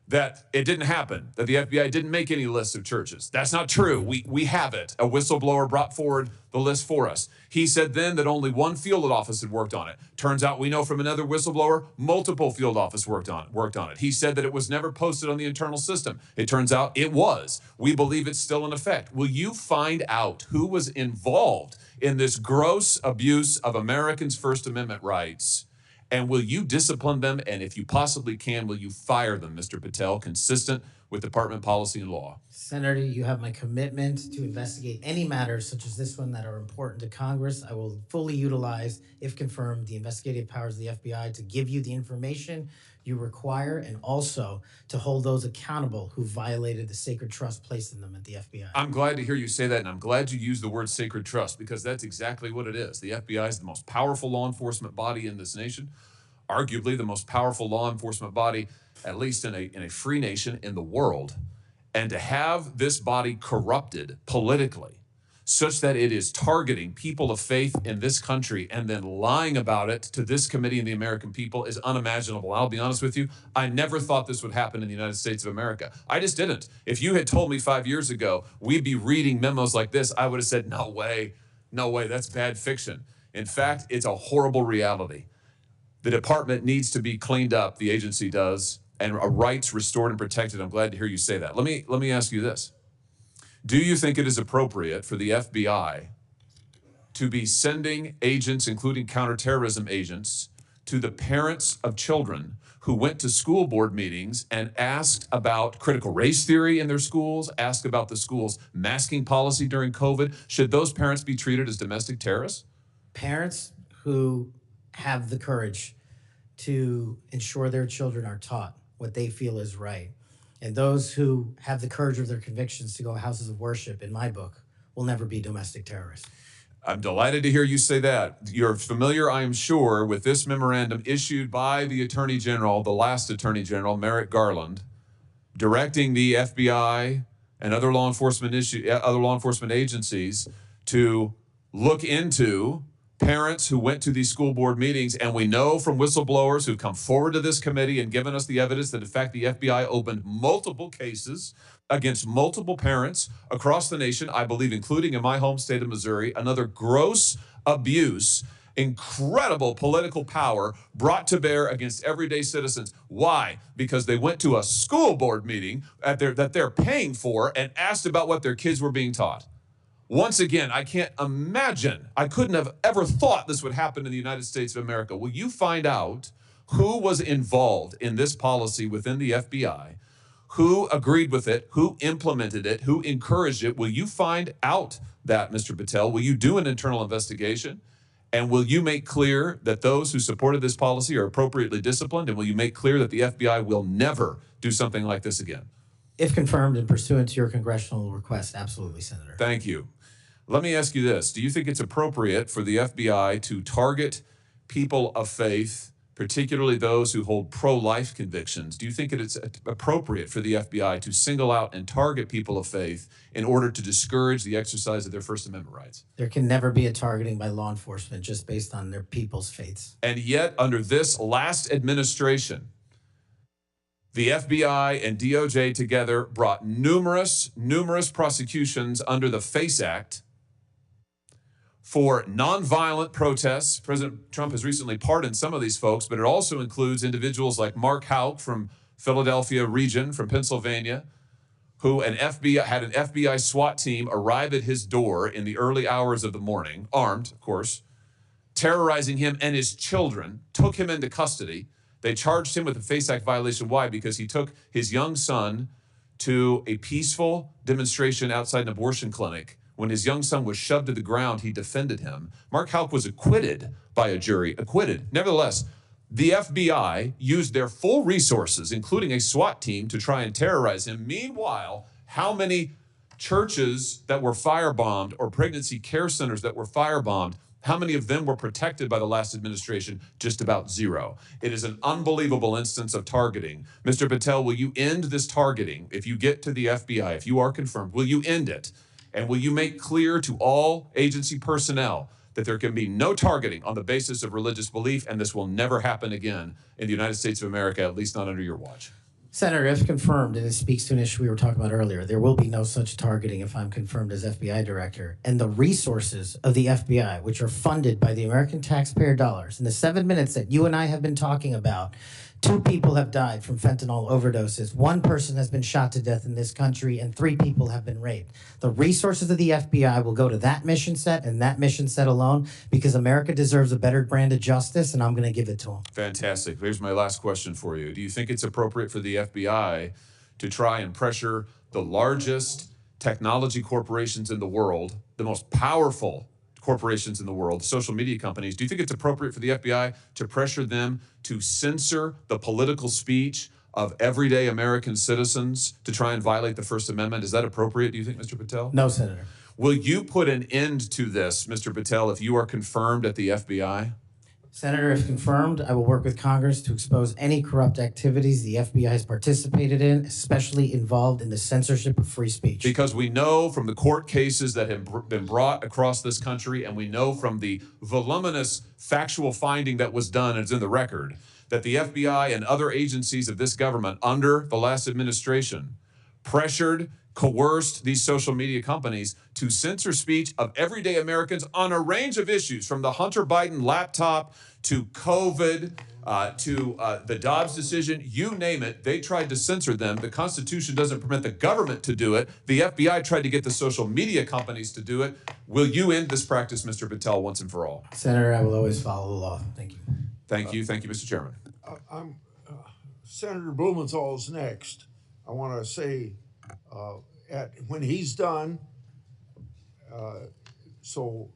J: that it didn't happen, that the FBI didn't make any lists of churches. That's not true. We have it. A whistleblower brought forward the list for us. He said then that only one field office had worked on it. Turns out we know from another whistleblower, multiple field offices worked on it. He said that it was never posted on the internal system. It turns out it was. We believe it's still in effect. Will you find out who was involved in this gross abuse of Americans' First Amendment rights? And will you discipline them? And if you possibly can, will you fire them, Mr. Patel, consistent with department policy and law?
D: Senator, you have my commitment to investigate any matters such as this one that are important to Congress. I will fully utilize, if confirmed, the investigative powers of the FBI to give you the information you require and also to hold those accountable who violated the sacred trust placed in them at the FBI.
J: I'm glad to hear you say that, and I'm glad you use the word sacred trust, because that's exactly what it is. The FBI is the most powerful law enforcement body in this nation, arguably the most powerful law enforcement body, at least in a free nation in the world. And to have this body corrupted politically such that it is targeting people of faith in this country and then lying about it to this committee and the American people is unimaginable. I'll be honest with you, I never thought this would happen in the United States of America. I just didn't. If you had told me 5 years ago we'd be reading memos like this, I would have said, no way, that's bad fiction. In fact, it's a horrible reality. The department needs to be cleaned up, the agency does, and rights restored and protected. I'm glad to hear you say that. Let me ask you this. Do you think it is appropriate for the FBI to be sending agents, including counterterrorism agents, to the parents of children who went to school board meetings and asked about critical race theory in their schools, asked about the school's masking policy during COVID? Should those parents be treated as domestic terrorists?
D: Parents who have the courage to ensure their children are taught what they feel is right, and those who have the courage of their convictions to go to houses of worship, in my book, will never be domestic terrorists.
J: I'm delighted to hear you say that. You're familiar, I am sure, with this memorandum issued by the Attorney General, the last Attorney General, Merrick Garland, directing the FBI and other law enforcement agencies to look into parents who went to these school board meetings. And we know from whistleblowers who've come forward to this committee and given us the evidence that, in fact, the FBI opened multiple cases against multiple parents across the nation, I believe, including in my home state of Missouri. Another gross abuse, incredible political power brought to bear against everyday citizens. Why? Because they went to a school board meeting that they're paying for and asked about what their kids were being taught. Once again, I can't imagine, I couldn't have ever thought this would happen in the United States of America. Will you find out who was involved in this policy within the FBI, who agreed with it, who implemented it, who encouraged it? Will you find out that, Mr. Patel? Will you do an internal investigation? And will you make clear that those who supported this policy are appropriately disciplined? And will you make clear that the FBI will never do something like this again?
D: If confirmed and pursuant to your congressional request, absolutely, Senator.
J: Thank you. Let me ask you this. Do you think it's appropriate for the FBI to target people of faith, particularly those who hold pro-life convictions? Do you think it is appropriate for the FBI to single out and target people of faith in order to discourage the exercise of their First Amendment rights?
D: There can never be a targeting by law enforcement just based on their people's faiths.
J: And yet, under this last administration, The FBI and DOJ together brought numerous prosecutions under the FACE Act for nonviolent protests. President Trump has recently pardoned some of these folks, but it also includes individuals like Mark Houck from Philadelphia region, from Pennsylvania, who had an FBI SWAT team arrive at his door in the early hours of the morning, armed, of course, terrorizing him and his children, took him into custody. They charged him with a FACE Act violation. Why? Because he took his young son to a peaceful demonstration outside an abortion clinic. When his young son was shoved to the ground, he defended him. Mark Houck was acquitted by a jury, acquitted. Nevertheless, the FBI used their full resources, including a SWAT team, to try and terrorize him. Meanwhile, how many churches that were firebombed or pregnancy care centers that were firebombed, how many of them were protected by the last administration? Just about zero. It is an unbelievable instance of targeting. Mr. Patel, will you end this targeting? If you get to the FBI, if you are confirmed, will you end it? And will you make clear to all agency personnel that there can be no targeting on the basis of religious belief, and this will never happen again in the United States of America, at least not under your watch?
D: Senator, if confirmed, and it speaks to an issue we were talking about earlier, there will be no such targeting if I'm confirmed as FBI director. And the resources of the FBI, which are funded by the American taxpayer dollars, in the 7 minutes that you and I have been talking about, 2 people have died from fentanyl overdoses. 1 person has been shot to death in this country, and 3 people have been raped. The resources of the FBI will go to that mission set and that mission set alone, because America deserves a better brand of justice, and I'm going to give it to them.
J: Fantastic. Here's my last question for you. Do you think it's appropriate for the FBI to try and pressure the largest technology corporations in the world, the most powerful corporations in the world, social media companies? Do you think it's appropriate for the FBI to pressure them to censor the political speech of everyday American citizens to try and violate the First Amendment? Is that appropriate, do you think, Mr. Patel?
D: No, Senator.
J: Will you put an end to this, Mr. Patel, if you are confirmed at the FBI?
D: Senator, if confirmed, I will work with Congress to expose any corrupt activities the FBI has participated in, especially involved in the censorship of free speech.
J: Because we know from the court cases that have been brought across this country, and we know from the voluminous factual finding that was done, and it's in the record, that the FBI and other agencies of this government under the last administration pressured, coerced these social media companies to censor speech of everyday Americans on a range of issues, from the Hunter Biden laptop to COVID, to the Dobbs decision, you name it, they tried to censor them. The Constitution doesn't permit the government to do it. The FBI tried to get the social media companies to do it. Will you end this practice, Mr. Patel, once and for all?
D: Senator, I will always follow the law. Thank you.
J: Thank you. Thank you, Mr. Chairman.
A: Senator Blumenthal is next. I want to say, when he's done, so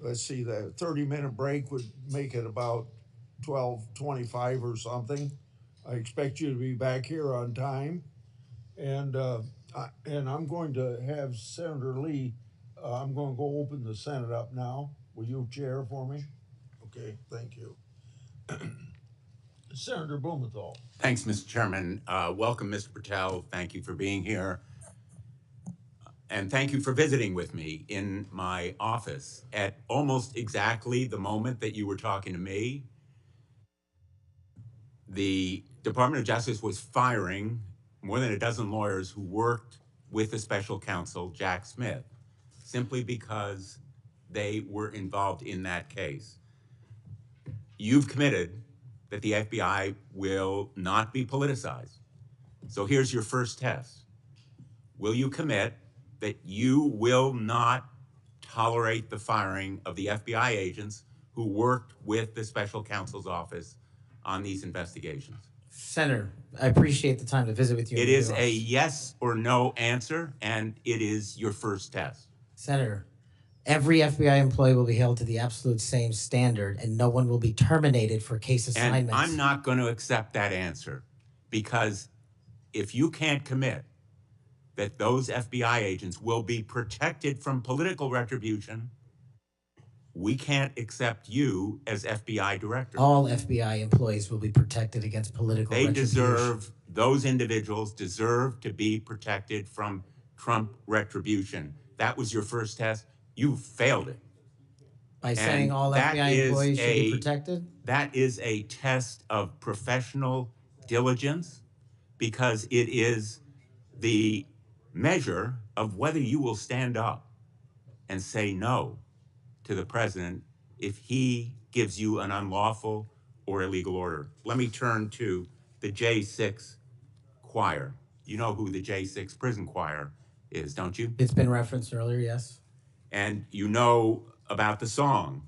A: let's see, the 30-minute break would make it about 12:25 or something. I expect you to be back here on time. And I'm going to have Senator Lee, I'm going to go open the Senate up now. Will you chair for me? Okay, thank you. Senator Blumenthal.
K: Thanks, Mr. Chairman. Welcome, Mr. Patel. Thank you for being here. And thank you for visiting with me in my office at almost exactly the moment that you were talking to me. The Department of Justice was firing more than a dozen lawyers who worked with the special counsel, Jack Smith, simply because they were involved in that case. You've committed that the FBI will not be politicized. So here's your first test. Will you commit that you will not tolerate the firing of the FBI agents who worked with the special counsel's office on these investigations?
D: Senator, I appreciate the time to visit with you.
K: It is a yes or no answer, and it is your first test.
D: Senator, every FBI employee will be held to the absolute same standard, and no one will be terminated for case assignments.
K: And I'm not going to accept that answer, because if you can't commit that those FBI agents will be protected from political retribution, we can't accept you as FBI director.
D: All FBI employees will be protected against political retribution.
K: Those individuals deserve to be protected from Trump retribution. That was your first test. You failed it.
D: By saying all FBI employees should be protected?
K: That is a test of professional diligence, because it is the measure of whether you will stand up and say no to the president if he gives you an unlawful or illegal order. Let me turn to the J6 choir. You know who the J6 prison choir is, don't you?
D: It's been referenced earlier, yes.
K: And you know about the song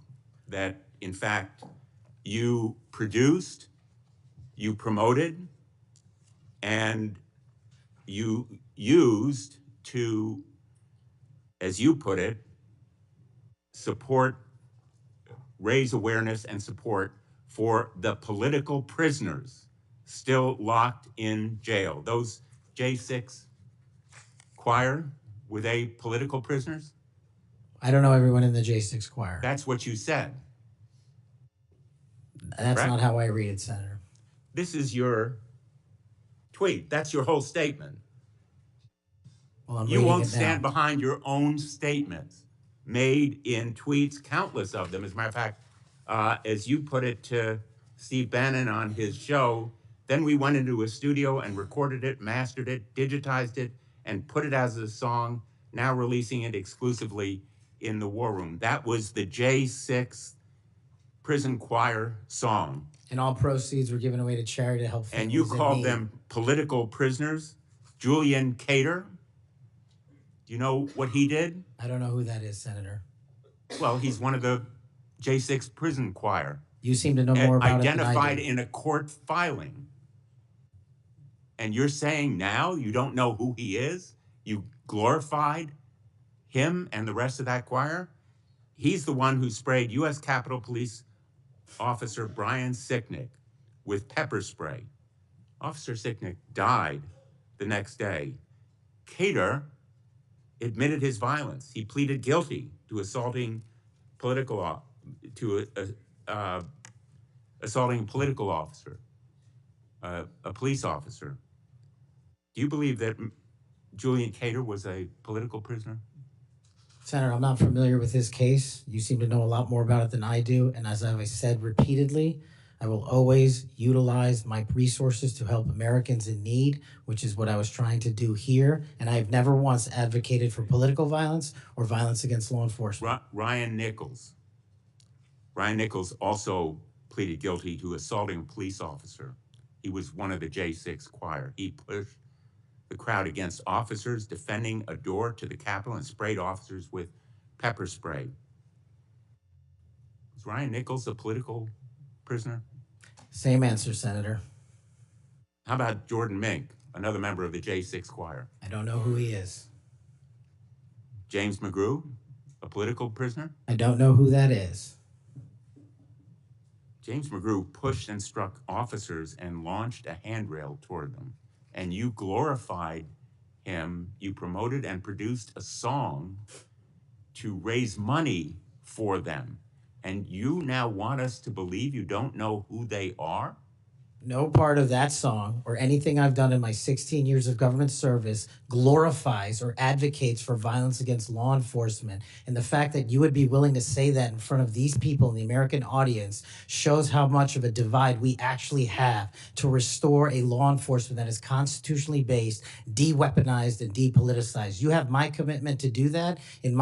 K: that, in fact, you produced, you promoted, and you used to, as you put it, support, raise awareness and support for the political prisoners still locked in jail. Those J6 choir, were they political prisoners?
D: I don't know everyone in the J6 choir.
K: That's what you said.
D: That's
K: correct?
D: not how I read it, Senator.
K: This is your tweet. That's your whole statement.
D: Well, I'm
K: You
D: reading
K: won't
D: it now.
K: stand behind your own statements made in tweets, countless of them. As a matter of fact, as you put it to Steve Bannon on his show, then we went into a studio and recorded it, mastered it, digitized it, and put it as a song, now releasing it exclusively in the War Room. That was the J6 prison choir song.
D: And all proceeds were given away to charity to help families
K: And you
D: in
K: called
D: need.
K: them political prisoners. Julian Cater, do you know what he did?
D: I don't know who that is, Senator.
K: Well, he's one of the J6 prison choir.
D: You seem to know more about it than I
K: Identified
D: do.
K: in a court filing. And you're saying now you don't know who he is? You glorified him and the rest of that choir? He's the one who sprayed U.S. Capitol Police Officer Brian Sicknick with pepper spray. Officer Sicknick died the next day. Cater admitted his violence. He pleaded guilty to assaulting assaulting a political officer, a police officer. Do you believe that Julian Cater was a political prisoner?
D: Senator, I'm not familiar with this case. You seem to know a lot more about it than I do. And as I've said repeatedly, I will always utilize my resources to help Americans in need, which is what I was trying to do here. And I've never once advocated for political violence or violence against law enforcement.
K: Ryan Nichols. Ryan Nichols also pleaded guilty to assaulting a police officer. He was one of the J6 choir. He pushed the crowd against officers defending a door to the Capitol and sprayed officers with pepper spray. Was Ryan Nichols a political prisoner?
D: Same answer, Senator.
K: How about Jordan Mink, another member of the J6 choir?
D: I don't know who he is.
K: James McGrew, a political prisoner?
D: I don't know who that is.
K: James McGrew pushed and struck officers and launched a handrail toward them. And you glorified him. You promoted and produced a song to raise money for them. And you now want us to believe you don't know who they are?
D: No part of that song or anything I've done in my 16 years of government service glorifies or advocates for violence against law enforcement. And the fact that you would be willing to say that in front of these people in the American audience shows how much of a divide we actually have to restore a law enforcement that is constitutionally based, de-weaponized, and depoliticized. You have my commitment to do that. In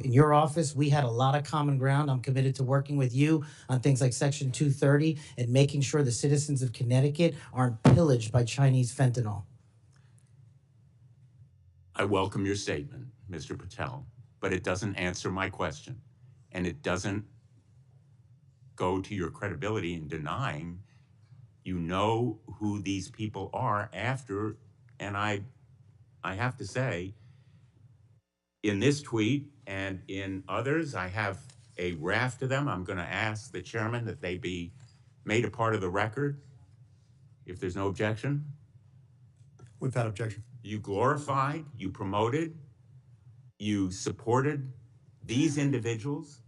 D: your office, we had a lot of common ground. I'm committed to working with you on things like Section 230 and making sure the citizens of Connecticut aren't pillaged by Chinese fentanyl.
K: I welcome your statement, Mr. Patel, but it doesn't answer my question. And it doesn't go to your credibility in denying you know who these people are after, and I have to say, in this tweet and in others, I have a raft of them. I'm going to ask the chairman that they be made a part of the record, if there's no objection.
I: Without objection.
K: You glorified, you promoted, you supported these individuals.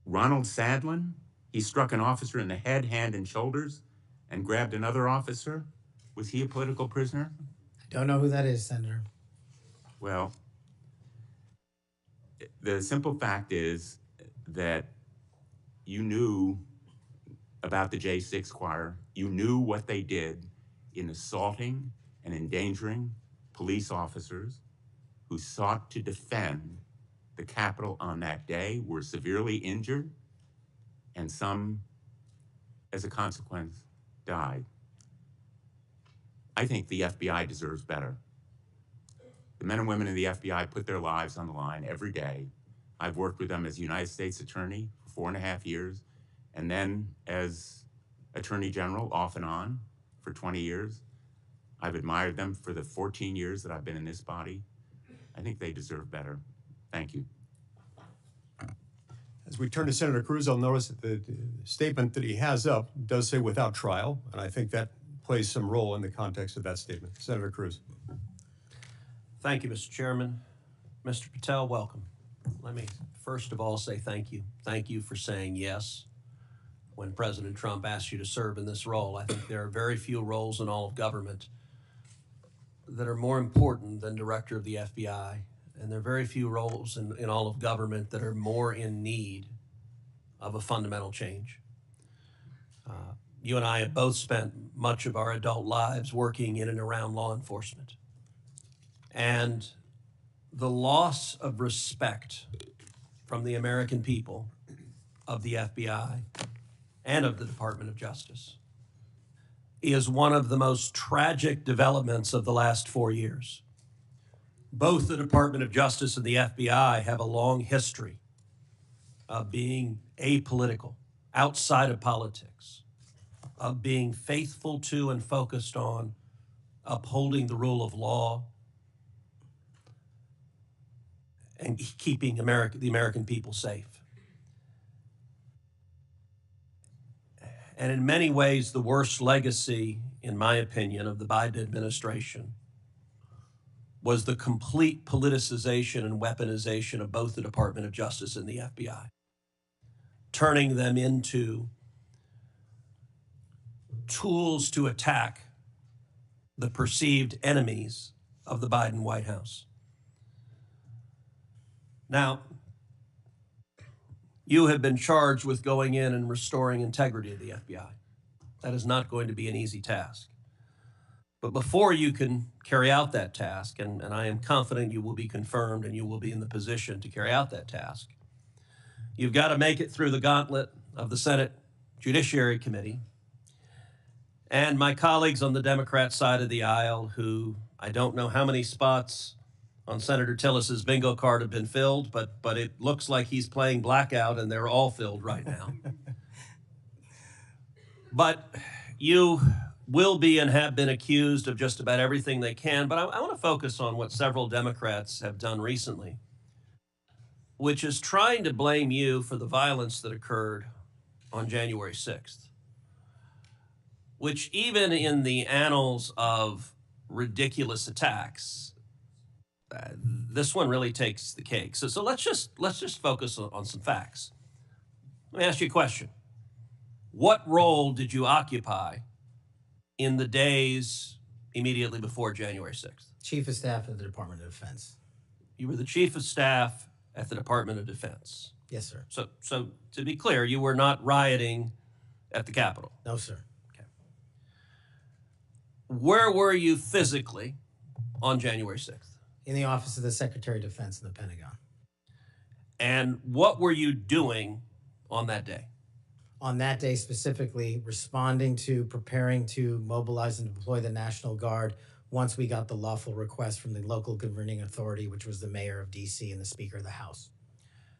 K: Ronald Sadlin, he struck an officer in the head, hand, and shoulders and grabbed another officer. Was he a political prisoner?
D: I don't know who that is, Senator.
K: Well, the simple fact is that you knew about the J6 choir. You knew what they did. in assaulting and endangering police officers who sought to defend the Capitol on that day, were severely injured, and some, as a consequence, died. I think the FBI deserves better. The men and women in the FBI put their lives on the line every day. I've worked with them as United States Attorney for 4.5 years, and then as Attorney General off and on for 20 years. I've admired them for the 14 years that I've been in this body. I think they deserve better. Thank you.
I: As we turn to Senator Cruz, I'll notice that the statement that he has up does say without trial, and I think that plays some role in the context of that statement. Senator Cruz.
L: Thank you, Mr. Chairman. Mr. Patel, welcome. Let me first of all say thank you. Thank you for saying yes when President Trump asked you to serve in this role. I think there are very few roles in all of government that are more important than director of the FBI, and there are very few roles in all of government that are more in need of a fundamental change. You and I have both spent much of our adult lives working in and around law enforcement. And the loss of respect from the American people of the FBI and of the Department of Justice is one of the most tragic developments of the last 4 years. Both the Department of Justice and the FBI have a long history of being apolitical, outside of politics, of being faithful to and focused on upholding the rule of law and keeping the American people safe. And in many ways, the worst legacy, in my opinion, of the Biden administration was the complete politicization and weaponization of both the Department of Justice and the FBI, turning them into tools to attack the perceived enemies of the Biden White House. Now, you have been charged with going in and restoring integrity of the FBI. That is not going to be an easy task. But before you can carry out that task, and I am confident you will be confirmed and you will be in the position to carry out that task, you've got to make it through the gauntlet of the Senate Judiciary Committee and my colleagues on the Democrat side of the aisle, who I don't know how many spots on Senator Tillis's bingo card have been filled, but it looks like he's playing blackout and they're all filled right now. But you will be and have been accused of just about everything they can, but I want to focus on what several Democrats have done recently, which is trying to blame you for the violence that occurred on January 6th, which even in the annals of ridiculous attacks, this one really takes the cake. So let's just focus on some facts. Let me ask you a question. What role did you occupy in the days immediately before January 6th?
D: Chief of Staff of the Department of Defense.
L: You were the Chief of Staff at the Department of Defense.
D: Yes, sir.
L: So to be clear, you were not rioting at the Capitol.
D: No, sir.
L: Okay. Where were you physically on January 6th?
D: In the office of the Secretary of Defense in the Pentagon.
L: And what were you doing on that day?
D: On that day specifically, responding to preparing to mobilize and deploy the National Guard once we got the lawful request from the local governing authority, which was the mayor of D.C. and the Speaker of the House.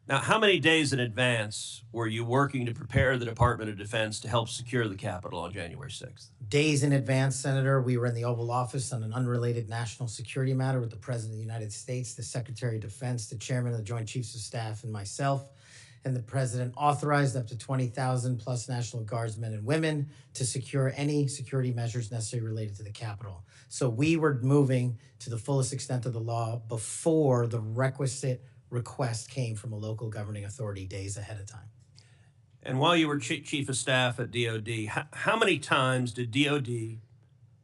L: Now, how many days in advance were you working to prepare the Department of Defense to help secure the Capitol on January 6th?
D: Days in advance, Senator, we were in the Oval Office on an unrelated national security matter with the President of the United States, the Secretary of Defense, the Chairman of the Joint Chiefs of Staff, and myself. And the President authorized up to 20,000 plus National Guardsmen and women to secure any security measures necessary related to the Capitol. So we were moving to the fullest extent of the law before the requisite request came from a local governing authority days ahead of time.
L: And while you were Chief of Staff at DOD, how many times did DOD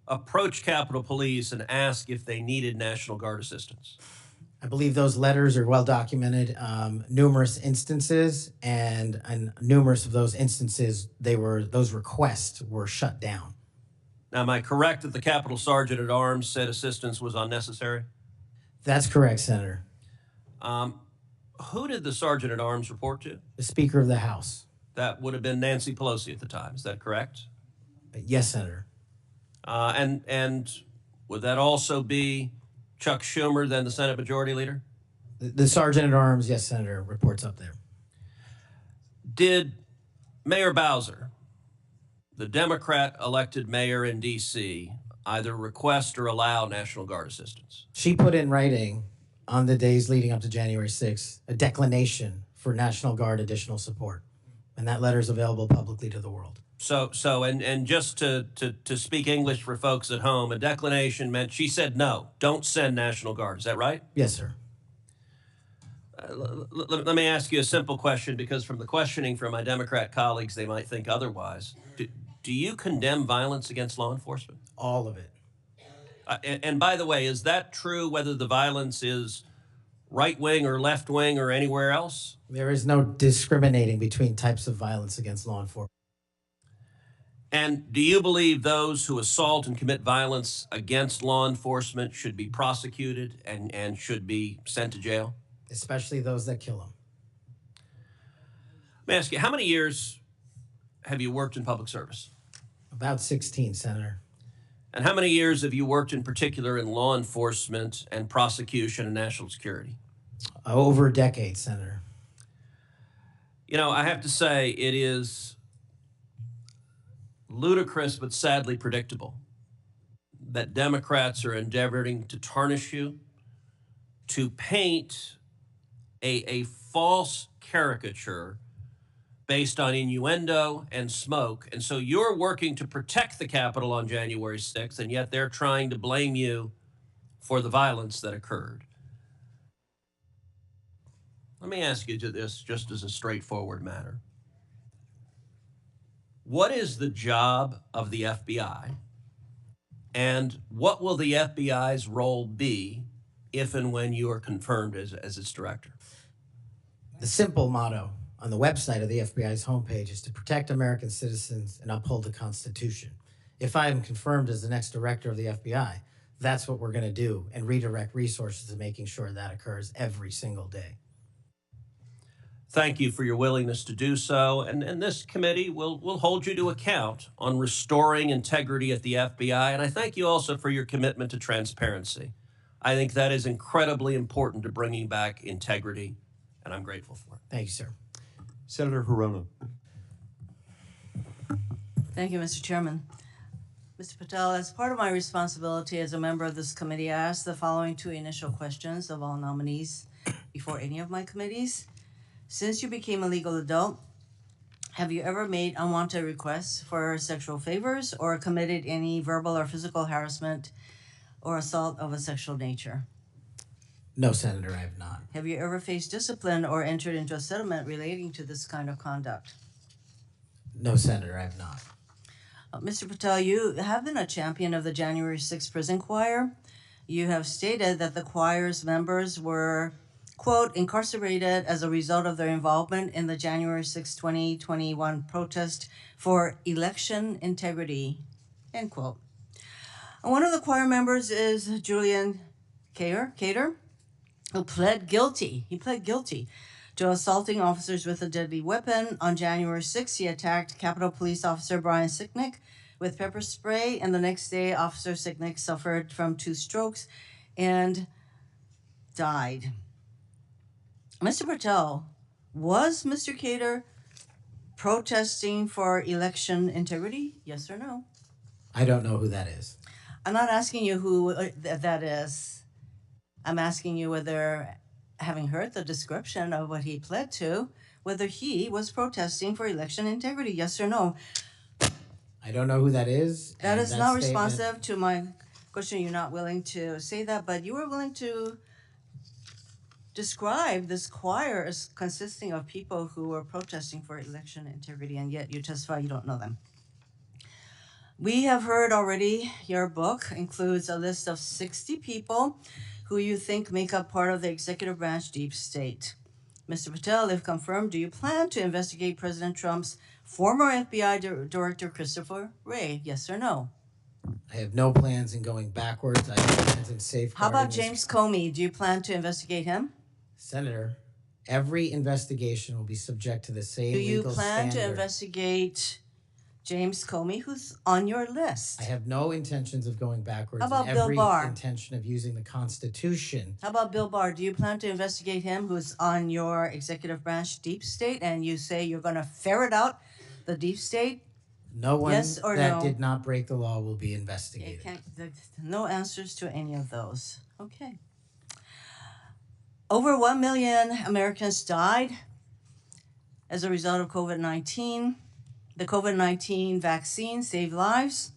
L: approach Capitol Police and ask if they needed National Guard assistance?
D: I believe those letters are well documented, numerous instances, and numerous of those instances, those requests were shut down.
L: Now, am I correct that the Capitol Sergeant at Arms said assistance was unnecessary?
D: That's correct, Senator.
L: Who did the Sergeant at Arms report to?
D: The Speaker of the House.
L: That would have been Nancy Pelosi at the time. Is that correct?
D: Yes, Senator.
L: And would that also be Chuck Schumer, then the Senate Majority Leader?
D: The Sergeant at Arms, yes, Senator, reports up there.
L: Did Mayor Bowser, the Democrat elected mayor in D.C., either request or allow National Guard assistance?
D: She put in writing on the days leading up to January 6th a declination for National Guard additional support. And that letter is available publicly to the world.
L: And just to speak English for folks at home, a declination meant she said no, don't send National Guard. Is that right?
D: Yes, sir.
L: Let me ask you a simple question, because from the questioning from my Democrat colleagues, they might think otherwise. Do you condemn violence against law enforcement?
D: All of it.
L: And by the way, is that true whether the violence is right-wing or left-wing or anywhere else?
D: There is no discriminating between types of violence against law enforcement.
L: And do you believe those who assault and commit violence against law enforcement should be prosecuted and should be sent to jail?
D: Especially those that kill them.
L: Let me ask you, how many years have you worked in public service?
D: About 16, Senator.
L: And how many years have you worked in particular in law enforcement and prosecution and national security?
D: Over a decade, Senator.
L: You know, I have to say it is ludicrous but sadly predictable that Democrats are endeavoring to tarnish you, to paint a false caricature based on innuendo and smoke. And so you're working to protect the Capitol on January 6th, and yet they're trying to blame you for the violence that occurred. Let me ask you this just as a straightforward matter. What is the job of the FBI, and what will the FBI's role be if and when you are confirmed as its director?
D: The simple motto on the website of the FBI's homepage is to protect American citizens and uphold the Constitution. If I am confirmed as the next director of the FBI, that's what we're going to do, and redirect resources to making sure that occurs every single day.
L: Thank you for your willingness to do so, and this committee will hold you to account on restoring integrity at the FBI, and I thank you also for your commitment to transparency. I think that is incredibly important to bringing back integrity, and I'm grateful for it.
D: Thank you, sir.
I: Senator Hirono.
M: Thank you, Mr. Chairman. Mr. Patel, as part of my responsibility as a member of this committee, I asked the following two initial questions of all nominees before any of my committees. Since you became a legal adult, have you ever made unwanted requests for sexual favors or committed any verbal or physical harassment or assault of a sexual nature?
D: No, Senator, I have not.
M: Have you ever faced discipline or entered into a settlement relating to this kind of conduct?
D: No, Senator, I have not.
M: Mr. Patel, you have been a champion of the January 6th prison choir. You have stated that the choir's members were, quote, incarcerated as a result of their involvement in the January 6, 2021 protest for election integrity, end quote. And one of the choir members is Julian Cater, who pled guilty. He pled guilty to assaulting officers with a deadly weapon. On January 6th, he attacked Capitol Police Officer Brian Sicknick with pepper spray, and the next day, Officer Sicknick suffered from 2 strokes and died. Mr. Patel, was Mr. Cater protesting for election integrity? Yes or no?
D: I don't know who that is.
M: I'm not asking you who that is. I'm asking you whether, having heard the description of what he pled to, whether he was protesting for election integrity, yes or no?
D: I don't know who that is.
M: That is not
D: statement-
M: responsive to my question. You're not willing to say that, but you were willing to describe this choir as consisting of people who were protesting for election integrity, and yet you testify you don't know them. We have heard already your book includes a list of 60 people who you think make up part of the executive branch deep state. Mr. Patel, if confirmed, do you plan to investigate President Trump's former FBI Director Christopher Wray? Yes or no?
D: I have no plans in going backwards. I have plans in safeguarding.
M: How about
D: this-
M: James Comey? Do you plan to investigate him?
D: Senator, every investigation will be subject to the same
M: Do you
D: legal
M: plan to
D: standard.
M: investigate James Comey, who's on your list?
D: I have no intentions of going backwards.
M: How about
D: and
M: Bill
D: every
M: Barr?
D: intention of using the Constitution.
M: How about Bill Barr? Do you plan to investigate him, who's on your executive branch deep state, and you say you're going to ferret out the deep state?
D: No one
M: Yes or
D: that
M: no?
D: did not break the law will be
M: You
D: investigated.
M: no answers to any of those. Okay. Over 1 million Americans died as a result of COVID-19. The COVID-19 vaccine saved lives.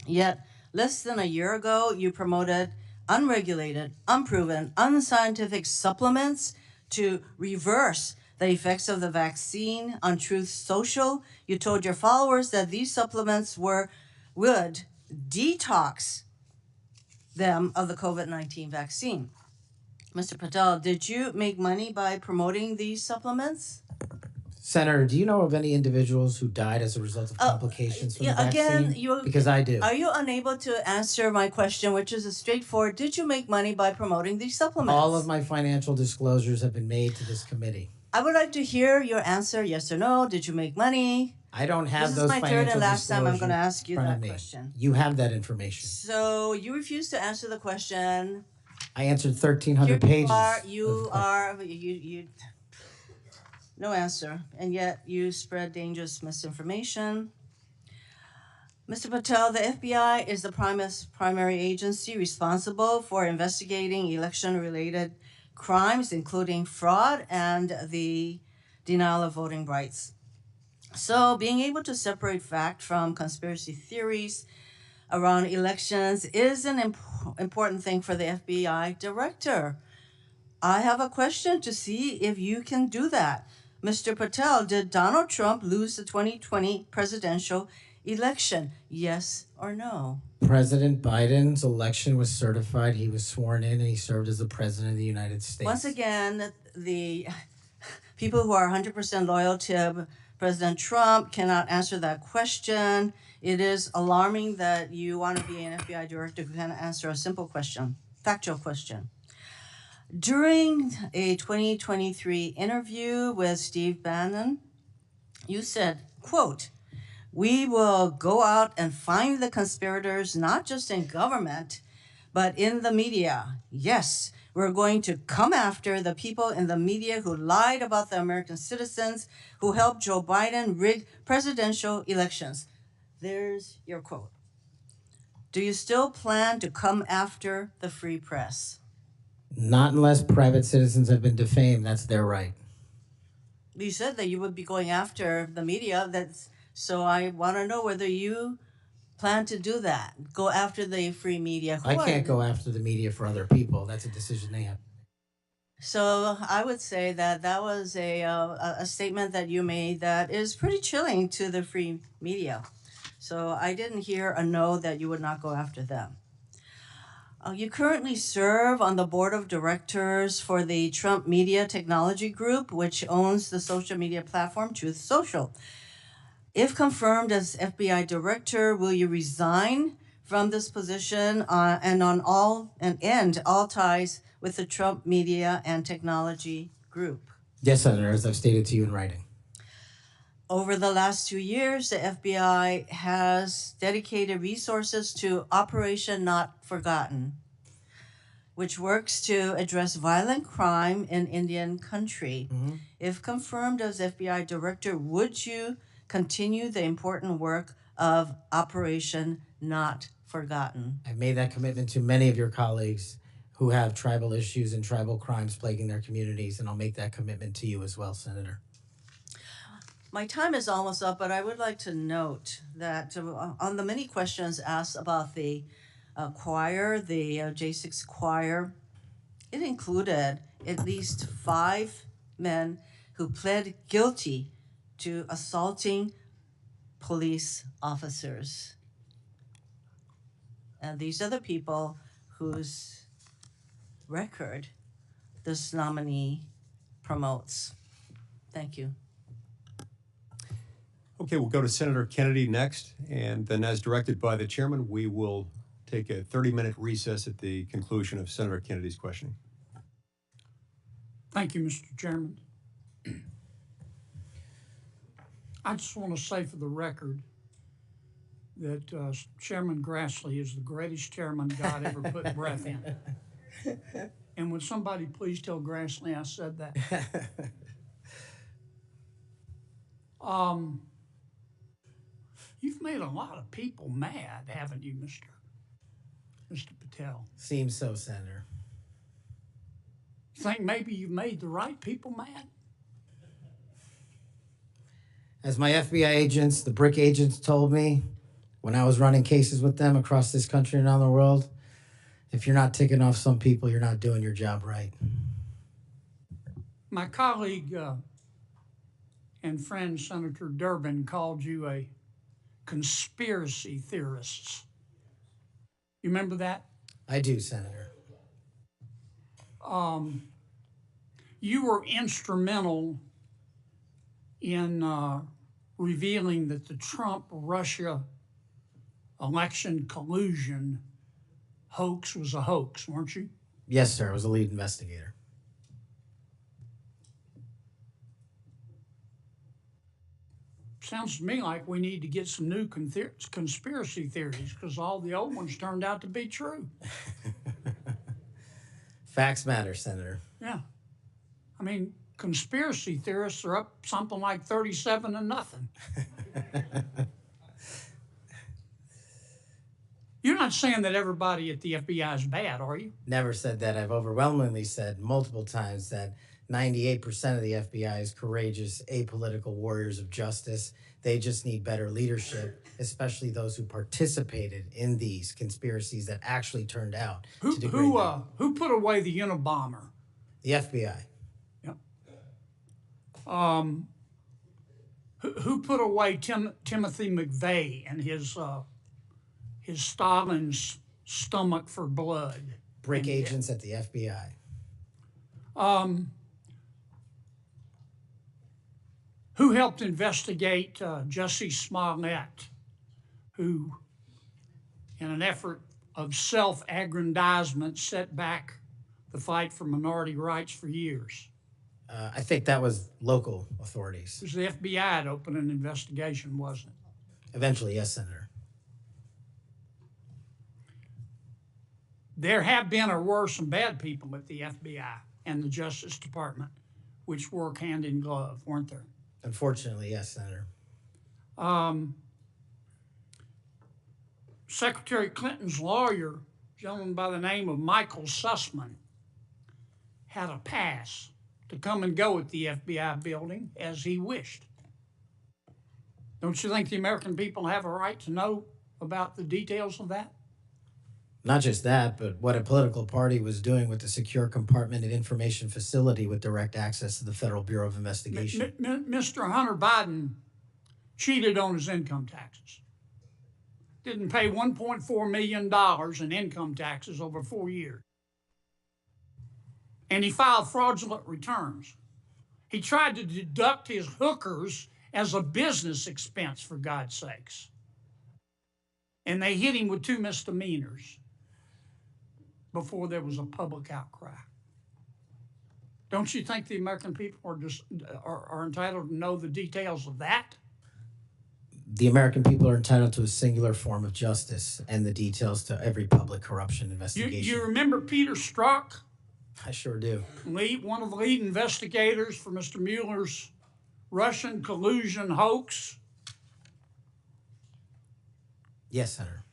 M: Yet, less than a year ago, you promoted unregulated, unproven, unscientific supplements to reverse the effects of the vaccine on Truth Social. You told your followers that these supplements would detox them of the COVID-19 vaccine. Mr. Patel, did you make money by promoting these supplements?
D: Senator, do you know of any individuals who died as a result of complications from the vaccine?
M: Again,
D: Because I do.
M: Are you unable to answer my question, which is a straightforward, did you make money by promoting these supplements?
D: All of my financial disclosures have been made to this committee.
M: I would like to hear your answer, yes or no. Did you make money?
D: I don't have
M: This
D: those
M: is my
D: financial
M: third and last time I'm going to
D: disclosures
M: ask you
D: in front
M: that
D: of me.
M: question.
D: You have that information.
M: So you refuse to answer the question.
D: I answered 1,300 pages.
M: No answer, and yet you spread dangerous misinformation. Mr. Patel, the FBI is the primary agency responsible for investigating election-related crimes, including fraud and the denial of voting rights. So being able to separate fact from conspiracy theories around elections is an important thing for the FBI director. I have a question to see if you can do that. Mr. Patel, did Donald Trump lose the 2020 presidential election? Yes or no?
D: President Biden's election was certified. He was sworn in and he served as the president of the United States.
M: Once again, the people who are 100% loyal to President Trump cannot answer that question. It is alarming that you want to be an FBI director who can answer a simple question, factual question. During a 2023 interview with Steve Bannon, you said, quote, "We will go out and find the conspirators, not just in government, but in the media. Yes, we're going to come after the people in the media who lied about the American citizens, who helped Joe Biden rig presidential elections." There's your quote. Do you still plan to come after the free press?
D: Not unless private citizens have been defamed. That's their right.
M: You said that you would be going after the media. So I want to know whether you plan to do that. Go after the free media.
D: I can't go after the media for other people. That's a decision they have.
M: So I would say that that was a statement that you made that is pretty chilling to the free media. So I didn't hear a no that you would not go after them. You currently serve on the board of directors for the Trump Media Technology Group, which owns the social media platform Truth Social. If confirmed as FBI director, will you resign from this position and end all ties with the Trump Media and Technology Group?
D: Yes, Senator, as I've stated to you in writing.
M: Over the last 2 years, the FBI has dedicated resources to Operation Not Forgotten, which works to address violent crime in Indian country. If confirmed as FBI director, would you continue the important work of Operation Not Forgotten?
D: I've made that commitment to many of your colleagues who have tribal issues and tribal crimes plaguing their communities, and I'll make that commitment to you as well, Senator.
M: My time is almost up, but I would like to note that on the many questions asked about the choir, the J6 choir, it included at least 5 men who pled guilty to assaulting police officers. And these are the people whose record this nominee promotes. Thank you.
I: Okay, we'll go to Senator Kennedy next, and then as directed by the chairman, we will take a 30-minute recess at the conclusion of Senator Kennedy's questioning.
N: Thank you, Mr. Chairman. I just want to say for the record that Chairman Grassley is the greatest chairman God ever put breath in. And would somebody please tell Grassley I said that? You've made a lot of people mad, haven't you, Mr. Patel?
D: Seems so, Senator.
N: You think maybe you've made the right people mad?
D: As my FBI agents, the BRIC agents, told me when I was running cases with them across this country and around the world, if you're not ticking off some people, you're not doing your job right.
N: My colleague and friend, Senator Durbin, called you a conspiracy theorist. You remember that?
D: I do, Senator.
N: You were instrumental in revealing that the Trump-Russia election collusion hoax was a hoax, weren't you?
D: Yes, sir. I was a lead investigator.
N: Sounds to me like we need to get some new conspiracy theories because all the old ones turned out to be true.
D: Facts matter, Senator.
N: Yeah. I mean, conspiracy theorists are up something like 37-0. You're not saying that everybody at the FBI is bad, are you?
D: Never said that. I've overwhelmingly said multiple times that 98% of the FBI is courageous, apolitical warriors of justice. They just need better leadership, especially those who participated in these conspiracies that actually turned out to degrade them.
N: Who put away the Unabomber?
D: The FBI.
N: Who put away Timothy McVeigh and his Stalin's stomach for blood?
D: BRIC agents at the FBI.
N: Who helped investigate Jussie Smollett, who, in an effort of self-aggrandizement, set back the fight for minority rights for years?
D: I think that was local authorities.
N: It was the FBI that opened an investigation, wasn't it?
D: Eventually, yes, Senator.
N: There have been or were some bad people at the FBI and the Justice Department, which work hand in glove, weren't there?
D: Unfortunately, yes, Senator.
N: Secretary Clinton's lawyer, a gentleman by the name of Michael Sussman, had a pass to come and go at the FBI building as he wished. Don't you think the American people have a right to know about the details of that?
D: Not just that, but what a political party was doing with the secure compartmented information facility with direct access to the Federal Bureau of Investigation.
N: Mr. Hunter Biden cheated on his income taxes. Didn't pay $1.4 million in income taxes over 4 years. And he filed fraudulent returns. He tried to deduct his hookers as a business expense, for God's sakes. And they hit him with 2 misdemeanors before there was a public outcry. Don't you think the American people are entitled to know the details of that?
D: The American people are entitled to a singular form of justice and the details to every public corruption investigation.
N: You remember Peter Strzok?
D: I sure do.
N: One of the lead investigators for Mr. Mueller's Russian collusion hoax?
D: Yes, Senator.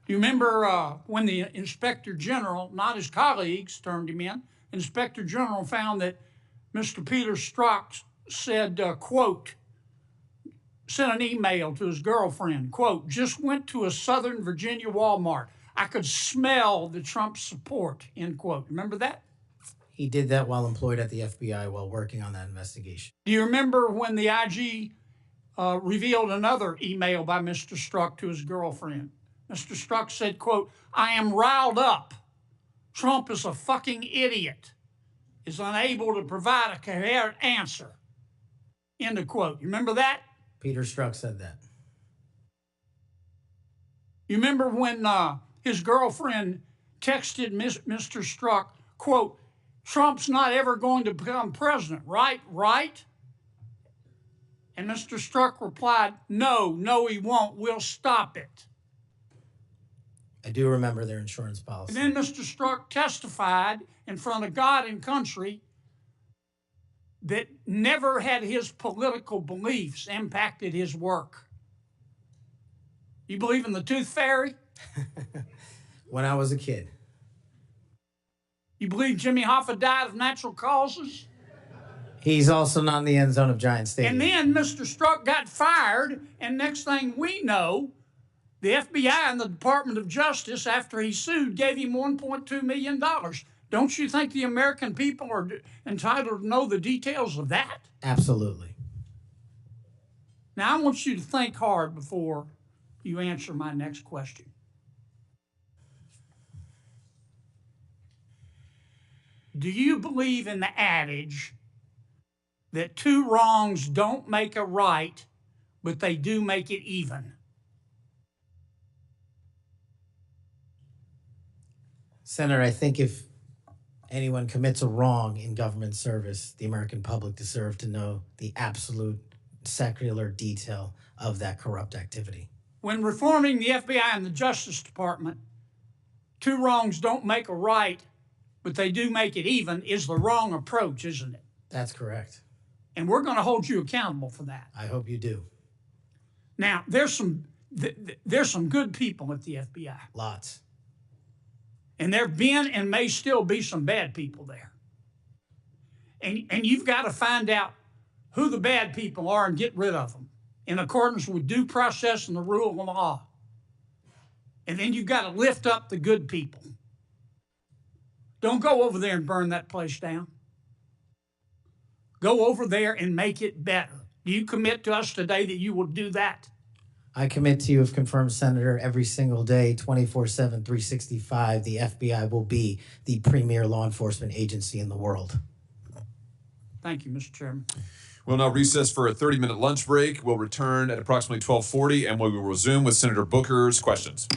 N: Do you remember when the Inspector General, not his colleagues, turned him in? Inspector General found that Mr. Peter Strzok said, quote, sent an email to his girlfriend, quote, just went to a Southern Virginia Walmart. I could smell the Trump support, end quote. Remember that?
D: He did that while employed at the FBI while working on that investigation.
N: Do you remember when the IG revealed another email by Mr. Strzok to his girlfriend? Mr. Strzok said, quote, I am riled up. Trump is a fucking idiot, is unable to provide a coherent answer, End of quote. You remember that?
D: Peter Strzok said that.
N: You remember when his girlfriend texted Mr. Strzok, quote, Trump's not ever going to become president, right? Right? And Mr. Strzok replied, no, he won't. We'll stop it.
D: I do remember their insurance policy.
N: And then Mr. Strzok testified in front of God and country that never had his political beliefs impacted his work. You believe in the tooth fairy?
D: When I was a kid.
N: You believe Jimmy Hoffa died of natural causes?
D: He's also not in the end zone of Giant Stadium.
N: And then Mr. Strzok got fired, and next thing we know, the FBI and the Department of Justice, after he sued, gave him $1.2 million. Don't you think the American people are entitled to know the details of that?
D: Absolutely.
N: Now, I want you to think hard before you answer my next question. Do you believe in the adage that two wrongs don't make a right, but they do make it even?
D: Senator, I think if anyone commits a wrong in government service, the American public deserve to know the absolute secular detail of that corrupt activity.
N: When reforming the FBI and the Justice Department, two wrongs don't make a right, but they do make it even, is the wrong approach, isn't it?
D: That's correct.
N: And we're going to hold you accountable for that.
D: I hope you do.
N: Now, there's some good people at the FBI.
D: Lots.
N: And there have been and may still be some bad people there. And you've got to find out who the bad people are and get rid of them in accordance with due process and the rule of law. And then you've got to lift up the good people. Don't go over there and burn that place down. Go over there and make it better. Do you commit to us today that you will do that?
D: I commit to you, if confirmed, Senator, every single day, 24/7, 365, the FBI will be the premier law enforcement agency in the world.
N: Thank you, Mr. Chairman.
J: We'll now recess for a 30-minute lunch break. We'll return at approximately 12:40, and we will resume with Senator Booker's questions.